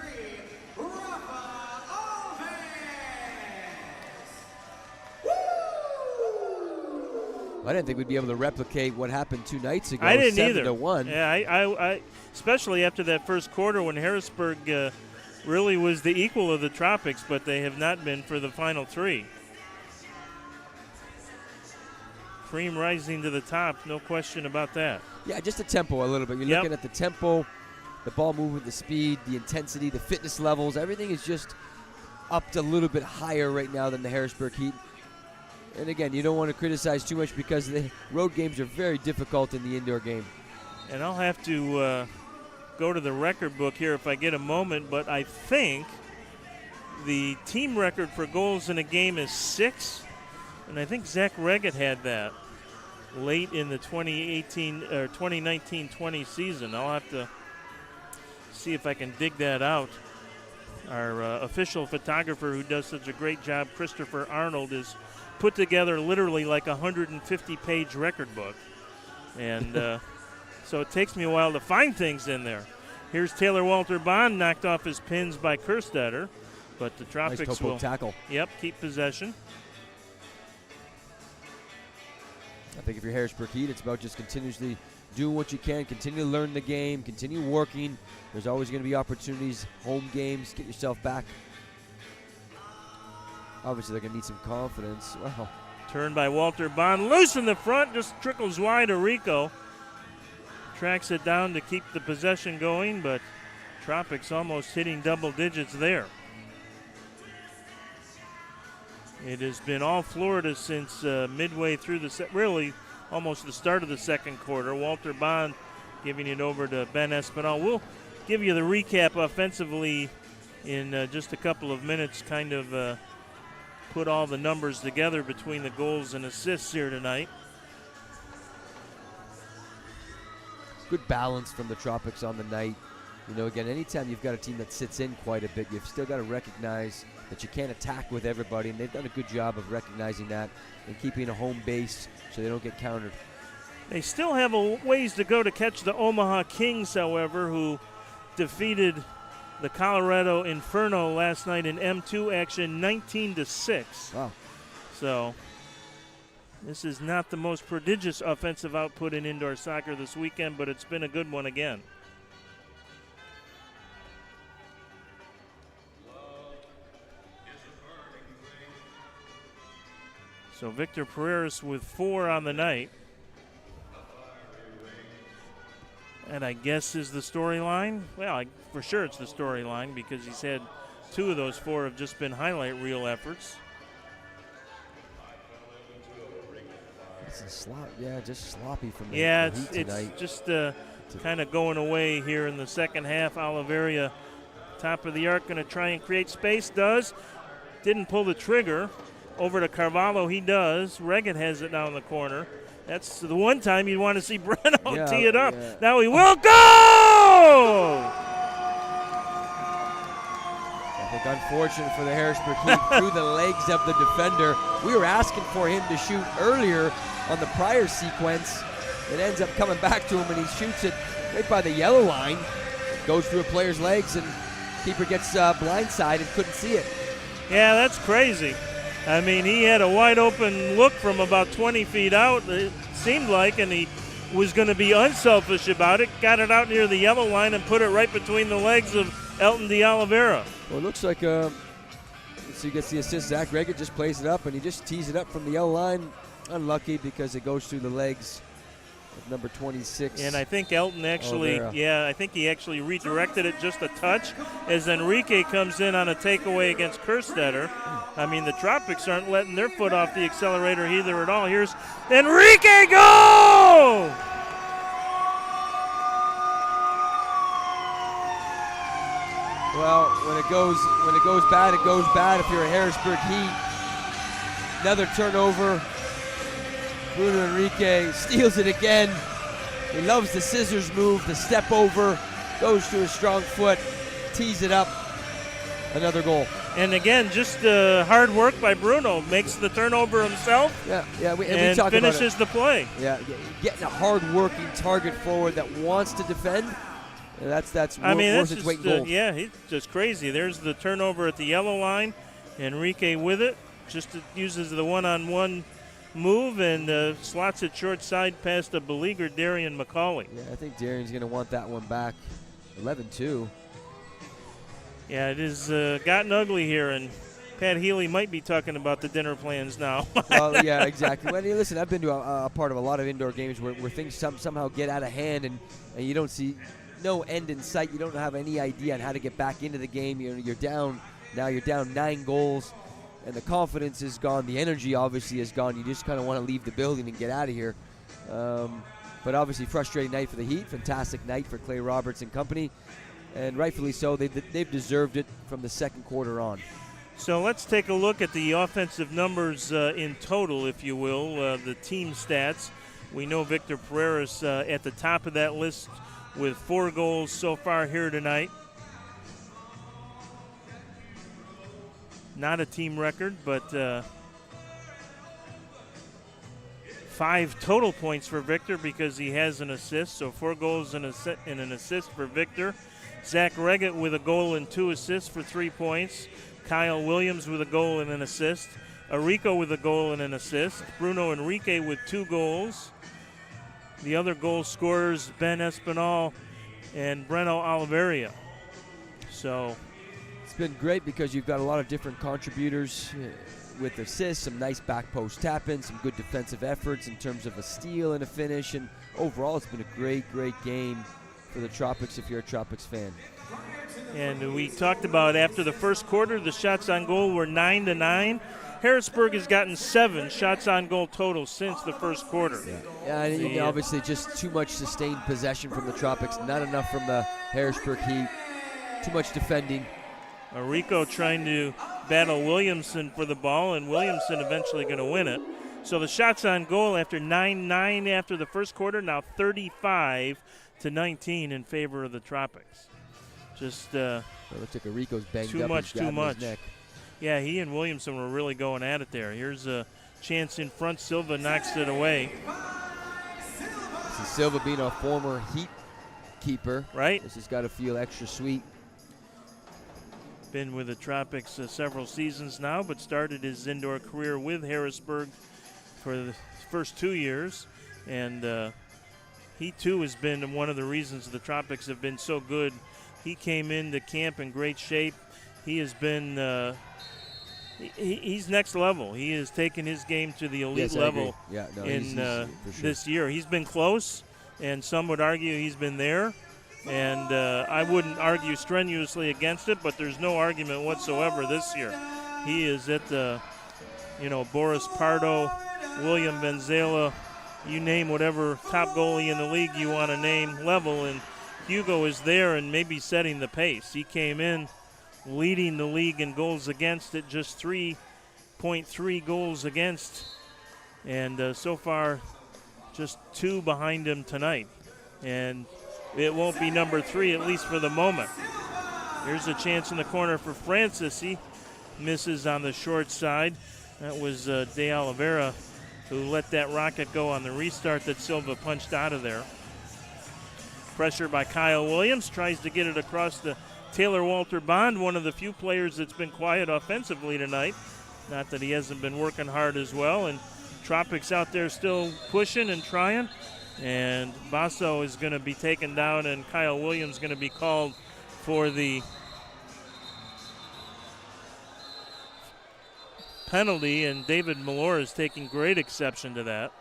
I didn't think we'd be able to replicate what happened 2 nights ago. I didn't either. 7-1. Yeah, I especially after that first quarter when Harrisburg really was the equal of the Tropics, but they have not been for the final 3. Cream rising to the top, no question about that. Yeah, just the tempo a little bit. You're looking at the tempo, the ball movement, the speed, the intensity, the fitness levels. Everything is just upped a little bit higher right now than the Harrisburg Heat. And again, you don't want to criticize too much because the road games are very difficult in the indoor game. And I'll have to go to the record book here if I get a moment, but I think the team record for goals in a game is 6, and I think Zach Reggett had that late in the 2019-20 season. I'll have to see if I can dig that out. Our official photographer who does such a great job, Christopher Arnold, is put together literally like a 150-page record book. And so it takes me a while to find things in there. Here's Taylor Walter Bond, knocked off his pins by Kerstetter, but the Tropics will tackle. Yep, keep possession. I think if you're Harrisburg Heat, it's about just continuously doing what you can, continue to learn the game, continue working. There's always going to be opportunities, home games, get yourself back. Obviously, they're going to need some confidence. Wow. Turn by Walter Bond. Loose in the front, just trickles wide to Rico. Tracks it down to keep the possession going, but Tropics almost hitting double digits there. It has been all Florida since midway through the really almost the start of the second quarter. Walter Bond giving it over to Ben Espinal. We'll give you the recap offensively in just a couple of minutes, kind of put all the numbers together between the goals and assists here tonight. Good balance from the Tropics on the night. You know, again, anytime you've got a team that sits in quite a bit, you've still got to recognize that you can't attack with everybody, and they've done a good job of recognizing that and keeping a home base so they don't get countered. They still have a ways to go to catch the Omaha Kings, however, who defeated the Colorado Inferno last night in M2 action 19-6. Wow. So this is not the most prodigious offensive output in indoor soccer this weekend, but it's been a good one again. So Victor Pereiras with 4 on the night. And I guess is the storyline? Well, for sure it's the storyline because he's had 2 of those 4 have just been highlight reel efforts. Just sloppy from the Heat tonight. It's just kind of going away here in the second half. Oliveria, top of the arc, going to try and create space. Didn't pull the trigger. Over to Carvalho, he does. Regan has it down the corner. That's the one time you'd want to see Breno tee it up. Yeah. Now he will go! I think unfortunate for the Harrisburg Heat through the legs of the defender. We were asking for him to shoot earlier on the prior sequence. It ends up coming back to him, and he shoots it right by the yellow line. Goes through a player's legs, and keeper gets blindsided, couldn't see it. Yeah, that's crazy. I mean, he had a wide open look from about 20 feet out, it seemed like, and he was going to be unselfish about it. Got it out near the yellow line and put it right between the legs of Elton de Oliveira. Well, it looks like so he gets the assist. Zach Regan just plays it up, and he just tees it up from the yellow line. Unlucky because it goes through the legs of number 26. And I think Elton actually, I think he actually redirected it just a touch as Enrique comes in on a takeaway against Kerstetter. I mean, the Tropics aren't letting their foot off the accelerator either at all. Here's Enrique, go! Well, when it goes bad, it goes bad. If you're a Harrisburg Heat, another turnover. Bruno Enrique steals it again. He loves the scissors move, the step over, goes to his strong foot, tees it up. Another goal. And again, just hard work by Bruno. Makes the turnover himself. We finishes the play. Yeah, getting a hard-working target forward that wants to defend. That's worth its weight in gold. He's just crazy. There's the turnover at the yellow line. Enrique with it. Just uses the one-on-one move and slots it short side past a beleaguered Darian McCauley. Yeah, I think Darian's going to want that one back. 11-2. Yeah, it has gotten ugly here, and Pat Healy might be talking about the dinner plans now. Well, yeah, exactly. Well, listen, I've been to a part of a lot of indoor games where things somehow get out of hand, and you don't see no end in sight. You don't have any idea on how to get back into the game. You're down. Now you're down 9 goals, and the confidence is gone. The energy obviously is gone. You just kind of want to leave the building and get out of here. But obviously frustrating night for the Heat. Fantastic night for Clay Roberts and company. And rightfully so. They've deserved it from the second quarter on. So let's take a look at the offensive numbers in total, if you will, the team stats. We know Victor Pereiras at the top of that list with 4 goals so far here tonight. Not a team record, but 5 total points for Victor because he has an assist. So 4 goals and an assist for Victor. Zach Reggett with a goal and 2 assists for 3 points. Kyle Williams with a goal and an assist. Arico with a goal and an assist. Bruno Enrique with 2 goals. The other goal scorers, Ben Espinal and Breno Oliveria. So it's been great because you've got a lot of different contributors with assists, some nice back post tap-ins, some good defensive efforts in terms of a steal and a finish. And overall, it's been a great, great game for the Tropics if you're a Tropics fan. And we talked about after the first quarter, the shots on goal were 9-9. Harrisburg has gotten 7 shots on goal total since the first quarter. And obviously just too much sustained possession from the Tropics, not enough from the Harrisburg Heat. Too much defending. Arico trying to battle Williamson for the ball, and Williamson eventually going to win it. So the shots on goal after 9-9 after the first quarter, now 35-19 in favor of the Tropics. Just it looks like Arico's banged too up. Too much. His neck. Yeah, he and Williamson were really going at it there. Here's a chance in front. Silva knocks it away. See Silva being a former Heat keeper. Right. This has got to feel extra sweet. Been with the Tropics several seasons now, but started his indoor career with Harrisburg for the first 2 years. And he, too, has been one of the reasons the Tropics have been so good. He came into camp in great shape. He has been he's next level. He has taken his game to the elite level this year. He's been close, and some would argue he's been there. And I wouldn't argue strenuously against it, but there's no argument whatsoever this year. He is at the, Boris Pardo, William Venzela, you name whatever top goalie in the league you want to name level, and Hugo is there and maybe setting the pace. He came in leading the league in goals against at just 3.3 goals against, and so far just 2 behind him tonight. And it won't be number 3, at least for the moment. Here's a chance in the corner for Francis. He misses on the short side. That was De Oliveira who let that rocket go on the restart that Silva punched out of there. Pressure by Kyle Williams. Tries to get it across to Taylor Walter Bond, one of the few players that's been quiet offensively tonight. Not that he hasn't been working hard as well. And Tropics out there still pushing and trying. And Basso is going to be taken down, and Kyle Williams going to be called for the penalty, and David Malor is taking great exception to that.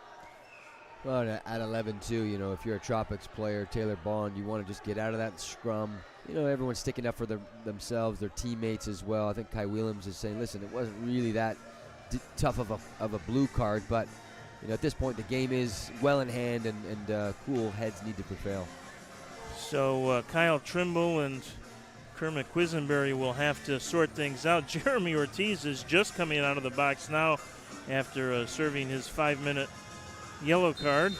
Well, at 11-2, if you're a Tropics player, Taylor Bond, you want to just get out of that scrum. Everyone's sticking up for themselves, their teammates as well. I think Kyle Williams is saying, listen, it wasn't really that tough of a blue card, but at this point, the game is well in hand, and cool heads need to prevail. So Kyle Trimble and Kermit Quisenberry will have to sort things out. Jeremy Ortiz is just coming out of the box now after serving his 5-minute yellow card.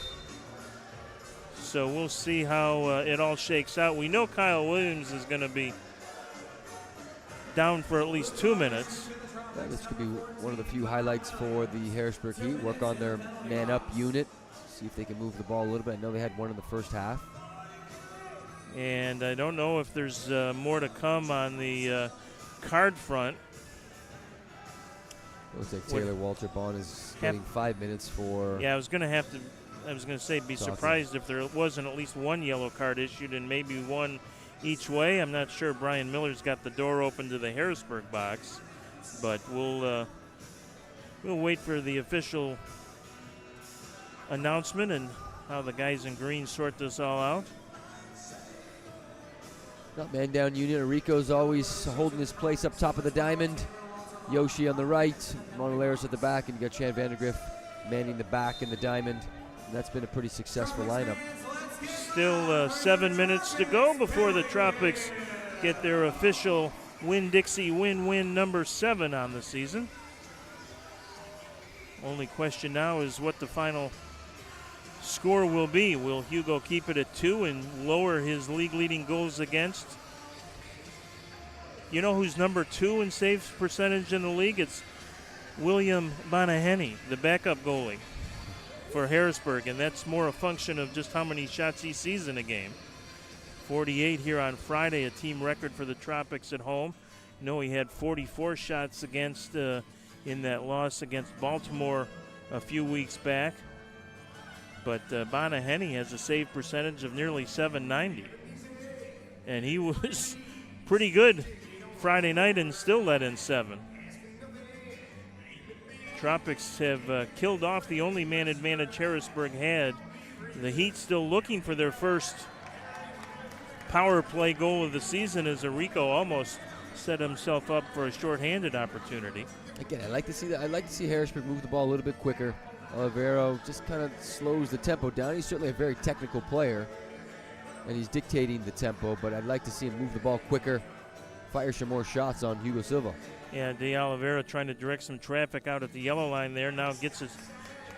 So we'll see how it all shakes out. We know Kyle Williams is going to be down for at least 2 minutes. This could be one of the few highlights for the Harrisburg Heat. Work on their man-up unit, see if they can move the ball a little bit. I know they had one in the first half. And I don't know if there's more to come on the card front. Looks like Taylor Walter Bond is getting 5 minutes for. Yeah, I was going to say be surprised if there wasn't at least one yellow card issued and maybe one each way. I'm not sure Brian Miller's got the door open to the Harrisburg box. But we'll wait for the official announcement and how the guys in green sort this all out. Man down unit. Rico's always holding his place up top of the diamond. Yoshi on the right, Monolaris at the back, and you got Chan Vandergriff manning the back in the diamond. And that's been a pretty successful lineup. Still 7 minutes to go before the Tropics get their official Winn-Dixie win-win number 7 on the season. Only question now is what the final score will be. Will Hugo keep it at 2 and lower his league-leading goals against? You know who's number 2 in saves percentage in the league? It's William Bonaheny, the backup goalie for Harrisburg, and that's more a function of just how many shots he sees in a game. 48 here on Friday, a team record for the Tropics at home. He had 44 shots against in that loss against Baltimore a few weeks back. But Bonaheny has a save percentage of nearly .790. And he was pretty good Friday night and still let in 7. Tropics have killed off the only man advantage Harrisburg had. The Heat still looking for their first power play goal of the season as Rico almost set himself up for a shorthanded opportunity. Again, I'd like to see Harrisburg move the ball a little bit quicker. Olivero just kind of slows the tempo down. He's certainly a very technical player, and he's dictating the tempo, but I'd like to see him move the ball quicker, fire some more shots on Hugo Silva. Yeah, De Oliveira trying to direct some traffic out at the yellow line there. Now gets his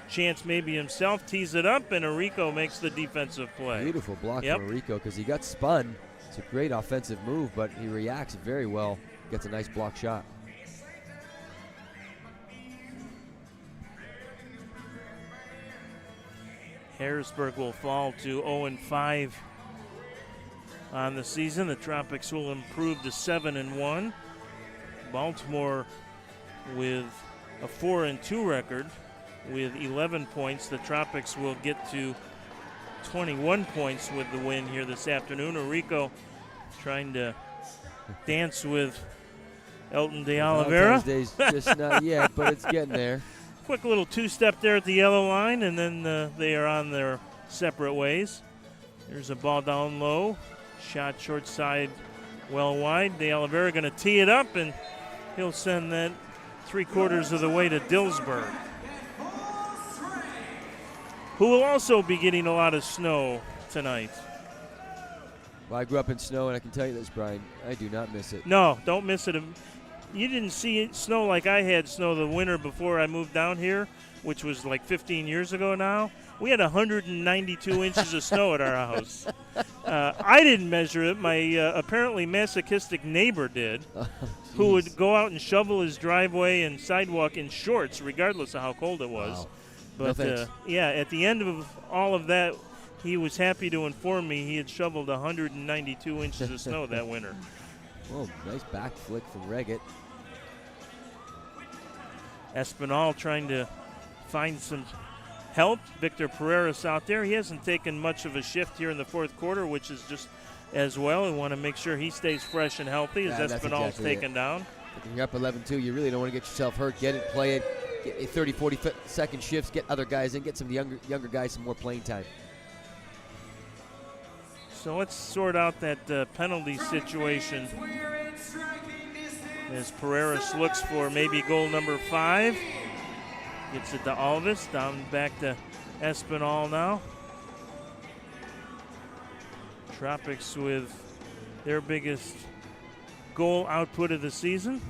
chance maybe himself, tees it up, and Rico makes the defensive play. Beautiful block from Rico because he got spun. It's a great offensive move, but he reacts very well. Gets a nice block shot. Harrisburg will fall to 0-5 on the season. The Tropics will improve to 7-1. Baltimore with a 4-2 record with 11 points. The Tropics will get to 21 points with the win here this afternoon. Rico trying to dance with Elton de Oliveira. Valentine's Day's just not yet, but it's getting there. Quick little two-step there at the yellow line, and then they are on their separate ways. There's a ball down low. Shot short side, well wide. De Oliveira going to tee it up, and he'll send that 3/4 of the way to Dillsburg, who will also be getting a lot of snow tonight. Well, I grew up in snow, and I can tell you this, Brian, I do not miss it. No, don't miss it. You didn't see it snow like I had snow the winter before I moved down here, which was like 15 years ago now. We had 192 inches of snow at our house. I didn't measure it. My apparently masochistic neighbor did, who would go out and shovel his driveway and sidewalk in shorts, regardless of how cold it was. Wow. But No yeah, at the end of all of that, he was happy to inform me he had shoveled 192 inches of snow that winter. Oh, nice back flick from Reggett. Espinal trying to find some help. Victor Pereira's out there. He hasn't taken much of a shift here in the 4th quarter, which is just as well. We want to make sure he stays fresh and healthy as Espinal's exactly taken down. When you're up 11-2, you really don't want to get yourself hurt. Get it, play it, get 30, 40-second shifts, get other guys in, get some younger guys some more playing time. So let's sort out that penalty situation as Pereiras looks for maybe goal number 5. Gets it to Alvis, down back to Espinal now. Tropics with their biggest goal output of the season.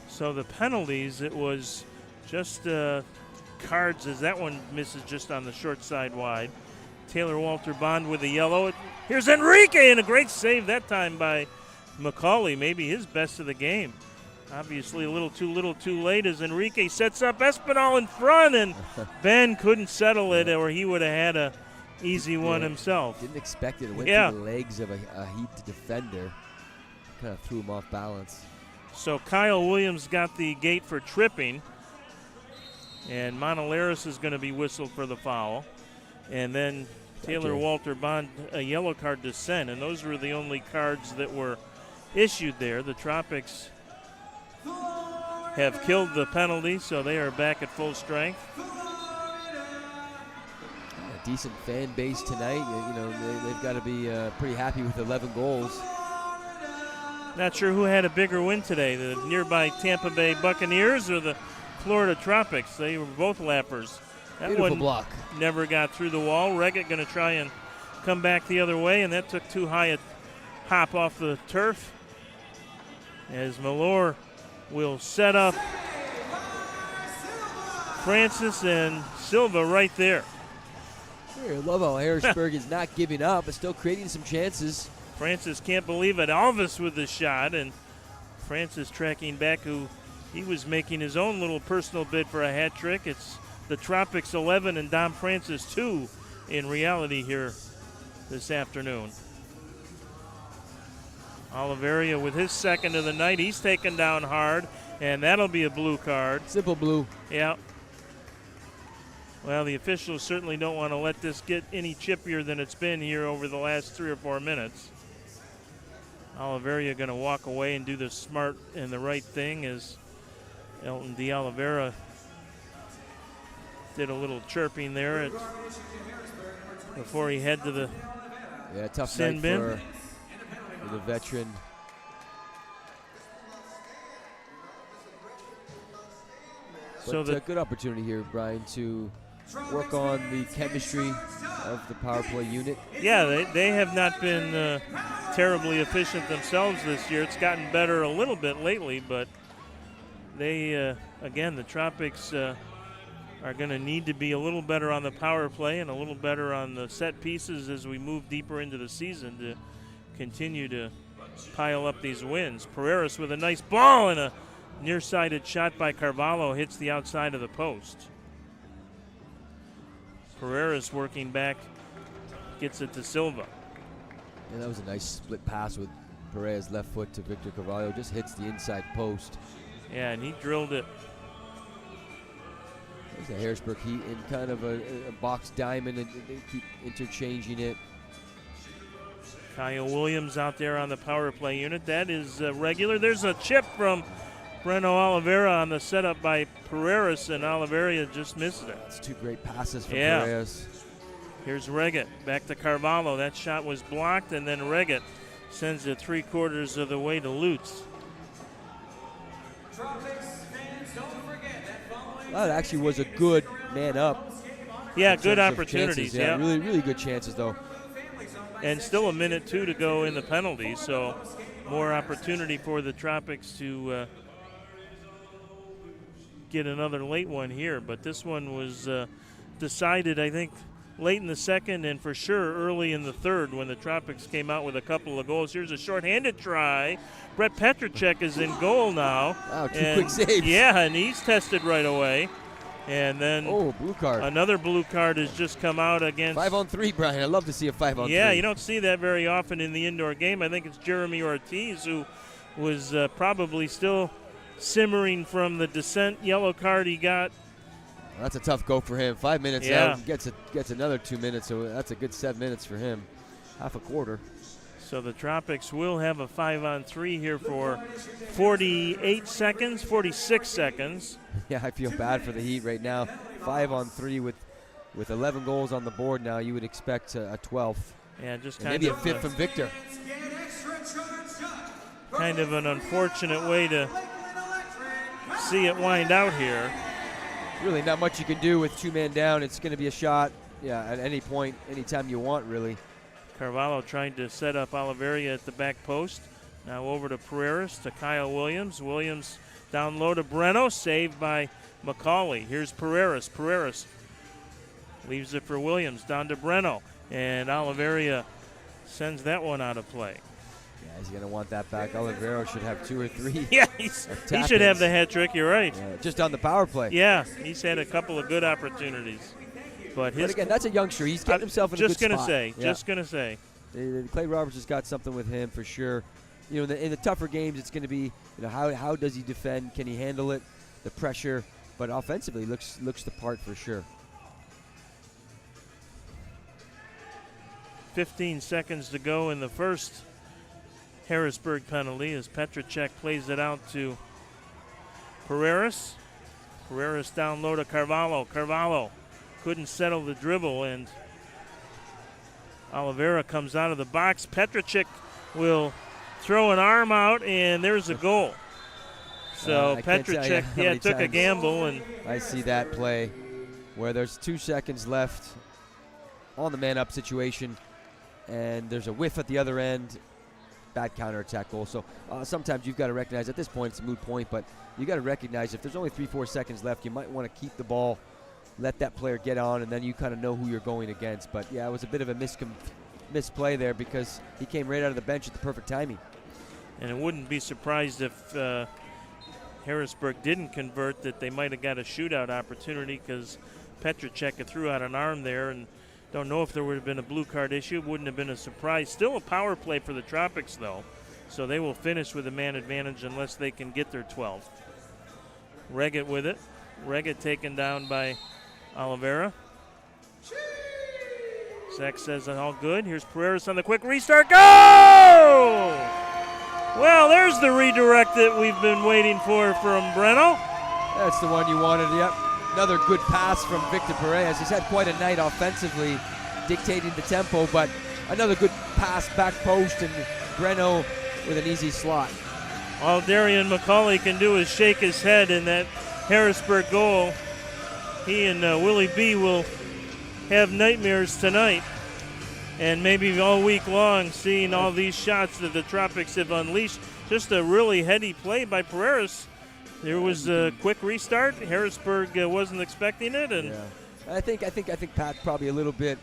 So the penalties, it was just cards as that one misses just on the short side wide. Taylor Walter Bond with a yellow. Here's Enrique, and a great save that time by McCauley, maybe his best of the game. Obviously a little too late as Enrique sets up Espinal in front, and Ben couldn't settle it, or he would have had a easy one himself. Didn't expect it. It went through the legs of a Heat defender. Kind of threw him off balance. So Kyle Williams got the gate for tripping, and Monaleris is going to be whistled for the foul. And then Taylor Walter Bond, a yellow card to send, and those were the only cards that were issued there. The Tropics have killed the penalty, so they are back at full strength. A decent fan base tonight. You know, they've got to be pretty happy with 11 goals. Not sure who had a bigger win today, the nearby Tampa Bay Buccaneers or the Florida Tropics. They were both lappers. That Beautiful one block. Never got through the wall. Reggett going to try and come back the other way, and that took too high a hop off the turf. As Malor will set up Francis and Silva right there. I love how Harrisburg is not giving up, but still creating some chances. Francis can't believe it. Alvis with the shot, and Francis tracking back, who he was making his own little personal bid for a hat trick. It's the Tropics 11 and Dom Francis 2 in reality here this afternoon. Oliveira with his second of the night. He's taken down hard, and that'll be a blue card. Simple blue. Yeah. Well, the officials certainly don't want to let this get any chippier than it's been here over the last 3 or 4 minutes. Oliveira going to walk away and do the smart and the right thing as Elton de Oliveira did a little chirping there before he head to the tough sin night bin. For the veteran. So a good opportunity here, Brian, to work on the chemistry of the power play unit. Yeah, they have not been terribly efficient themselves this year. It's gotten better a little bit lately, but they, again, the Tropics are going to need to be a little better on the power play and a little better on the set pieces as we move deeper into the season to continue to pile up these wins. Pereiras with a nice ball, and a nearsighted shot by Carvalho hits the outside of the post. Pereiras working back, gets it to Silva. Yeah, that was a nice split pass with Perez left foot to Victor Carvalho. Just hits the inside post. Yeah, and he drilled it. There's the Harrisburg Heat in kind of a box diamond, and they keep interchanging it. Kyle Williams out there on the power play unit. That is regular. There's a chip from Breno Oliveira on the setup by Pereiras, and Oliveira just missed it. That's 2 great passes from Yeah. Pereiras. Here's Reggett back to Carvalho. That shot was blocked, and then Reggett sends it 3/4 of the way to Lutz. That actually was a good man up. Yeah, good opportunities. Chances, yeah, really, really good chances though. And still a minute 2 to go in the penalties, so more opportunity for the Tropics to get another late one here. But this one was decided, I think, late in the second and for sure early in the third when the Tropics came out with a couple of goals. Here's a shorthanded try. Brett Petracek is in goal now. Wow, 2 quick saves. Yeah, and he's tested right away. And then blue card. Another blue card has just come out against. 5-on-3, Brian. I love to see a 5-on-3. Yeah, you don't see that very often in the indoor game. I think it's Jeremy Ortiz who was probably still simmering from the descent yellow card he got. Well, that's a tough go for him. 5 minutes Yeah. out, gets another 2 minutes, so that's a good 7 minutes for him. Half a quarter. So the Tropics will have a 5-on-3 here for 46 seconds. Yeah, I feel bad for the Heat right now. 5-on-3 with 11 goals on the board now. You would expect a 12th. Yeah, just and kind maybe of a 5th from Victor. Kind of an unfortunate way to see it wind out here. Really not much you can do with 2 men down. It's going to be a shot, at any point, anytime you want, really. Carvalho trying to set up Oliveira at the back post. Now over to Pereiras, to Kyle Williams. Williams down low to Breno, saved by McCauley. Here's Pereiras. Pereiras leaves it for Williams, down to Breno. And Oliveira sends that one out of play. Yeah, he's going to want that back. Oliveira should have 2 or 3. Yeah, he should have the hat trick, you're right. Yeah, just on the power play. Yeah, he's had a couple of good opportunities. But again, that's a youngster. He's getting himself in a good spot. Just going to say. Clay Roberts has got something with him for sure. In the tougher games, it's going to be, how does he defend? Can he handle it? The pressure. But offensively, looks the part for sure. 15 seconds to go in the first Harrisburg penalty as Petracek plays it out to Pereiras. Pereiras down low to Carvalho. Carvalho couldn't settle the dribble, and Oliveira comes out of the box. Petracek will throw an arm out, and there's a goal. So Petracek, took a gamble. And I see that play where there's 2 seconds left on the man-up situation, and there's a whiff at the other end. Bad counterattack goal. So sometimes you've got to recognize, at this point it's a moot point, but you got to recognize if there's only 3-4 seconds left, you might want to keep the ball, let that player get on, and then you kind of know who you're going against. But yeah, it was a bit of a misplay there because he came right out of the bench at the perfect timing. And it wouldn't be surprised if Harrisburg didn't convert, that they might have got a shootout opportunity because Petracek threw out an arm there, and don't know if there would have been a blue card issue. It wouldn't have been a surprise. Still a power play for the Tropics, though, so they will finish with a man advantage unless they can get their 12th. Reggett with it. Reggett taken down by Oliveira. Zach says all good. Here's Pereiras on the quick restart. Go! Well, there's the redirect that we've been waiting for from Breno. That's the one you wanted, yep. Another good pass from Victor Pereiras. He's had quite a night offensively, dictating the tempo, but another good pass back post, and Breno with an easy slot. All Darian McCauley can do is shake his head in that Harrisburg goal. He and Willie B will have nightmares tonight, and maybe all week long, seeing all these shots that the Tropics have unleashed. Just a really heady play by Pereiras. There was a quick restart. Harrisburg wasn't expecting it, and I think Pat's probably a little bit,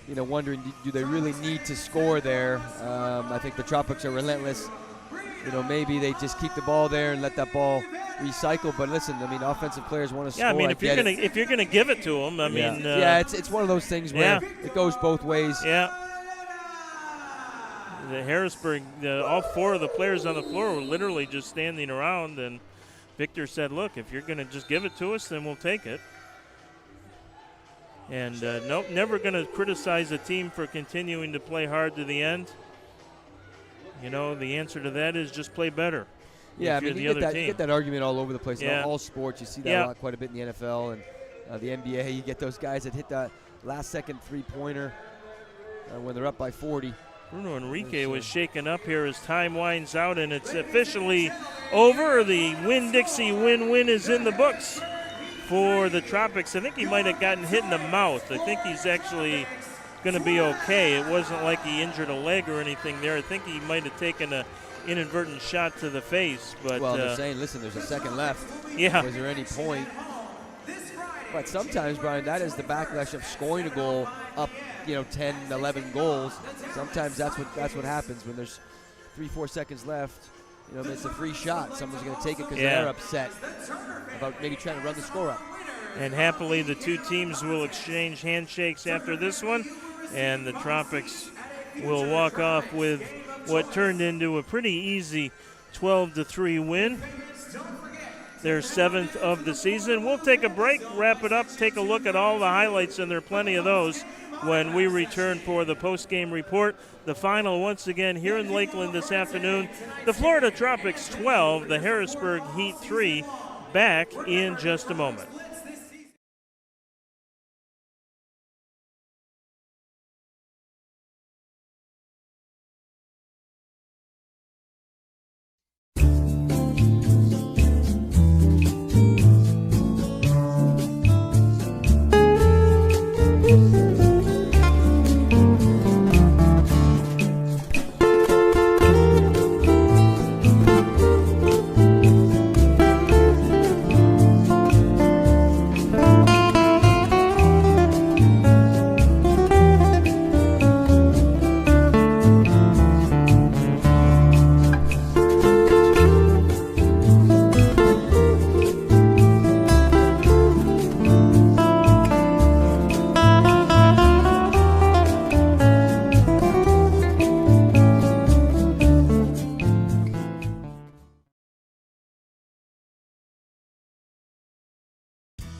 wondering, do they really need to score there? I think the Tropics are relentless. Maybe they just keep the ball there and let that ball recycle. But listen, offensive players want to score. Yeah, if you're gonna give it to them, it's one of those things where it goes both ways. Yeah. The Harrisburg, all 4 of the players on the floor were literally just standing around, and Victor said, look, if you're going to just give it to us, then we'll take it. And nope, never going to criticize a team for continuing to play hard to the end. You know, the answer to that is just play better. Yeah, I mean, you get that argument all over the place. Yeah. In all sports, you see that quite a bit in the NFL and the NBA. You get those guys that hit that last-second three-pointer when they're up by 40. Bruno Enrique was shaken up here as time winds out, and it's officially over. The Winn-Dixie win-win is in the books for the Tropics. I think he might have gotten hit in the mouth. I think he's actually going to be okay. It wasn't like he injured a leg or anything there. I think he might have taken an inadvertent shot to the face. But well, they're saying, listen, there's a second left. Yeah. Was there any point? But sometimes, Brian, that is the backlash of scoring a goal up, 10, 11 goals. Sometimes that's what happens when there's 3-4 seconds left. It's a free shot. Someone's going to take it because they're upset about maybe trying to run the score up. And happily, the two teams will exchange handshakes after this one, and the Tropics will walk off with what turned into a pretty easy 12-3 win. Their 7th of the season. We'll take a break, wrap it up, take a look at all the highlights, and there are plenty of those when we return for the post-game report. The final, once again, here in Lakeland this afternoon. The Florida Tropics 12, the Harrisburg Heat 3. Back in just a moment.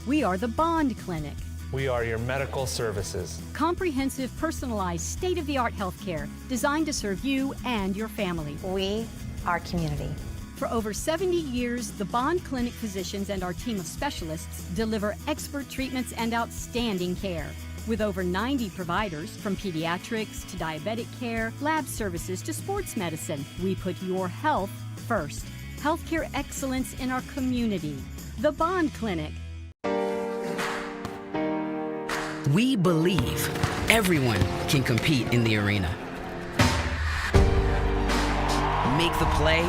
We are the Bond Clinic. We are your medical services. Comprehensive, personalized, state-of-the-art healthcare designed to serve you and your family. We are community. For over 70 years, the Bond Clinic physicians and our team of specialists deliver expert treatments and outstanding care. With over 90 providers, from pediatrics to diabetic care, lab services to sports medicine, we put your health first. Healthcare excellence in our community. The Bond Clinic. We believe everyone can compete in the arena. Make the play,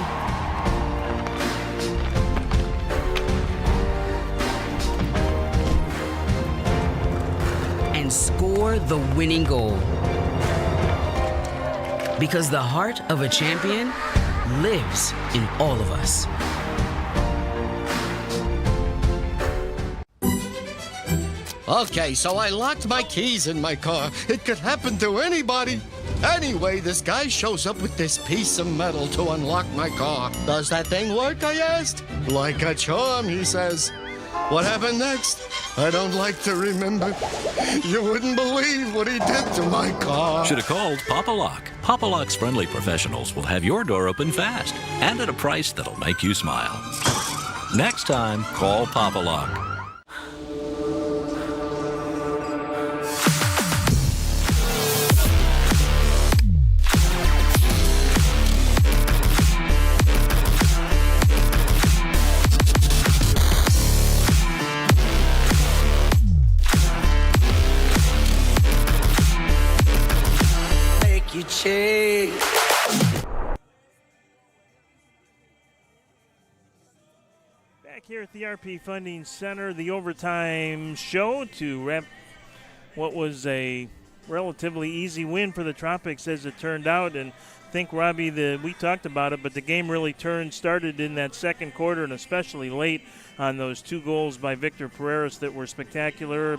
and score the winning goal. Because the heart of a champion lives in all of us. Okay, so I locked my keys in my car. It could happen to anybody. Anyway, this guy shows up with this piece of metal to unlock my car. Does that thing work, I asked? Like a charm, he says. What happened next? I don't like to remember. You wouldn't believe what he did to my car. Should have called Papa Lock. Papa Lock's friendly professionals will have your door open fast and at a price that'll make you smile. Next time, call Papa Lock. Back here at the RP Funding Center, the overtime show to wrap what was a relatively easy win for the Tropics as it turned out. And I think, Robbie, we talked about it, but the game really started in that second quarter, and especially late on those two goals by Victor Pereira that were spectacular.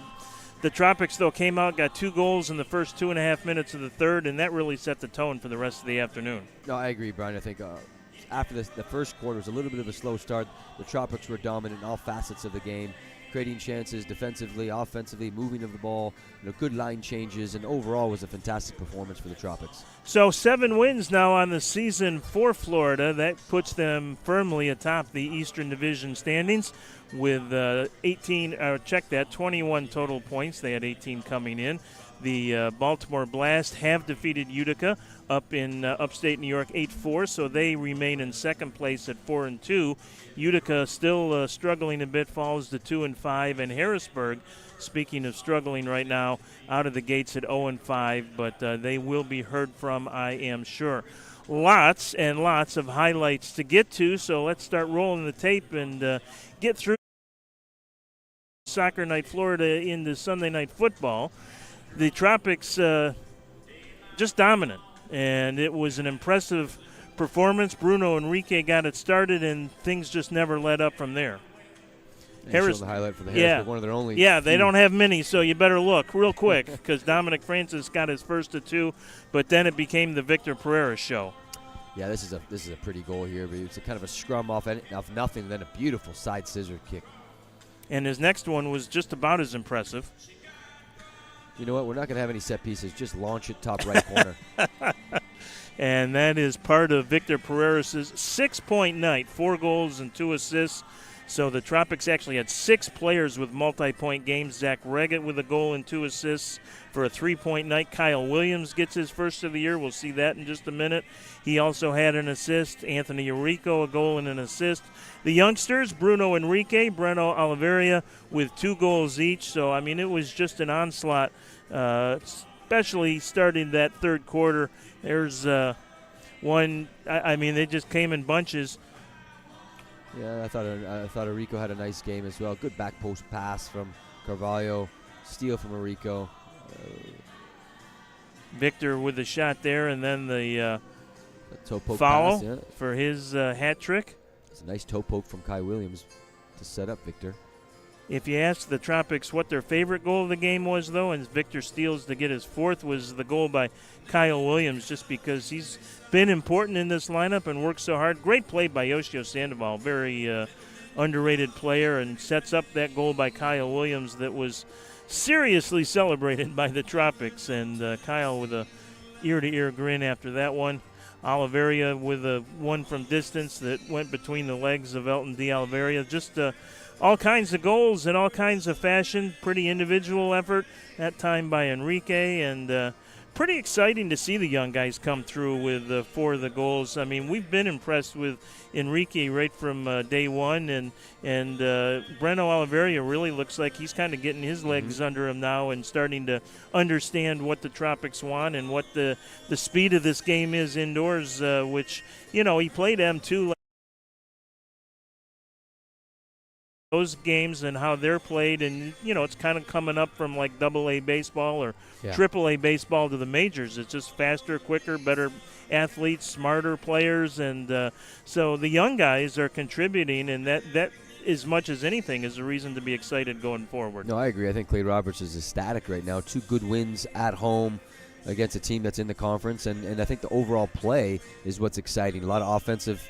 The Tropics, though, came out, got 2 goals in the first 2.5 minutes of the third, and that really set the tone for the rest of the afternoon. No, I agree, Brian. I think after the first quarter was a little bit of a slow start. The Tropics were dominant in all facets of the game. creating chances defensively, offensively, moving of the ball, good line changes, and overall was a fantastic performance for the Tropics. So 7 wins now on the season for Florida. That puts them firmly atop the Eastern Division standings with 21 total points. They had 18 coming in. The Baltimore Blast have defeated Utica up in upstate New York 8-4, so they remain in second place at 4-2. Utica still struggling a bit, falls to 2-5, and Harrisburg, speaking of struggling right now, out of the gates at 0-5, but they will be heard from, I am sure. Lots and lots of highlights to get to, so let's start rolling the tape and get through Soccer Night Florida into Sunday Night Football. The Tropics just dominant, and it was an impressive performance. Bruno Enrique got it started, and things just never let up from there. The highlight for the Harrisburg, one of their only. Yeah, they don't have many, so you better look real quick because Dominic Francis got his first of 2, but then it became the Victor Pereira show. Yeah, this is a pretty goal here, but it's a kind of a scrum off nothing, then a beautiful side scissor kick. And his next one was just about as impressive. You know what? We're not going to have any set pieces. Just launch it top right corner. And that is part of Victor Pereira's 6-point night, 4 goals and 2 assists. So the Tropics actually had 6 players with multi-point games. Zach Reggett with a goal and 2 assists for a 3-point night. Kyle Williams gets his first of the year. We'll see that in just a minute. He also had an assist. Anthony Urico, a goal and an assist. The youngsters, Bruno Enrique, Breno Oliveira with 2 goals each. So, I mean, it was just an onslaught, especially starting that third quarter. There's one, I mean, they just came in bunches. Yeah, I thought Urico had a nice game as well. Good back post pass from Carvalho. Steal from Urico. Victor with the shot there, and then the toe poke foul pass, for his hat trick. It's a nice toe poke from Kai Williams to set up Victor. If you ask the Tropics what their favorite goal of the game was, though, and Victor steals to get his 4th, was the goal by Kyle Williams, just because he's been important in this lineup and worked so hard. Great play by Yoshio Sandoval, very underrated player, and sets up that goal by Kyle Williams that was seriously celebrated by the Tropics, and Kyle with a ear-to-ear grin after that one. Oliveira with a one from distance that went between the legs of Elton D. Oliveira. Just all kinds of goals in all kinds of fashion. Pretty individual effort, that time by Enrique, and pretty exciting to see the young guys come through with 4 of the goals. I mean, we've been impressed with Enrique right from day one, and Breno Oliveira really looks like he's kind of getting his legs under him now and starting to understand what the Tropics want and what the speed of this game is indoors, which, he played M2 those games and how they're played, and it's kind of coming up from like AA baseball or AAA baseball to the majors. It's just faster, quicker, better athletes, smarter players, and so the young guys are contributing, and that as much as anything is a reason to be excited going forward. No, I agree. I think Clay Roberts is ecstatic right now. 2 good wins at home against a team that's in the conference, and I think the overall play is what's exciting. A lot of offensive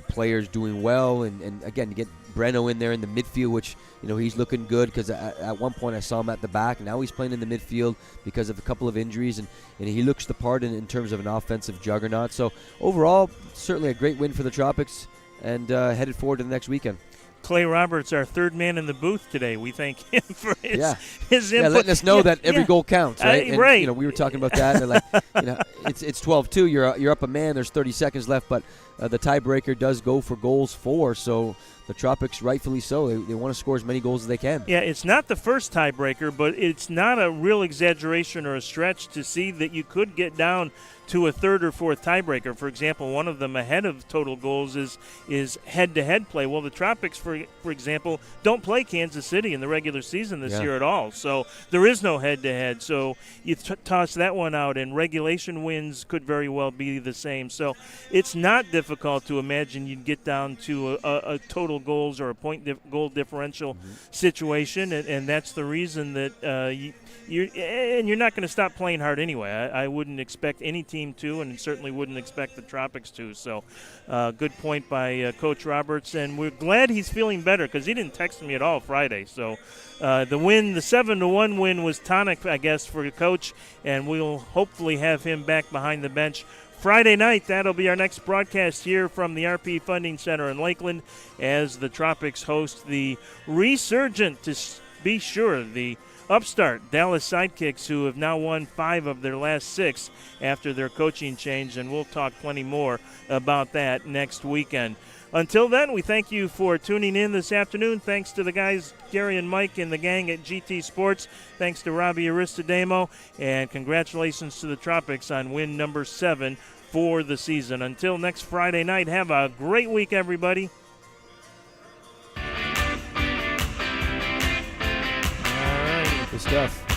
players doing well, and again, you get Breno in there in the midfield, which he's looking good, because at one point I saw him at the back, and now he's playing in the midfield because of a couple of injuries, and he looks the part in terms of an offensive juggernaut. So overall, certainly a great win for the Tropics, and headed forward to the next weekend. Clay Roberts, our third man in the booth today. We thank him for his input. Yeah, letting us know that every goal counts, right? And, right. We were talking about that. And it's 12-2. You're up a man. There's 30 seconds left, but the tiebreaker does go for goals for. So the Tropics, rightfully so, they want to score as many goals as they can. Yeah, it's not the first tiebreaker, but it's not a real exaggeration or a stretch to see that you could get down to a third or fourth tiebreaker. For example, one of them ahead of total goals is head-to-head play. Well, the Tropics, for example, don't play Kansas City in the regular season this year at all. So there is no head-to-head. So you toss that one out, and regulation wins could very well be the same. So it's not difficult to imagine you'd get down to a total goals or a point goal differential situation, and that's the reason that you're not going to stop playing hard anyway. I wouldn't expect any team to, and certainly wouldn't expect the Tropics to. So, good point by Coach Roberts, and we're glad he's feeling better because he didn't text me at all Friday. So, the 7-1 win was tonic, I guess, for the coach, and we'll hopefully have him back behind the bench Friday night. That'll be our next broadcast here from the RP Funding Center in Lakeland as the Tropics host the resurgent, to be sure, the upstart Dallas Sidekicks, who have now won 5 of their last 6 after their coaching change, and we'll talk plenty more about that next weekend. Until then, we thank you for tuning in this afternoon. Thanks to the guys, Gary and Mike and the gang at GT Sports. Thanks to Robbie Aristodemo. And congratulations to the Tropics on win number 7 for the season. Until next Friday night, have a great week, everybody. All right. Good stuff.